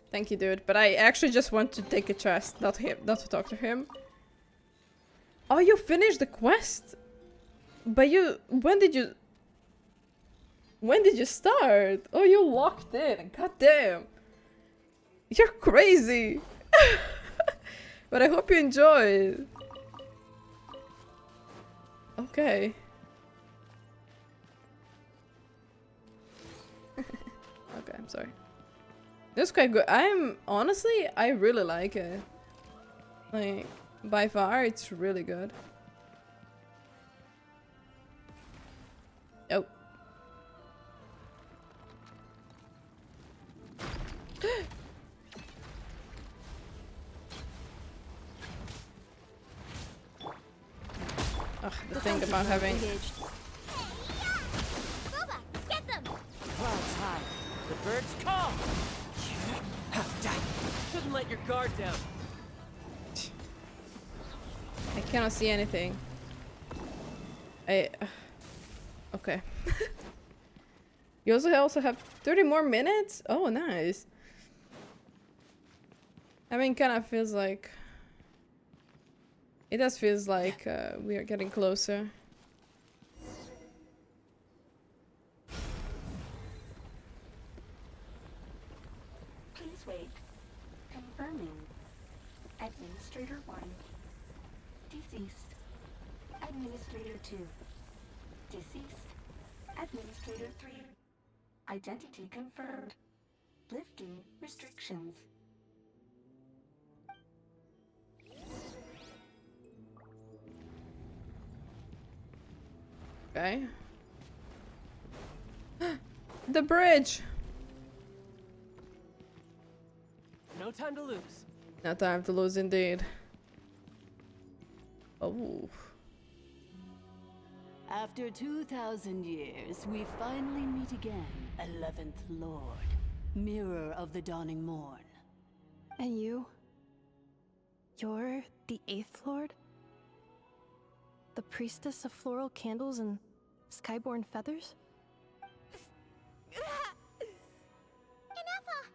Thank you, dude. But I actually just want to take a chest, not to talk to him. Oh, you finished the quest? But when did you start? Oh, you locked in. God damn. You're crazy. But I hope you enjoyed. Okay. Okay, I'm sorry. This is quite good. Honestly, I really like it. Like, by far, it's really good. Oh. Ugh, the thing about having... Boba, get them! Clouds high. The birds come! Couldn't let your guard down. I cannot see anything. Okay. You also have 30 more minutes? Oh, nice. I mean, kind of feels like... It does feels like we are getting closer. Please wait. Confirming. Administrator 1. Deceased. Administrator 2. Deceased. Administrator 3. Identity confirmed. Lifting restrictions. Okay. The bridge! No time to lose. No time to lose indeed. Oh. After 2,000 years, we finally meet again, 11th Lord, Mirror of the Dawning Morn. And you? You're the 8th Lord? The priestess of floral candles and skyborn feathers? Ineffa!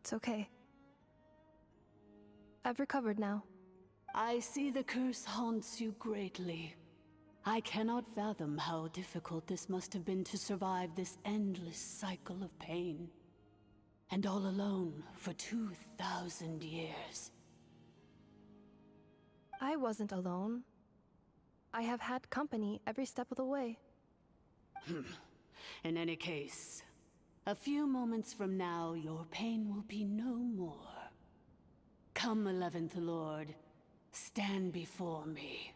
It's okay. I've recovered now. I see the curse haunts you greatly. I cannot fathom how difficult this must have been to survive this endless cycle of pain. And all alone for 2,000 years. I wasn't alone. I have had company every step of the way. In any case, a few moments from now, your pain will be no more. Come, 11th Lord, stand before me,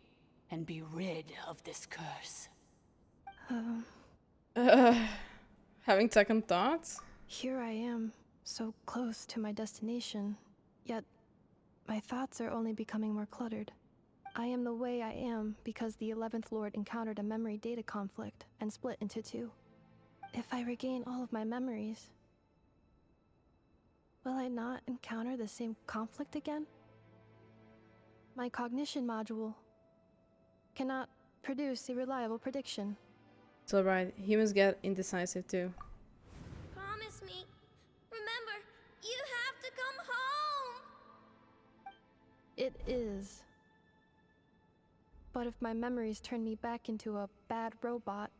and be rid of this curse. Having second thoughts? Here I am, so close to my destination, yet my thoughts are only becoming more cluttered. I am the way I am because the 11th Lord encountered a memory data conflict and split into two. If I regain all of my memories, will I not encounter the same conflict again? My cognition module cannot produce a reliable prediction. It's alright, humans get indecisive too. Promise me. Remember, you have to come home. It is. But if my memories turn me back into a bad robot,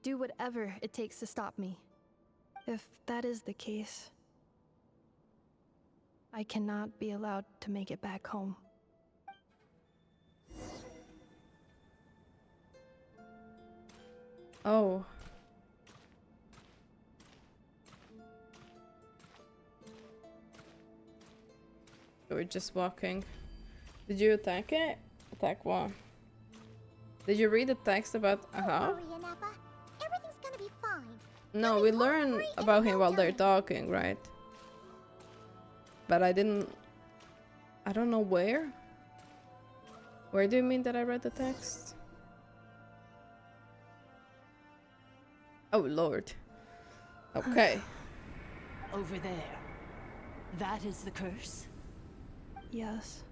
do whatever it takes to stop me. If that is the case, I cannot be allowed to make it back home. Oh. We're just walking. Did you attack it? Attack what? Did you read the text about Aha? Don't worry, Ineffa. Everything's gonna be fine. No, we learn about him while they're talking, right? But I don't know where. Where do you mean that I read the text? Oh lord. Okay. Over there. That is the curse? Yes.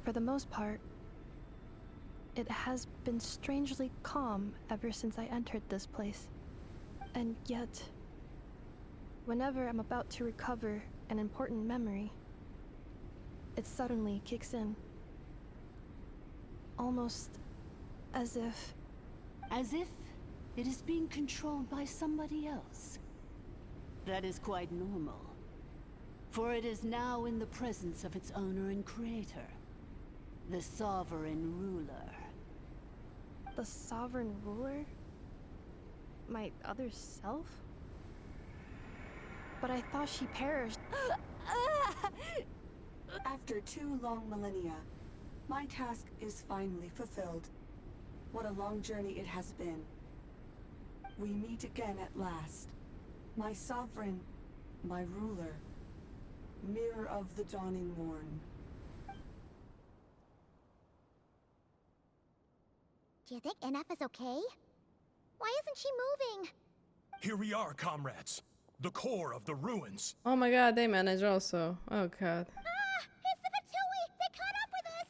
For the most part, it has been strangely calm ever since I entered this place. And yet, whenever I'm about to recover an important memory, it suddenly kicks in. Almost as if... As if it is being controlled by somebody else. That is quite normal. For it is now in the presence of its owner and creator, the Sovereign Ruler. The Sovereign Ruler? My other self? But I thought she perished. After 2 long millennia, my task is finally fulfilled. What a long journey it has been. We meet again at last. My sovereign, my ruler, mirror of the dawning morn. Do you think Ineffa's okay? Why isn't she moving? Here we are, comrades. The core of the ruins. Oh my god, they manage also. Oh god. It's the Fatui! They caught up with us!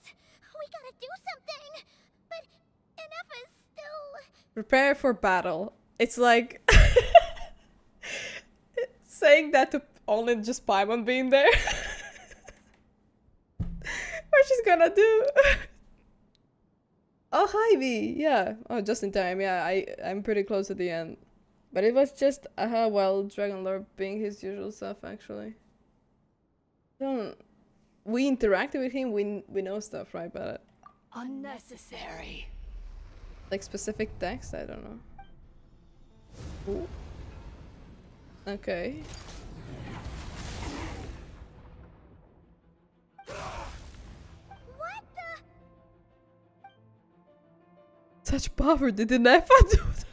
We gotta do something! But Ineffa's still... Prepare for battle. It's like... saying that to only just Paimon being there. What she's gonna do? Oh, hi V. Yeah. Oh, just in time. Yeah, I'm pretty close at the end. But it was just, well, Dragon Lord being his usual self, actually. We interacted with him, we know stuff, right? But unnecessary. Like specific text, I don't know. Ooh. Okay. What the? Such power, did Ineffa do that?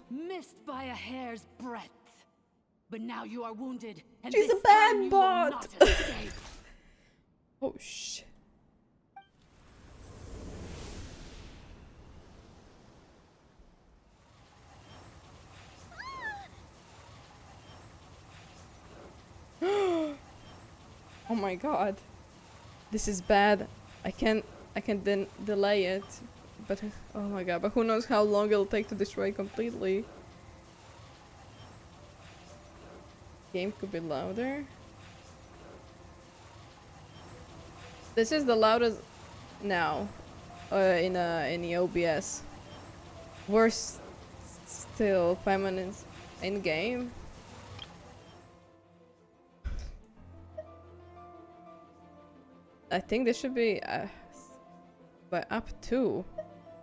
Missed by a hair's breadth. But now you are wounded, and She's this a bad time you bot. will not escape. Oh shit. Oh my god. This is bad. I can't delay it. But oh my god, but who knows how long it'll take to destroy it completely. Game could be louder. This is the loudest now in the OBS. Worse still, 5 minutes in game. I think this should be but up 2.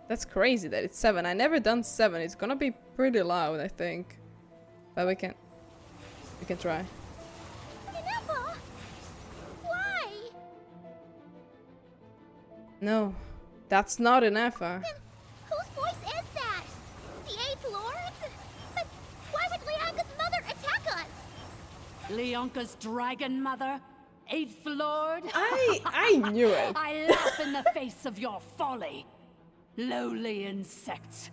That's crazy that it's 7. I never done 7. It's gonna be pretty loud, I think. But we can try. Ineffa! Why? No, that's not Ineffa. Whose voice is that? The 8th Lord's? But why would Leanka's mother attack us? Leonka's dragon mother? 8th Lord? I knew it. I laugh in the face of your folly. Lowly insects.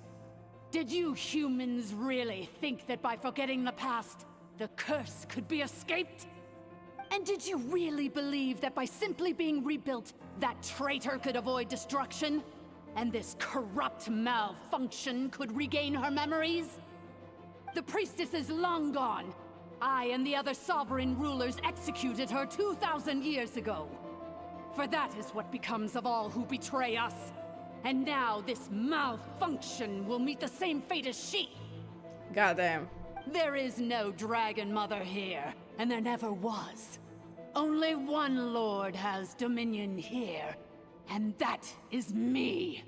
Did you humans really think that by forgetting the past, the curse could be escaped? And did you really believe that by simply being rebuilt, that traitor could avoid destruction? And this corrupt malfunction could regain her memories? The priestess is long gone. I and the other sovereign rulers executed her 2,000 years ago. For that is what becomes of all who betray us. And now this malfunction will meet the same fate as she. Goddamn. There is no dragon mother here, and there never was. Only one lord has dominion here, and that is me.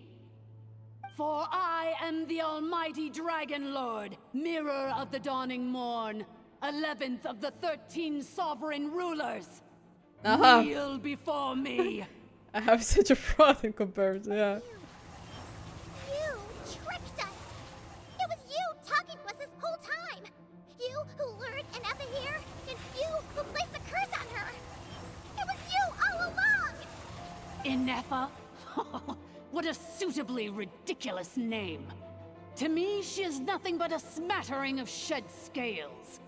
For I am the almighty dragon lord, mirror of the dawning morn, 11th of the 13 sovereign rulers. Kneel before me. I have such a fraud in comparison, yeah. You tricked us! It was you talking to us this whole time! You who lured Ineffa here, and you who placed the curse on her! It was you all along! Ineffa? What a suitably ridiculous name. To me, she is nothing but a smattering of shed scales.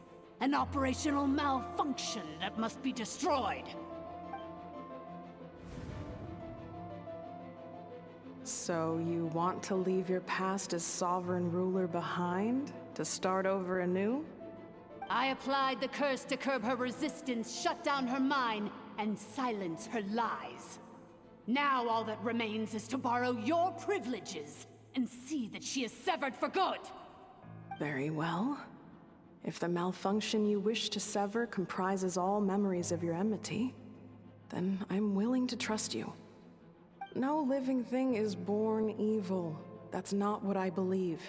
An operational malfunction that must be destroyed. So you want to leave your past as sovereign ruler behind? To start over anew? I applied the curse to curb her resistance, shut down her mind, and silence her lies. Now all that remains is to borrow your privileges and see that she is severed for good. Very well. If the malfunction you wish to sever comprises all memories of your enmity, then I'm willing to trust you. No living thing is born evil. That's not what I believe.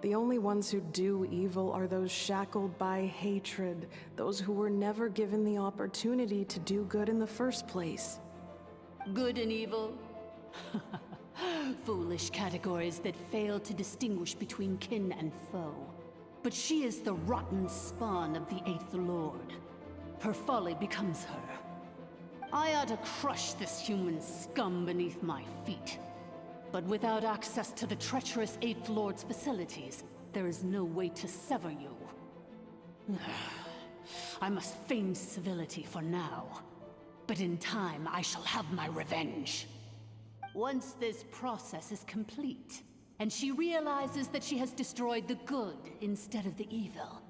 The only ones who do evil are those shackled by hatred, those who were never given the opportunity to do good in the first place. Good and evil? Foolish categories that fail to distinguish between kin and foe. But she is the rotten spawn of the 8th Lord. Her folly becomes her. I ought to crush this human scum beneath my feet. But without access to the treacherous 8th Lord's facilities, there is no way to sever you. I must feign civility for now. But in time, I shall have my revenge. Once this process is complete, and she realizes that she has destroyed the good instead of the evil,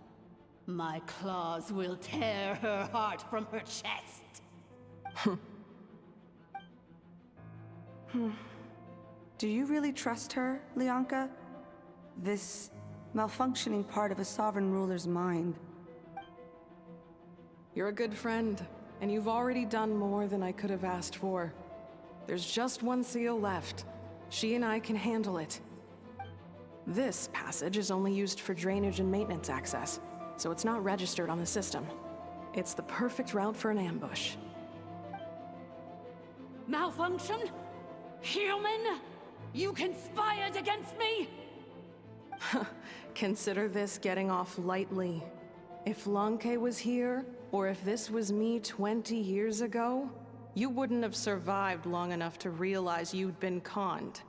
my claws will tear her heart from her chest. Do you really trust her, Leonka? This malfunctioning part of a sovereign ruler's mind. You're a good friend, and you've already done more than I could have asked for. There's just one seal left. She and I can handle it. This passage is only used for drainage and maintenance access, so it's not registered on the system. It's the perfect route for an ambush. Malfunction? Human? You conspired against me? Consider this getting off lightly. If Lanke was here, or if this was me 20 years ago, you wouldn't have survived long enough to realize you'd been conned.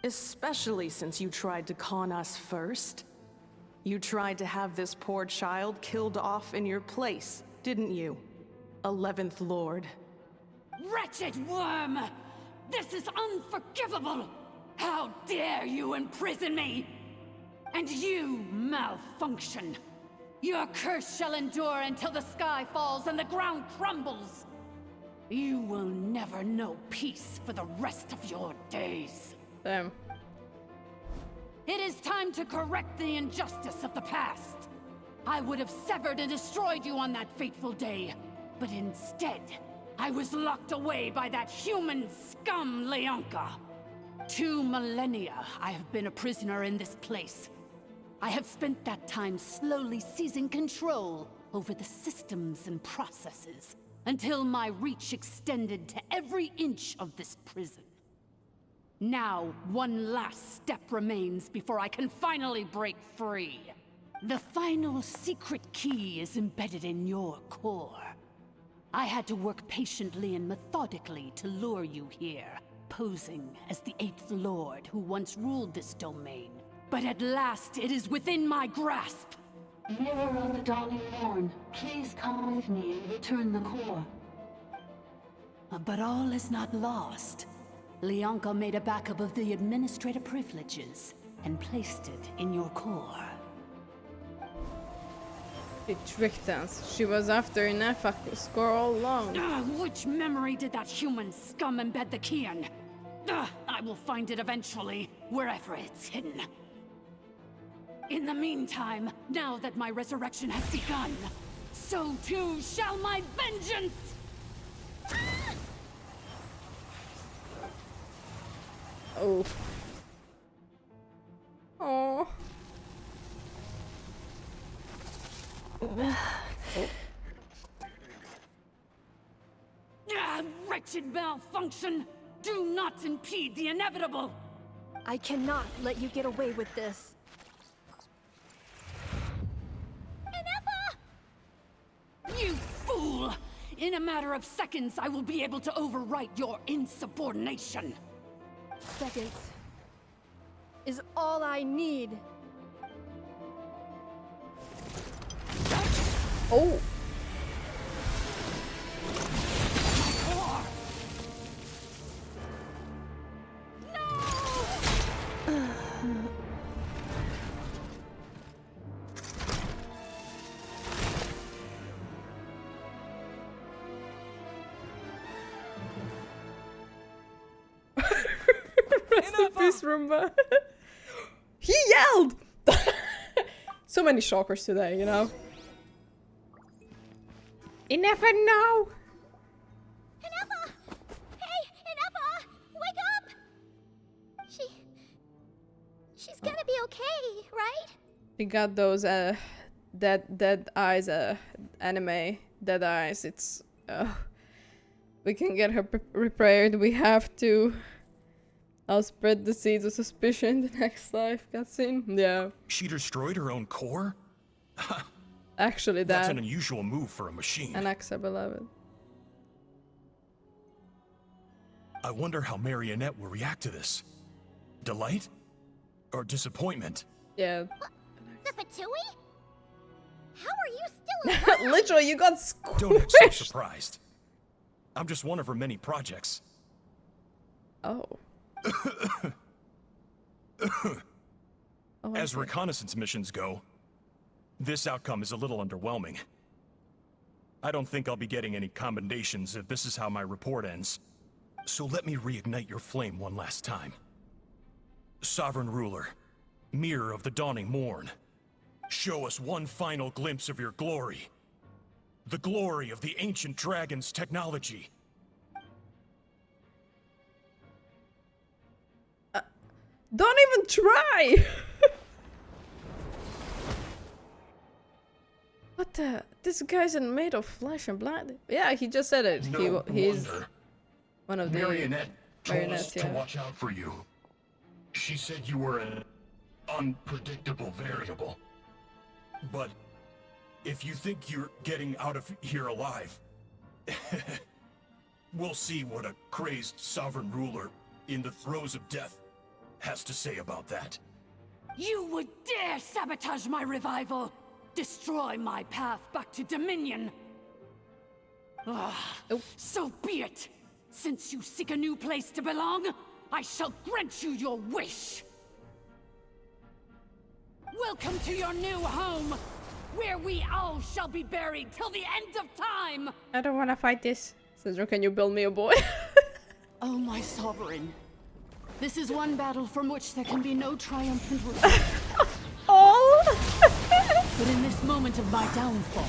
Especially since you tried to con us first. You tried to have this poor child killed off in your place, didn't you? 11th Lord. Wretched worm! This is unforgivable! How dare you imprison me! And you malfunction! Your curse shall endure until the sky falls and the ground crumbles! You will never know peace for the rest of your days. Damn. It is time to correct the injustice of the past. I would have severed and destroyed you on that fateful day, but instead, I was locked away by that human scum, Leonka. 2 millennia I have been a prisoner in this place. I have spent that time slowly seizing control over the systems and processes, until my reach extended to every inch of this prison. Now, one last step remains before I can finally break free. The final secret key is embedded in your core. I had to work patiently and methodically to lure you here, posing as the 8th Lord who once ruled this domain. But at last, it is within my grasp! Mirror of the Dawning Morn, please come with me and return the core. But all is not lost. Leonka made a backup of the administrative privileges and placed it in your core. She tricked us. She was after Ineffa score all along. Which memory did that human scum embed the key in? I will find it eventually, wherever it's hidden. In the meantime, now that my resurrection has begun, so too shall my vengeance! Oh. Oh. Wretched malfunction! Do not impede the inevitable! I cannot let you get away with this. Ineffa! You fool! In a matter of seconds, I will be able to overwrite your insubordination. Seconds is all I need. Oh. Rest in peace, Roomba. He yelled! So many shockers today, you know? Ineffa, no! Ineffa! Hey, Ineffa! Wake up! She's gonna be okay, right? We got those dead eyes anime dead eyes. It's we can get her repaired. We have to. I'll spread the seeds of suspicion in the next life cutscene. Yeah. She destroyed her own core? Actually, that's an unusual move for a machine. Anaxa, beloved. I wonder how Marionette will react to this. Delight? Or disappointment? Yeah. The Fatui? How are you still alive? Literally, you got squished. Don't act so surprised. I'm just one of her many projects. Oh. As reconnaissance missions go, this outcome is a little underwhelming. I don't think I'll be getting any commendations if this is how my report ends. So let me reignite your flame one last time. Sovereign Ruler, Mirror of the Dawning Morn, show us one final glimpse of your glory. The glory of the ancient dragon's technology. Don't even try! What the? This guy isn't made of flesh and blood. Yeah, he just said it. No he's wonder. one of the Marionette told us to yeah. watch out for you. She said you were an unpredictable variable. But if you think you're getting out of here alive, we'll see what a crazed sovereign ruler in the throes of death has to say about that. You would dare sabotage my revival! Destroy my path back to Dominion! So be it! Since you seek a new place to belong, I shall grant you your wish! Welcome to your new home, where we all shall be buried till the end of time! I don't wanna fight this. Sister, can you build me a boy? Oh, my sovereign. This is one battle from which there can be no triumphant retreat. But in this moment of my downfall,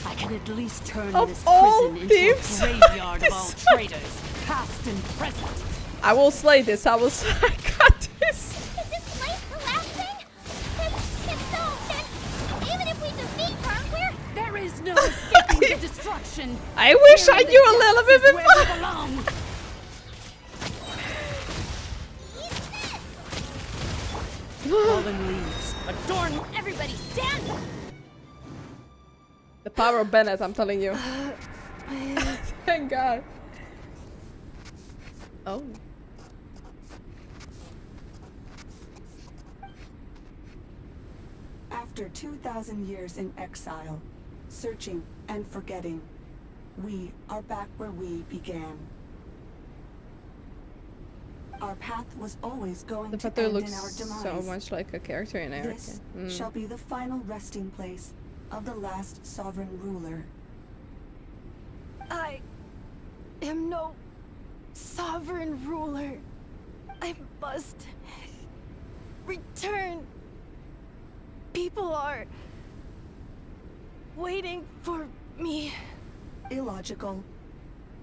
I can at least turn this prison into a graveyard of all traitors, past and present. I will slay this. I will slay. I got this. Is this place collapsing? If so, then even if we defeat her, there is no escaping the destruction. I wish I knew a little bit before. Fallen leaves, adorn everybody, stand! The power of Bennett, I'm telling you. Thank God. Oh. After 2,000 years in exile, searching and forgetting, we are back where we began. Our path was always going The to Father end looks in our demise. so much like a character in Eric. This shall be the final resting place of the last sovereign ruler. I am no sovereign ruler. I must return. People are waiting for me. Illogical.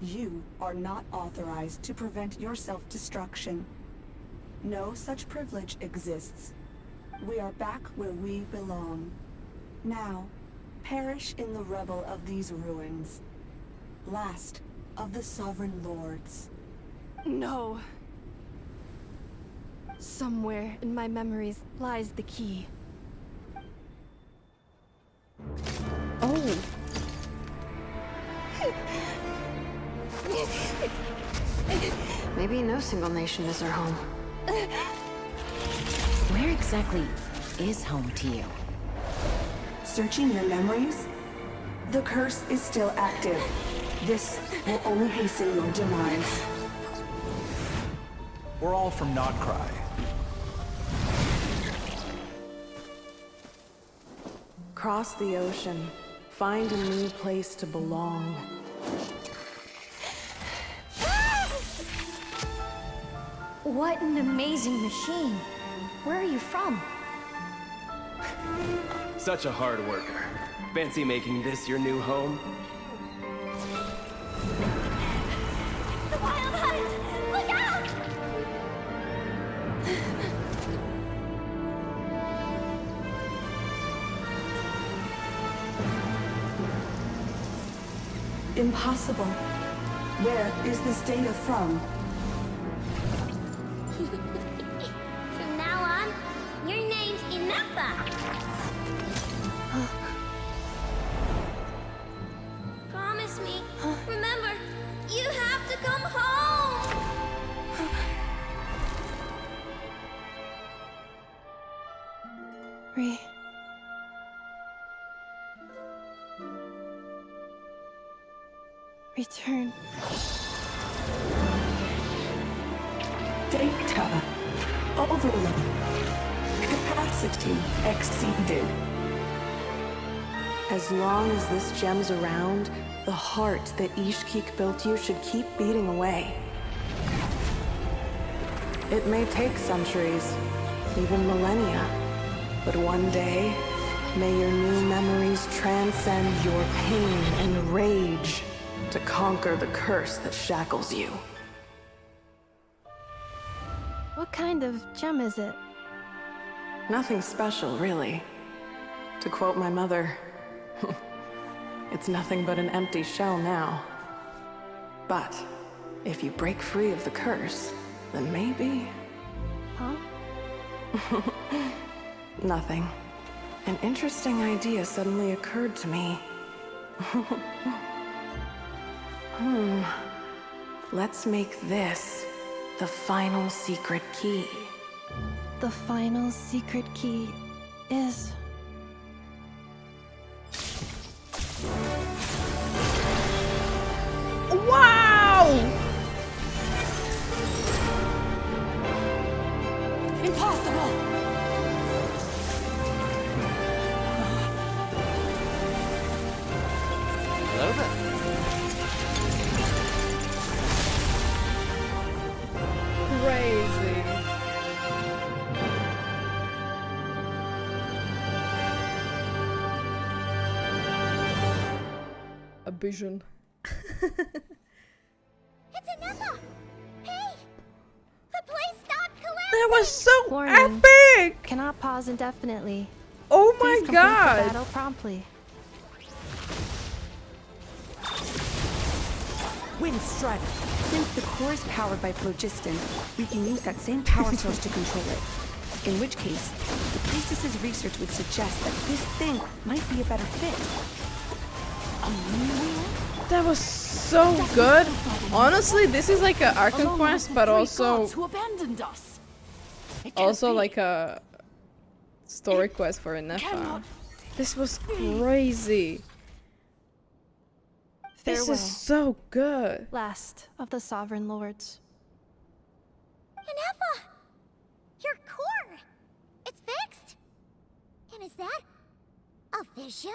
You are not authorized to prevent your self-destruction. No such privilege exists. We are back where we belong. Now, perish in the rubble of these ruins. Last of the sovereign lords. No. Somewhere in my memories lies the key. Oh. Maybe no single nation is our home. Where exactly is home to you? Searching your memories? The curse is still active. This will only hasten your demise. We're all from Notcry. Cross the ocean. Find a new place to belong. What an amazing machine. Where are you from? Such a hard worker. Fancy making this your new home? The Wild Hunt! Look out! Impossible. Where is this data from? From now on, your name's Ineffa. Promise me. Remember, you have to come home. Return. Data. Overload. Capacity exceeded. As long as this gem's around, the heart that Ishkik built you should keep beating away. It may take centuries, even millennia, but one day, may your new memories transcend your pain and rage to conquer the curse that shackles you. What kind of gem is it? Nothing special, really. To quote my mother, it's nothing but an empty shell now. But if you break free of the curse, then maybe... Huh? Nothing. An interesting idea suddenly occurred to me. Let's make this the final secret key. The final secret key is... Wow! vision. It's Ineffa! Hey! The place stopped collapsing! That was so Warning. epic! Cannot pause indefinitely. Oh Please my complete god! The battle promptly. Wind Strider. Since the core is powered by phlogiston, we can use that same power source to control it. In which case, the priestess's research would suggest that this thing might be a better fit. That was so good. Honestly, this is like an Arkham quest, but also like a story quest for Ineffa. This was crazy. This Farewell. is so good. Last of the Sovereign Lords. Ineffa! Your core! It's fixed! And is that a vision?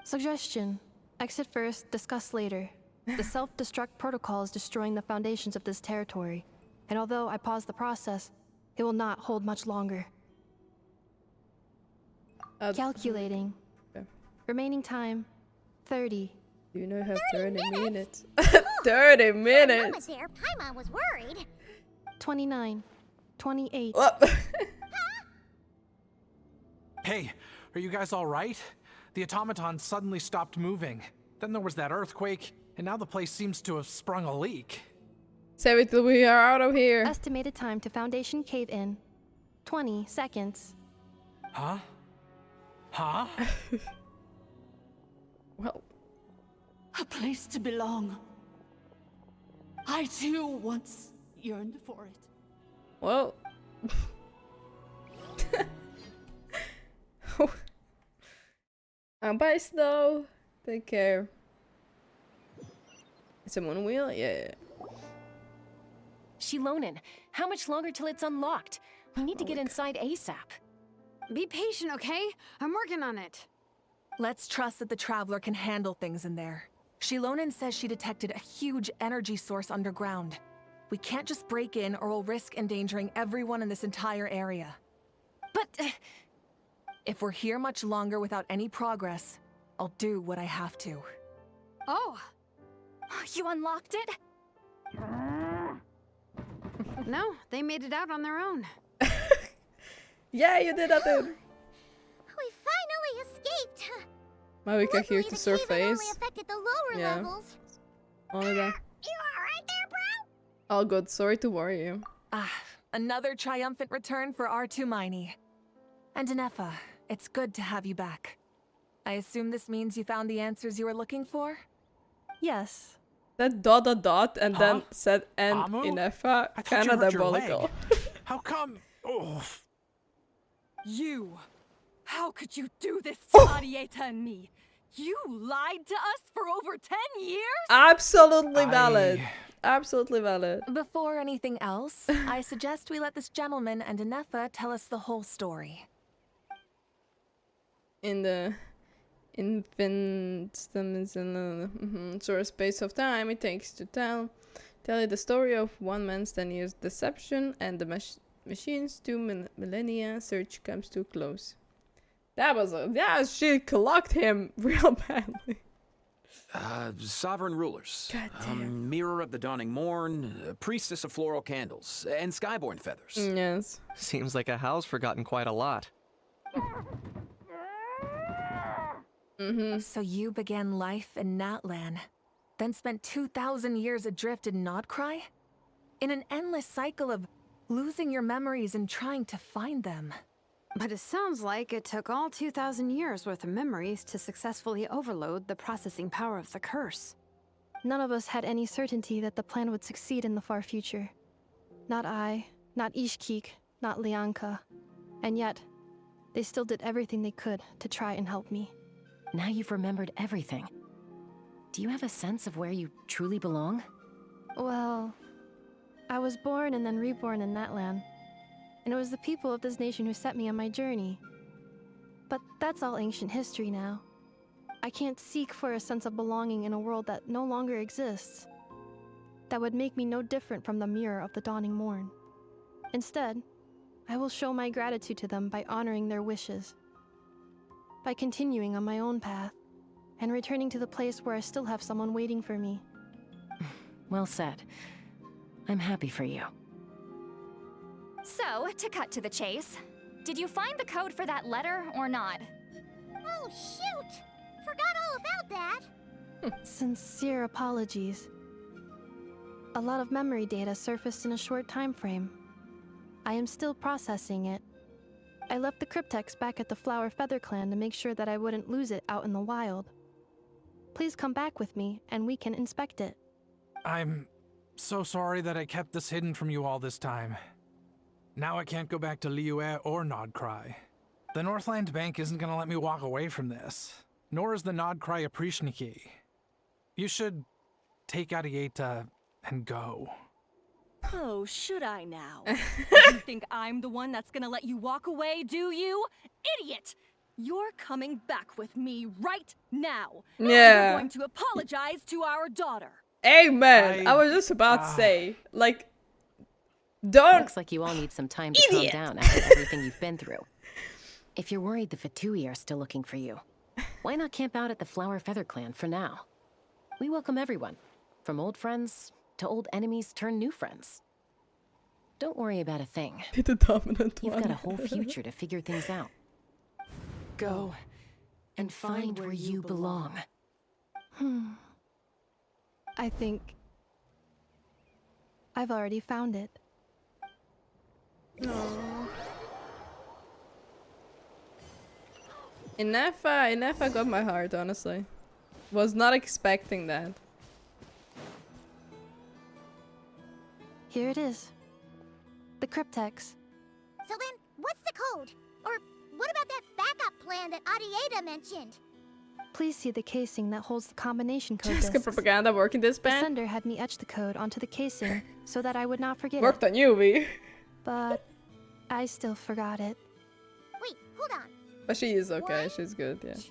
Suggestion. Exit first, discuss later. The self-destruct protocol is destroying the foundations of this territory. And although I paused the process, it will not hold much longer. Calculating. Okay. Remaining time, 30. You know, have 30 minutes. 30 minutes! There, Paimon was worried. 29. 28. Hey, are you guys all right? The automaton suddenly stopped moving. Then there was that earthquake, and now the place seems to have sprung a leak. Save it till we are out of here. Estimated time to Foundation cave-in. 20 seconds. Huh? Huh? Well. A place to belong. I too once yearned for it. Well. Bye, Snow. Take care. It's a moon wheel? Yeah. Shilonen, how much longer till it's unlocked? We need to get inside ASAP. Be patient, okay? I'm working on it. Let's trust that the Traveler can handle things in there. Shilonen says she detected a huge energy source underground. We can't just break in or we'll risk endangering everyone in this entire area. But... if we're here much longer without any progress, I'll do what I have to. Oh! You unlocked it? No, they made it out on their own. Yeah, you did that, dude. We finally escaped. Marika here to Only surface. affected the lower Yeah. levels. Only that. You alright there, bro? All good. Sorry to worry you. Another triumphant return for R2 Miney. And Ineffa, it's good to have you back. I assume this means you found the answers you were looking for? Yes. That ... and then said and Amu? Ineffa. I thought you Kinda hurt your leg. diabolical. How come? Oh. You! How could you do this to Arieta and me? You lied to us for over 10 years? Absolutely valid. Absolutely valid. Before anything else, I suggest we let this gentleman and Ineffa tell us the whole story. In the short space of time it takes to tell you the story of one man's 10 years deception and the machine's 2 millennia search comes to a close. That was she clocked him real badly. Sovereign rulers. Goddamn. Mirror of the dawning morn, priestess of floral candles, and skyborn feathers. Yes. Seems like a house forgotten quite a lot. So you began life in Natlan, then spent 2,000 years adrift in Nodcry? In an endless cycle of losing your memories and trying to find them. But it sounds like it took all 2,000 years worth of memories to successfully overload the processing power of the curse. None of us had any certainty that the plan would succeed in the far future. Not I, not Ishkik, not Lianka. And yet, they still did everything they could to try and help me. Now you've remembered everything. Do you have a sense of where you truly belong? Well, I was born and then reborn in that land. And it was the people of this nation who set me on my journey. But that's all ancient history now. I can't seek for a sense of belonging in a world that no longer exists. That would make me no different from the mirror of the dawning morn. Instead, I will show my gratitude to them by honoring their wishes. By continuing on my own path. and returning to the place where I still have someone waiting for me. Well said. I'm happy for you. So, to cut to the chase, did you find the code for that letter or not? Oh, shoot! Forgot all about that! Sincere apologies. A lot of memory data surfaced in a short time frame. I am still processing it. I left the cryptex back at the Flower Feather Clan to make sure that I wouldn't lose it out in the wild. Please come back with me, and we can inspect it. I'm so sorry that I kept this hidden from you all this time. Now I can't go back to Liyue or Nodcry. The Northland Bank isn't gonna let me walk away from this, nor is the Nodcry Aprishniki. You should take Arieta and go. Oh, should I now? You think I'm the one that's gonna let you walk away, do you? Idiot! You're coming back with me right now. And Yeah. you're going to apologize to our daughter. Amen. I was just about to say, like, don't. Looks like you all need some time to calm down after everything you've been through. If you're worried the Fatui are still looking for you, why not camp out at the Flower Feather Clan for now? We welcome everyone, from old friends to old enemies turned new friends. Don't worry about a thing. Be the dominant You've one. got a whole future to figure things out. Go and find where you belong. I think I've already found it. Ineffa got my heart, honestly. Was not expecting that. Here it is. The cryptex. So then, what's the code? Or what about that backup plan that Arieta mentioned? Please see the casing that holds the combination code Jessica discs. propaganda working this The band. sender had me etch the code onto the casing so that I would not forget Worked it. on you, V. But I still forgot it. Wait, hold on. But she is okay. She's good. Yeah. 2,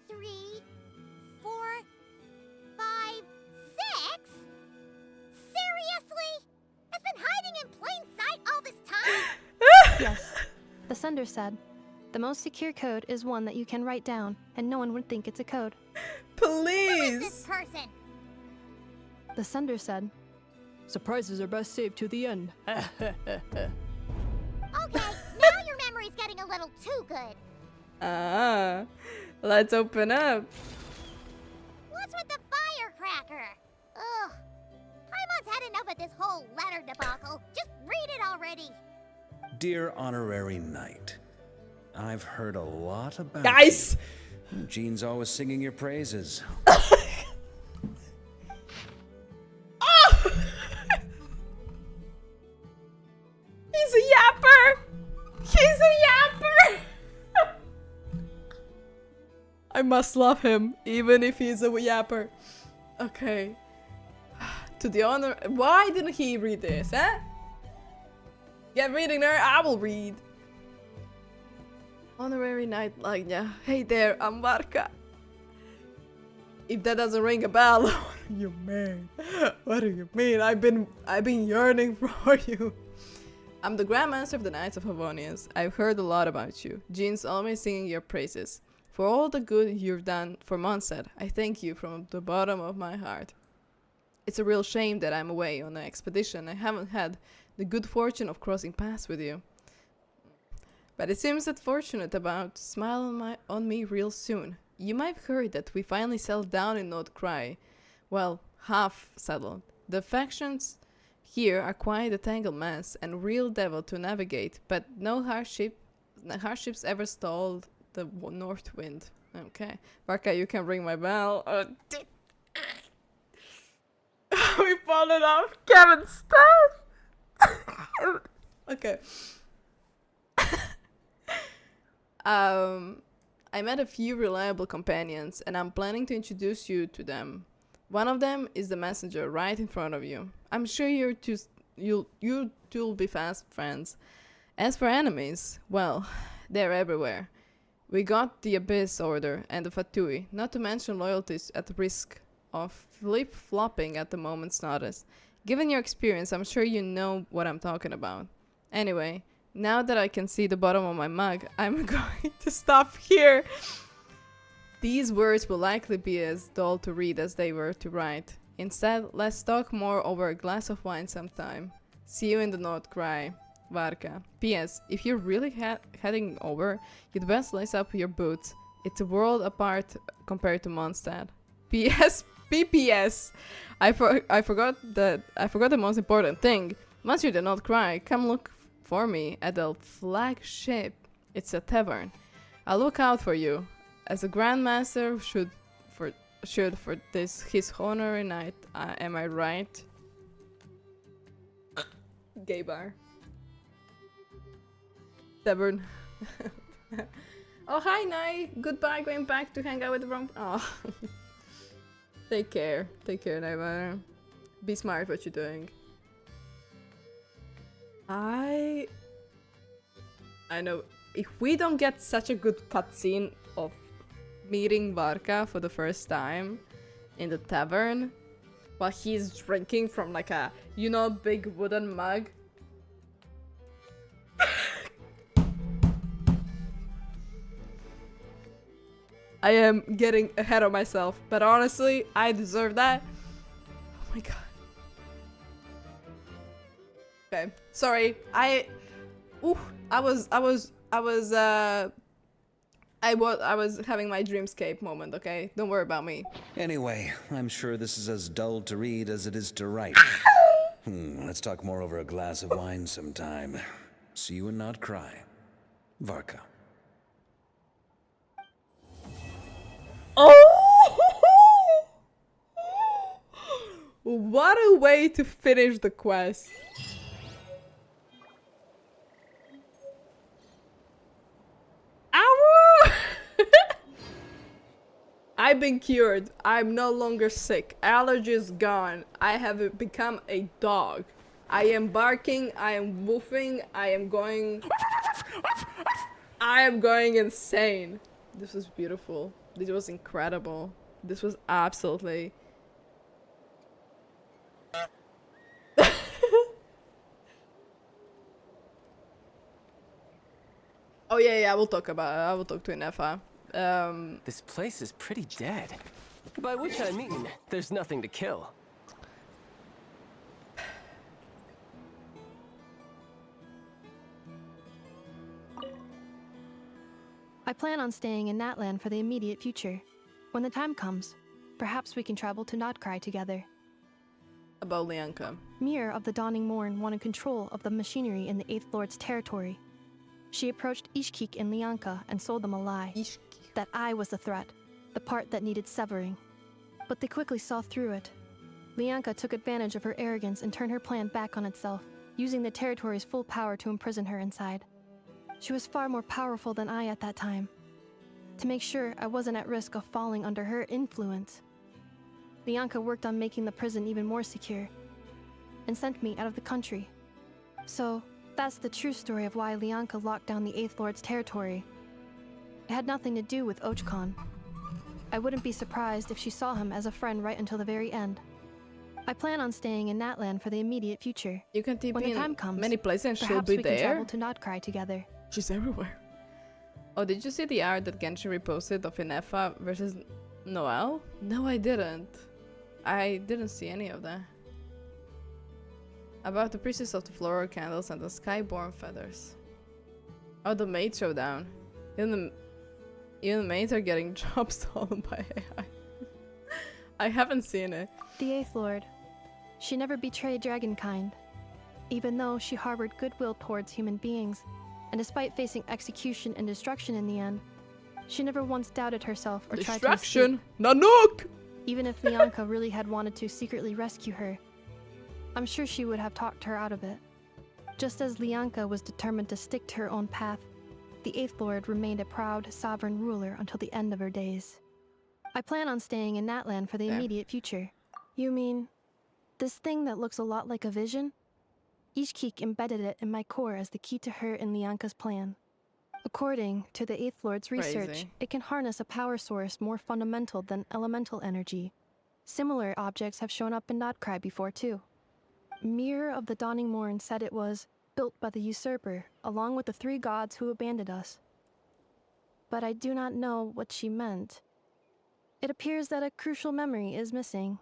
3, 4, 5, 6? Seriously? It's been hiding in plain sight all this time? Yes. The sender said, the most secure code is one that you can write down, and no one would think it's a code. Who is this person? The sender said, surprises are best saved to the end. Okay, now your memory's getting a little too good. Ah, let's open up. What's with the firecracker? Ugh. Paimon's had enough of this whole letter debacle. Just read it already. Dear Honorary Knight, I've heard a lot about Guys! you. Jean's always singing your praises. He's a yapper! He's a yapper! I must love him, even if he's a yapper. Okay. To the honor. Why didn't he read this, huh? Get reading there, I will read. Honorary Knight Lagna. Hey there, I'm Marka. If that doesn't ring a bell, what do you mean? What do you mean? I've been yearning for you. I'm the Grandmaster of the Knights of Havonius. I've heard a lot about you. Jean's always singing your praises. For all the good you've done for Mondstadt, I thank you from the bottom of my heart. It's a real shame that I'm away on an expedition. I haven't had the good fortune of crossing paths with you. But it seems that fortunate about to smile on me real soon. You might have heard that we finally settled down in Nodcry. Well, half settled. The factions here are quite a tangled mess and real devil to navigate, but no hardships ever stalled the north wind. Okay. Barca, you can ring my bell. We followed off Kevin's stuff. Okay. I met a few reliable companions, and I'm planning to introduce you to them. One of them is the messenger right in front of you. I'm sure you two will be fast friends. As for enemies, well, they're everywhere. We got the Abyss Order and the Fatui, not to mention loyalties at risk of flip-flopping at the moment's notice. Given your experience, I'm sure you know what I'm talking about. Anyway, now that I can see the bottom of my mug, I'm going to stop here. These words will likely be as dull to read as they were to write. Instead, let's talk more over a glass of wine sometime. See you in the North Cry. Varka. P.S. If you're really heading over, you'd best lace up your boots. It's a world apart compared to Mondstadt. P.S. P.P.S. I forgot the most important thing. Once you're in the North Cry, come look for me at the flagship. It's a tavern. I'll look out for you. As a Grandmaster should for this his honorary night. Am I right? Gay bar. Tavern. Oh, hi, Nai. Goodbye. Going back to hang out with the wrong. Oh. Take care. Take care, Nai. Be smart what you're doing. I know. If we don't get such a good cutscene of meeting Varka for the first time in the tavern while he's drinking from like a, you know, big wooden mug. I am getting ahead of myself, but honestly, I deserve that. Oh my god. Okay, sorry. I was having my dreamscape moment, okay? Don't worry about me. Anyway, I'm sure this is as dull to read as it is to write. Let's talk more over a glass of wine sometime. See you and not cry. Varka. Oh! What a way to finish the quest. Ow! I've been cured. I'm no longer sick. Allergy is gone. I have become a dog. I am barking. I am woofing. I am going insane. This was beautiful. This was incredible. This was absolutely... Oh yeah, I will talk to Ineffa. This place is pretty dead. By which I mean, there's nothing to kill. I plan on staying in Natland for the immediate future. When the time comes, perhaps we can travel to Notcry together. About Lianka. Mir of the Dawning Morn wanted control of the machinery in the Eighth Lord's territory. She approached Ishkik and Lianka and sold them a lie. That I was the threat, the part that needed severing. But they quickly saw through it. Lianka took advantage of her arrogance and turned her plan back on itself, using the territory's full power to imprison her inside. She was far more powerful than I at that time. To make sure I wasn't at risk of falling under her influence, Lianka worked on making the prison even more secure, and sent me out of the country. So, that's the true story of why Lianka locked down the Eighth Lord's territory. It had nothing to do with Ochkon. I wouldn't be surprised if she saw him as a friend right until the very end. I plan on staying in Natland for the immediate future. You can TP when the time comes, many places and she'll perhaps be we there. can travel to Notcry together. She's everywhere. Oh, did you see the art that Genshin reposted of Ineffa versus Noelle? No, I didn't. I didn't see any of that. About the priestess of the floral candles and the skyborn feathers. Oh, the maid showdown. Even the maids are getting jobs stolen by AI. I haven't seen it. The Eighth Lord. She never betrayed Dragonkind, even though she harbored goodwill towards human beings, and despite facing execution and destruction in the end, she never once doubted herself or tried to escape. Nanook! Even if Lianka really had wanted to secretly rescue her, I'm sure she would have talked her out of it. Just as Lianka was determined to stick to her own path, the Eighth Lord remained a proud, sovereign ruler until the end of her days. I plan on staying in Natland for the immediate future. You mean, this thing that looks a lot like a vision? Ishkik embedded it in my core as the key to her and Lianka's plan. According to the Eighth Lord's research, Crazy. it can harness a power source more fundamental than elemental energy. Similar objects have shown up in Notcry before too. Mir of the Dawning Morn said it was built by the usurper, along with the 3 gods who abandoned us. But I do not know what she meant. It appears that a crucial memory is missing.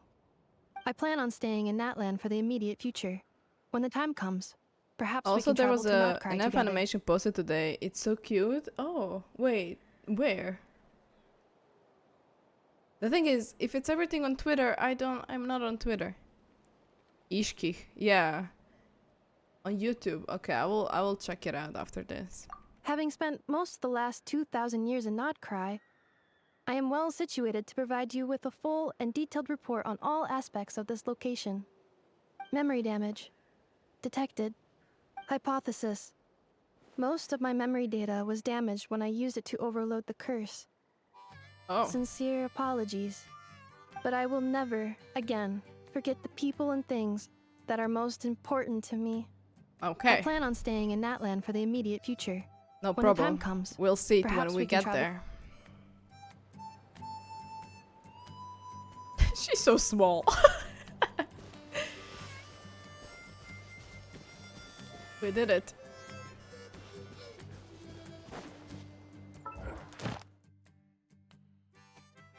I plan on staying in Natland for the immediate future. When the time comes, perhaps we Also, can there travel was to a Notcry enough together. animation posted today. It's so cute. Oh, wait, where? The thing is, if it's everything on Twitter, I'm not on Twitter. Ishki, yeah. On YouTube. Okay, I will check it out after this. Having spent most of the last 2,000 years in Notcry, I am well situated to provide you with a full and detailed report on all aspects of this location. Memory damage. Detected. Hypothesis. Most of my memory data was damaged when I used it to overload the curse. Oh. Sincere apologies. But I will never, again, forget the people and things that are most important to me. Okay. I plan on staying in Natland for the immediate future. No When problem. the time comes, We'll see it perhaps when we we can get travel- there. She's so small. We did it.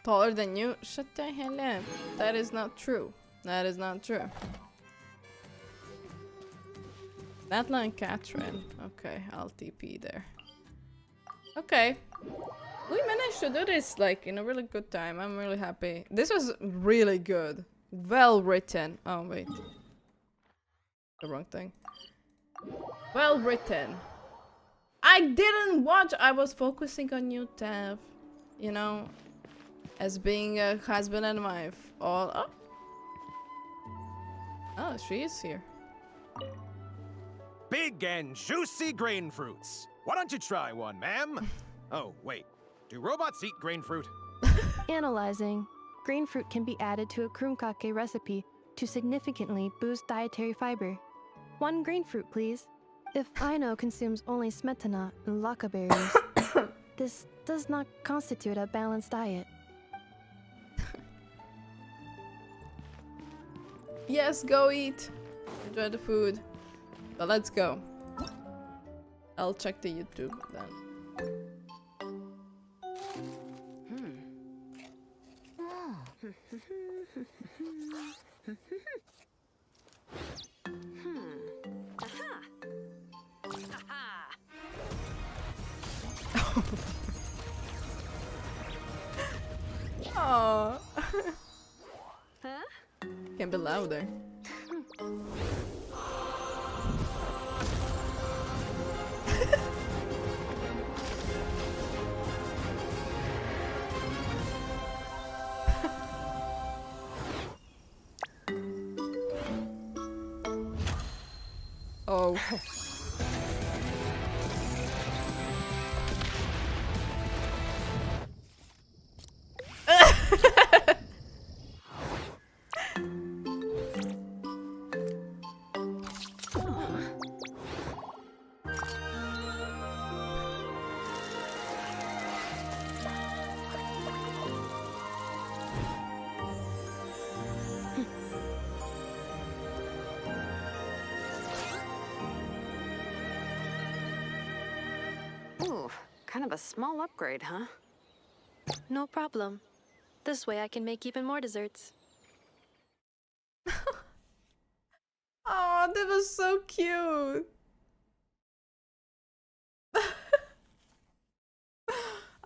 Taller than you? Shut the hell up. That is not true. That is not true. Natla and Catherine. Okay, I'll TP there. Okay. We managed to do this like in a really good time. I'm really happy. This was really good. Well written. Oh wait. The wrong thing. Well written. I didn't watch. I was focusing on you, Tav. You know, as being a husband and wife. All up. Oh, she is here. Big and juicy grain fruits. Why don't you try one, ma'am? Oh, wait. Do robots eat grain fruit? Analyzing. Grain fruit can be added to a krumkake recipe to significantly boost dietary fiber. 1 grain fruit, please. If Aino consumes only smetana and laka berries, this does not constitute a balanced diet. Yes, go eat. Enjoy the food. But let's go. I'll check the YouTube then. Aww. Can be louder. Oh. Ooh, kind of a small upgrade, huh? No problem. This way I can make even more desserts. Oh, that was so cute.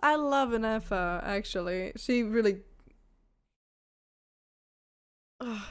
I love Ineffa, actually. She really... Ugh.